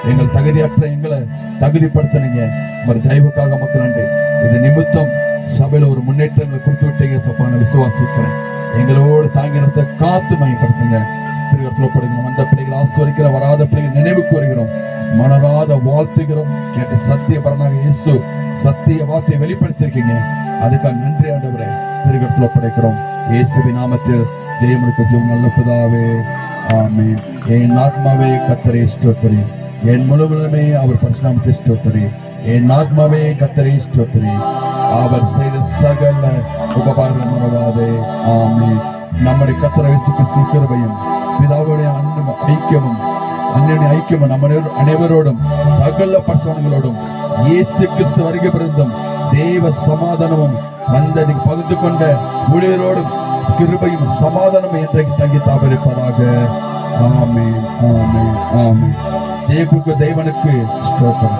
எங்கள் தகுதியற்ற எங்களை தகுதிப்படுத்தினீங்க. ஒரு தயவுக்காக மக்கள் நன்றி. இது நிமித்தம் சபையில ஒரு முன்னேற்றங்களை கொடுத்து விட்டீங்க சப்பா. நான் விசுவாசிக்கிறேன். எங்களோடு தாங்கி நடத்த காத்து பயன்படுத்துங்க. திருவத்தில் படுகிறோம். அந்த பிள்ளைகள் ஆசிர்வதிக்கிற வராத பிள்ளைகள் நினைவு கூறுகிறோம், மனராத வாழ்த்துகிறோம். கேட்ட சத்திய பரனாக இயேசு சத்திய வார்த்தையை வெளிப்படுத்திருக்கீங்க. அதுக்காக நன்றி ஆண்டவரே. திருவத்தில் படைக்கிறோம் இயேசுவின் நாமத்தில். ஜெயமுடிக்க ஜெயம் நல்ல பிதாவே, ஆமென். என் ஆத்மாவே கர்த்தரை ஸ்தோத்திரி, என் முழுவதுமே அவர் பரிசுநாமத்தை ஸ்தோத்திரி. என் ஆத்மாவே கர்த்தரை ஸ்தோத்திரி, அவர் செய்த சகல உபகாரங்கள் மறவாதே. ஆமென். நம்முடைய கர்த்தர் இயேசு கிறிஸ்து கிருபையும் பிதாவுடைய ஐக்கியமும் அன்னையுடைய ஐக்கியமும் நம்ம அனைவரோடும் சகல பரிசுத்தவான்களோடும் இயேசு கிறிஸ்து வருகை பிறந்தும் தேவ சமாதானமும் வந்த பகிர்ந்து கொண்ட ஊழியரோடும் கிருபையும் சமாதானமும் இன்றைக்கு தங்கி தாபரிப்பதாக. ஆமென், ஆமென், ஆமென். ஜெயகுக்கு தேவனுக்கு ஸ்தோத்திரம்.